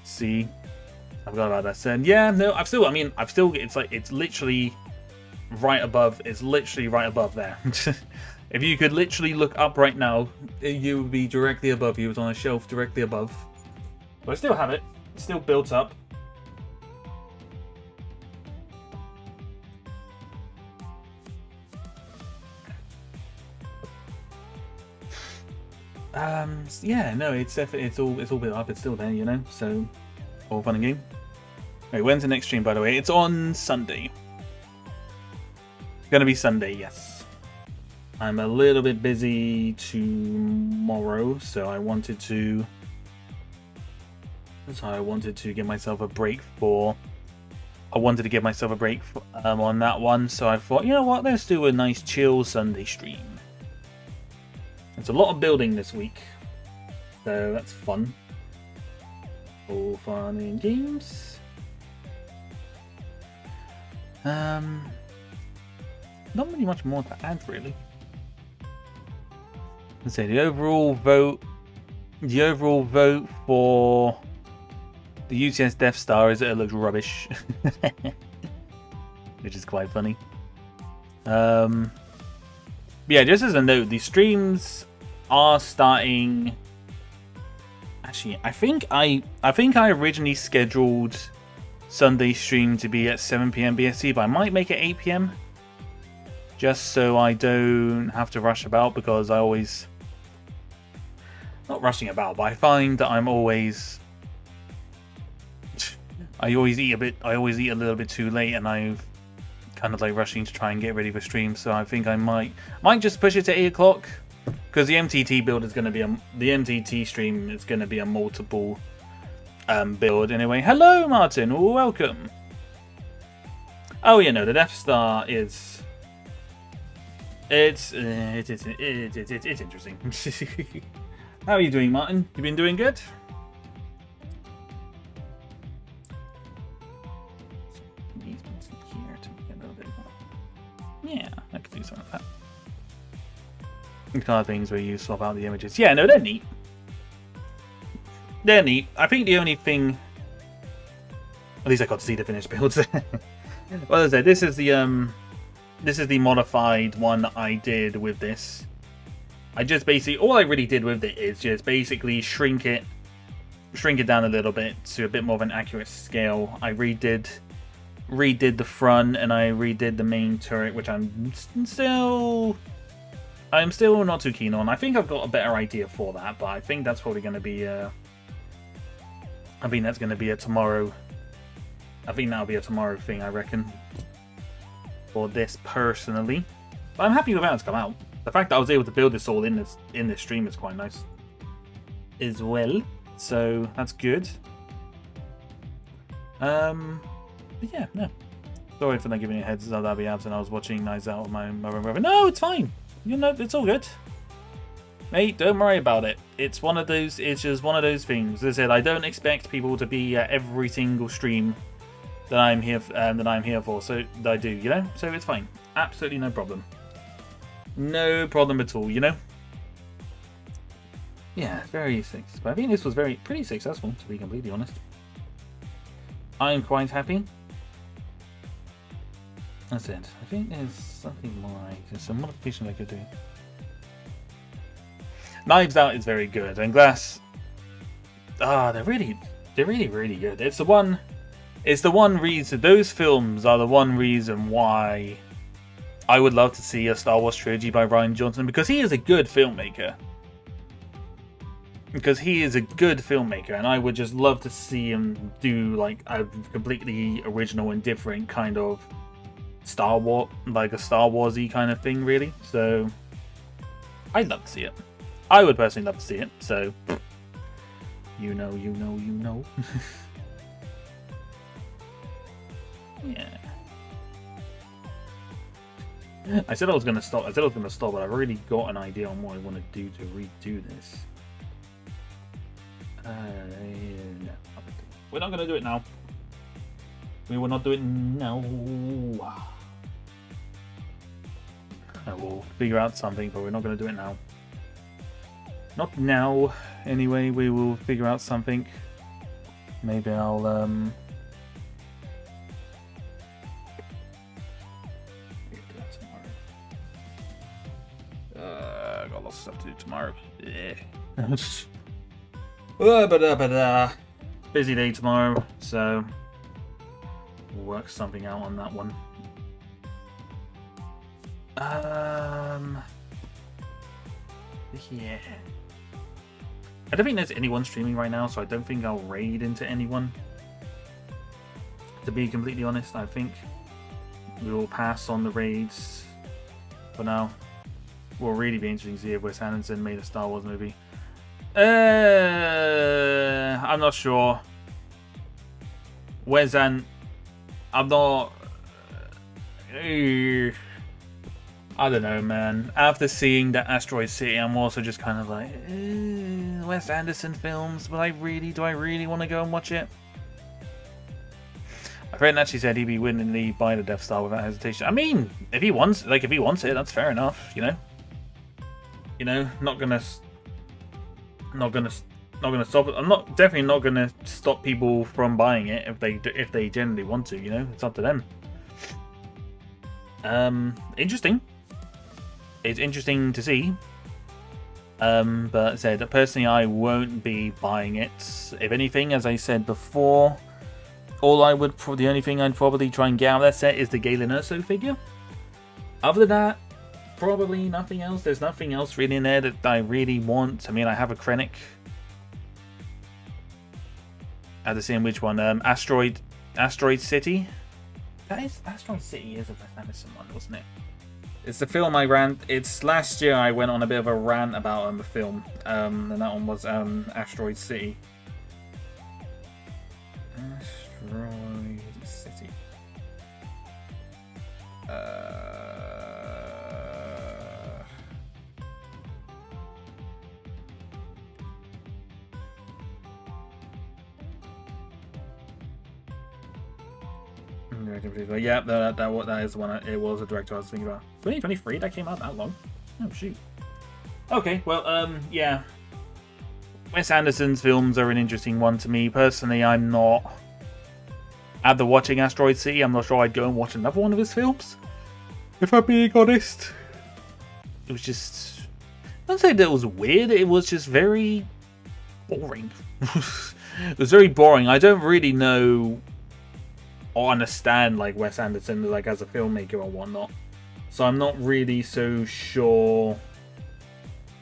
see. I forgot about that said. Yeah, no, it's literally right above. It's literally right above there. If you could literally look up right now, you would be directly above you. It's on a shelf directly above. But I still have it. It's still built up. Yeah, no, it's definitely it's all built up. It's still there, you know. So, all fun and game. Wait, when's the next stream? By the way, it's on Sunday. It's gonna be Sunday, yes. I'm a little bit busy tomorrow, so I wanted to give myself a break for. I wanted to give myself a break for, on that one, so I thought, you know what, let's do a nice chill Sunday stream. It's a lot of building this week, so that's fun. All fun and games. Not really much more to add, really. Let's say the overall vote for the UCS Death Star is that it looks rubbish, which is quite funny. Yeah, just as a note, the streams are starting. Actually, I think I originally scheduled Sunday stream to be at 7 PM BST, but I might make it 8 PM. Just so I don't have to rush about, because I always not rushing about, but I find that I always eat a little bit too late, and I've kind of like rushing to try and get ready for stream. So I think I might just push it to 8 o'clock, because the MTT build is going to be the MTT stream is going to be a multiple build anyway. Hello, Martin. Welcome. Oh, you know, the Death Star is it's interesting. How are you doing, Martin? You been doing good? Yeah, I could do something like that. The kind of things where you swap out the images. Yeah, no, they're neat. They're neat. I think the only thing, at least I got to see the finished builds. Well, as I said, this is the modified one that I did with this. I just basically, all I really did with it is just basically shrink it down a little bit to a bit more of an accurate scale. I redid the front, and I redid the main turret, which I'm still not too keen on. I think I've got a better idea for that, but I think that's probably going to be that's going to be a tomorrow. I think that'll be a tomorrow thing, I reckon, for this personally. But I'm happy with how it's come out. The fact that I was able to build this all in this stream is quite nice as well. So that's good. But yeah, no. Sorry for not giving you a heads up. I'll be absent. I was watching Nights Out with my mother and brother. No, it's fine. You know, it's all good. Mate, don't worry about it. It's one of those. It's just one of those things. As I said, I don't expect people to be at every single stream that I'm here for. So that I do, you know. So it's fine. Absolutely no problem. No problem at all. You know. Yeah, very successful. But I think this was pretty successful, to be completely honest. I'm quite happy. That's it. I think there's something more. There's some modification I could do. Knives Out is very good, and Glass. They're really good. It's the one reason. Those films are the one reason why I would love to see a Star Wars trilogy by Rian Johnson, because he is a good filmmaker. And I would just love to see him do like a completely original and different kind of Star Wars, like a Star Wars-y kind of thing, really. So I'd love to see it. I would personally love to see it, so you know. Yeah. I said I was gonna stop, but I've already got an idea on what I want to do to redo this. No. We're not gonna do it now. We will not do it now. I will figure out something, but we're not gonna do it now. Not now, anyway. We will figure out something. Maybe I'll do that tomorrow. I got lots of stuff to do tomorrow. Yeah. But busy day tomorrow, so we'll work something out on that one. Yeah. I don't think there's anyone streaming right now, so I don't think I'll raid into anyone. To be completely honest, I think we will pass on the raids for now. Will really be interesting to see if Wes Anderson made a Star Wars movie. I'm not sure. I'm not. I don't know, man. After seeing that Asteroid City, I'm also just kind of like, Wes Anderson films, but do I really want to go and watch it? A friend actually said he'd be willing to buy the Death Star without hesitation. I mean, if he wants it, that's fair enough, you know. Not gonna stop it. I'm definitely not gonna stop people from buying it if they generally want to. You know, it's up to them. Interesting. It's interesting to see. But as I said, personally, I won't be buying it. If anything, as I said before, the only thing I'd probably try and get out of that set is the Galen Erso figure. Other than that, probably nothing else. There's nothing else really in there that I really want. I mean, I have a Krennic. I have to see which one. Asteroid City. Asteroid City is a Wes Anderson one, wasn't it? It's the film it's last year I went on a bit of a rant about the film. And that one was Asteroid City. Asteroid City. Yeah, that is the one. It was a director I was thinking about. 2023. That came out that long. Oh shoot. Okay, well, yeah. Wes Anderson's films are an interesting one to me personally. I'm not. After watching Asteroid City, I'm not sure I'd go and watch another one of his films. If I'm being honest, it was just. I don't say that it was weird. It was just very boring. It was very boring. I don't really know or understand like Wes Anderson like as a filmmaker or whatnot, so I'm not really so sure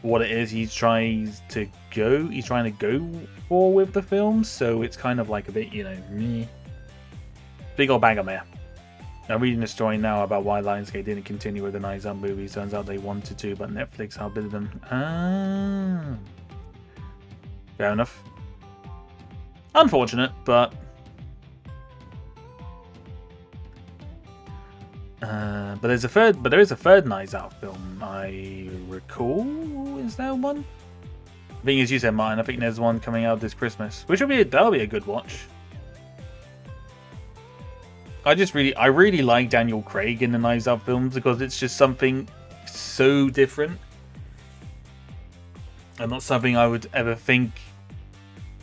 what it is he's trying to go for with the film. So it's kind of like a bit, meh. Big old bag of meh. I'm reading a story now about why Lionsgate didn't continue with the Knives Out movies. Turns out they wanted to, but Netflix outbid them. Fair enough. Unfortunate, but But there is a third Knives Out film I recall. Is there one? I think, as you said, Martin, I think there's one coming out this Christmas, which that'll be a good watch. I really like Daniel Craig in the Knives Out films because it's just something so different, and not something I would ever think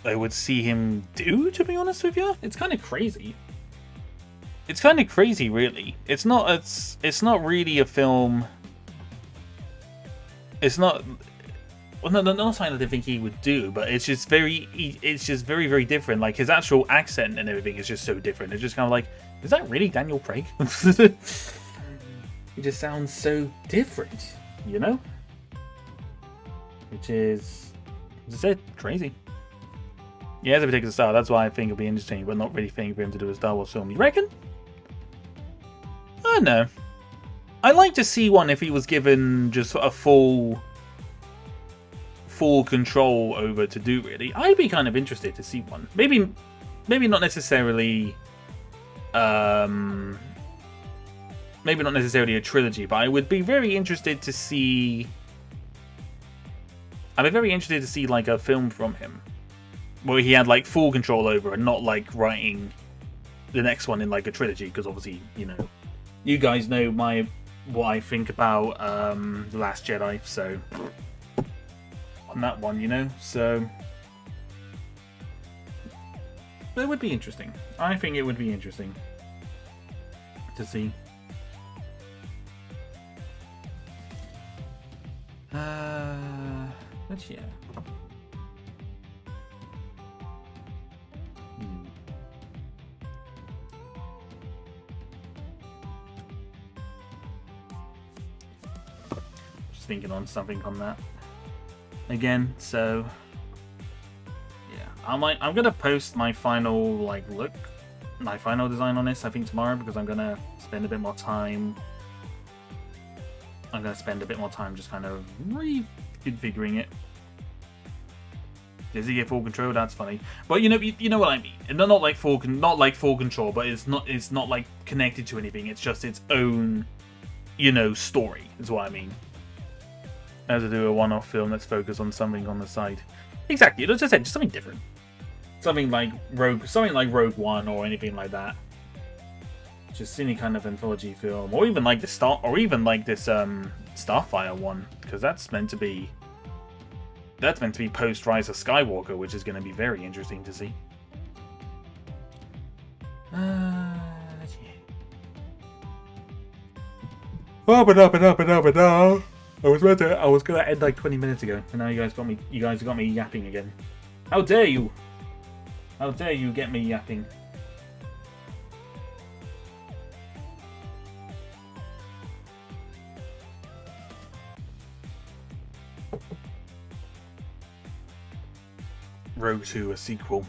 I would see him do. To be honest with you, it's kind of crazy. It's kind of crazy, really. It's not really a film. It's not. Well, no, not something I didn't think he would do, but it's just very, very different. Like, his actual accent and everything is just so different. It's just kind of like, is that really Daniel Craig? He just sounds so different, you know? Which is, as I said, crazy. He has a particular style. That's why I think it'll be interesting, but not really thinking for him to do a Star Wars film. You reckon? I don't know. I'd like to see one if he was given just a full control over to do, really. I'd be kind of interested to see one. Maybe not necessarily maybe not necessarily a trilogy, but I would be very interested to see like a film from him where he had like full control over and not like writing the next one in like a trilogy, because obviously, you know, you guys know what I think about The Last Jedi, so on that one, you know, so but it would be interesting. I think it would be interesting to see. But yeah. Just thinking on something on that again, so yeah, I'm gonna post my final my final design on this, I think, tomorrow, because I'm gonna spend a bit more time. Just kind of reconfiguring it. Does he get full control? That's funny, but you know what I mean. And not like full control, but it's not like connected to anything. It's just its own, you know, story. Is what I mean. As to do a one-off film that's focused on something on the side. Exactly. As I said, just something different. Something like Rogue One or anything like that. Just any kind of anthology film, or even like this Starfire one, because that's meant to be post Rise of Skywalker, which is going to be very interesting to see. I was gonna end like 20 minutes ago, and now you guys got me yapping again. How dare you? How dare you get me yapping? Rogue 2, a sequel.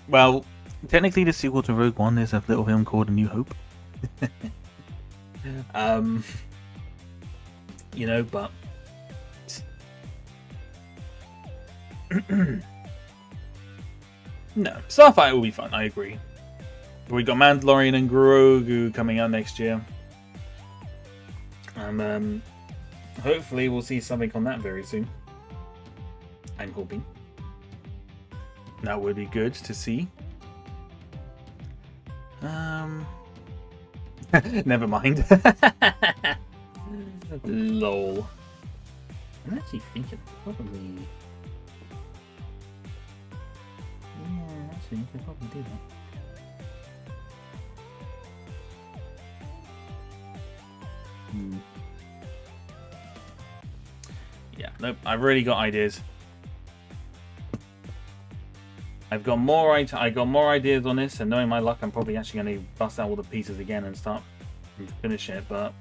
Well, technically the sequel to Rogue One is a little film called A New Hope. You know, but no, Starfighter will be fun, I agree. But we got Mandalorian and Grogu coming out next year. And hopefully we'll see something on that very soon. I'm hoping. That would be good to see. Never mind. Lol. I'm actually thinking probably. Yeah, actually, you could probably do that. Yeah, nope. I've really got ideas. I got more ideas on this, and knowing my luck, I'm probably actually going to bust out all the pieces again and start and finish it. But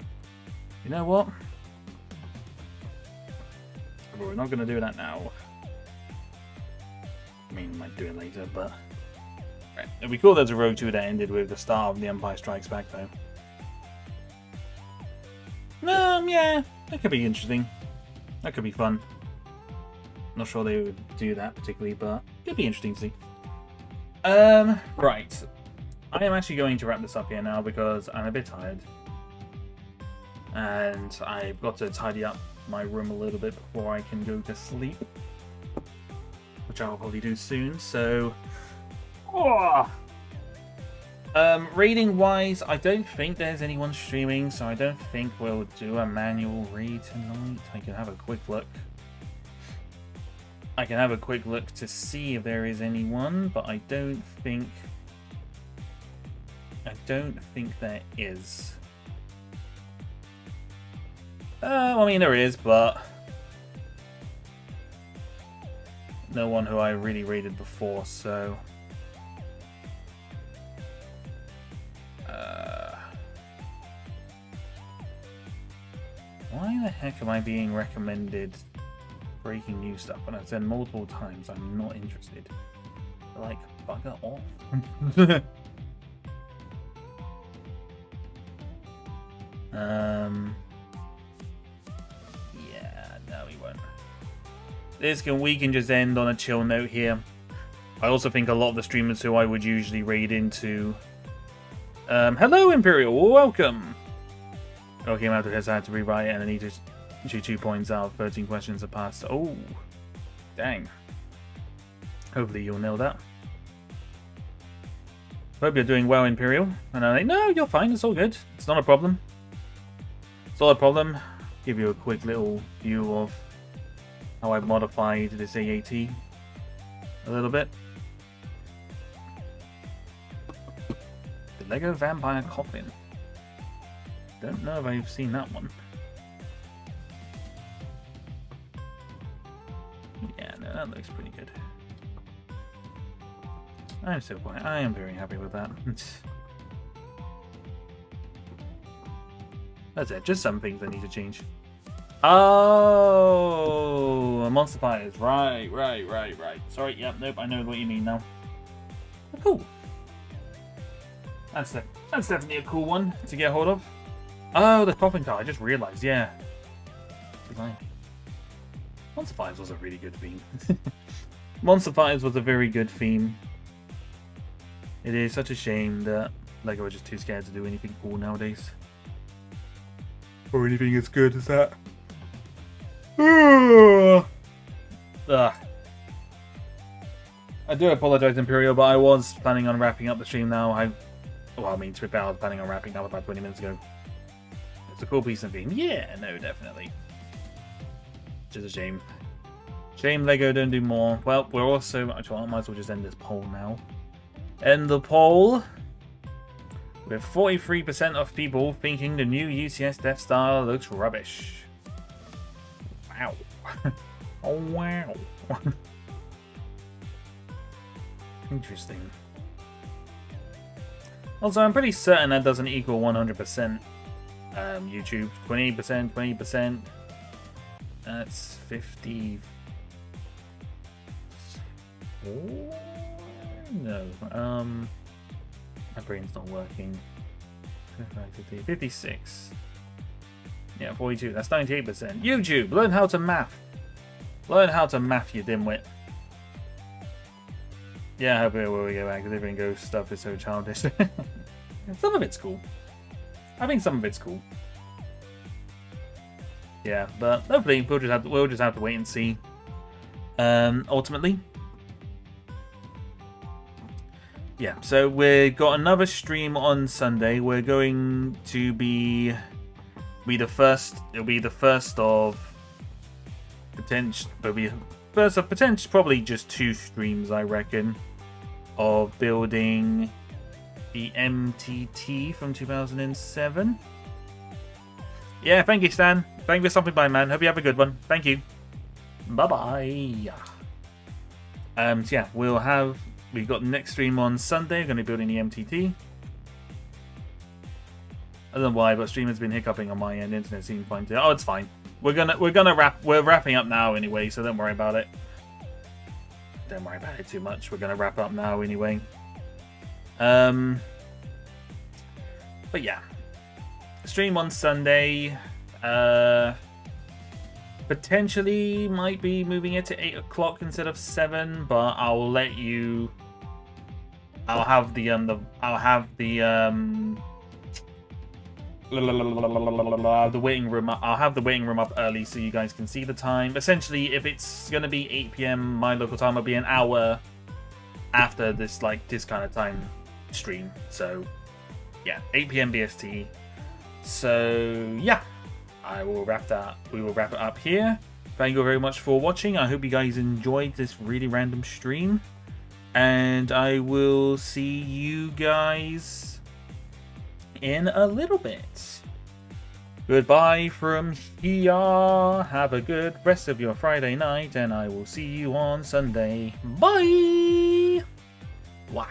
you know what? We're not going to do that now. I mean, we might do it later, but right. It'd be cool. There's a Rogue 2 that ended with the start of The Empire Strikes Back, though. Yeah, that could be interesting. That could be fun. Not sure they would do that particularly, but it'd be interesting to see. Right. I am actually going to wrap this up here now because I'm a bit tired. and I've got to tidy up my room a little bit before I can go to sleep, which I'll probably do soon. So, raiding wise, I don't think there's anyone streaming, so I don't think we'll do a manual raid tonight. I can have a quick look. To see if there is anyone, but I don't think there is. I mean, there is, but no one who I really raided before, so why the heck am I being recommended breaking news stuff when I've said multiple times I'm not interested? Like, bugger off. Yeah, no, we won't. We can just end on a chill note here. I also think a lot of the streamers who I would usually raid into. Hello, Imperial, welcome. Okay, I'm out because I had to rewrite it and I need to do 2 points out. 13 questions are passed. Oh, dang. Hopefully you'll nail that. Hope you're doing well, Imperial. And I'm like, no, you're fine. It's all good. It's not a problem. It's not a problem. Give you a quick little view of how I've modified this AAT a little bit. The Lego Vampire Coffin. Don't know if I've seen that one. Yeah, no, that looks pretty good. I am very happy with that. That's it, just some things I need to change. Oh, Monster Fires. Right. Sorry, yep, nope, I know what you mean now. Oh, cool. That's definitely a cool one to get hold of. Oh, the coffin car, I just realised, yeah. Monster Fires was a really good theme. Monster Fires was a very good theme. It is such a shame that LEGO are just too scared to do anything cool nowadays. Or anything as good as that. Ugh. I do apologise, Imperial, but I was planning on wrapping up the stream now. To be fair, I was planning on wrapping up about 20 minutes ago. It's a cool piece of theme. Yeah, no, definitely. Just a shame. Shame LEGO don't do more. Well, we're also... Actually, I might as well just end this poll now. End the poll. With 43% of people thinking the new UCS Death Star looks rubbish. Wow. Oh, wow. Interesting. Also, I'm pretty certain that doesn't equal 100%. YouTube, 20%. That's 50. Oh, no. My brain's not working. 56. Yeah, 42. That's 98%. YouTube, learn how to math. Learn how to math, you dimwit. Yeah, I hope it will go back because everything goes stuff is so childish. Some of it's cool. I think some of it's cool. Yeah, but hopefully we'll just have to wait and see. Ultimately. Yeah, so we've got another stream on Sunday. We're going to be the first. It'll be the first of potential. Probably just 2 streams, I reckon, of building the MTT from 2007. Yeah, thank you, Stan. Thank you for stopping by, man. Hope you have a good one. Thank you. Bye bye. So yeah, we've got the next stream on Sunday. We're going to be building the MTT. I don't know why, but stream has been hiccuping on my end. Internet seems fine too. Oh, it's fine. We're wrapping up now anyway, so don't worry about it. Don't worry about it too much. We're gonna wrap up now anyway. But yeah, stream on Sunday. Potentially might be moving it to 8 o'clock instead of 7, but I'll let you. We'll the waiting room. I'll have the waiting room up early so you guys can see the time. Essentially, if it's gonna be 8 PM my local time, it'll be an hour after this kind of time stream. So yeah, 8 PM BST. So yeah, we will wrap it up here. Thank you very much for watching. I hope you guys enjoyed this really random stream, and I will see you guys in a little bit. Goodbye from here. Have a good rest of your Friday night, and I will see you on Sunday. Bye. Wow.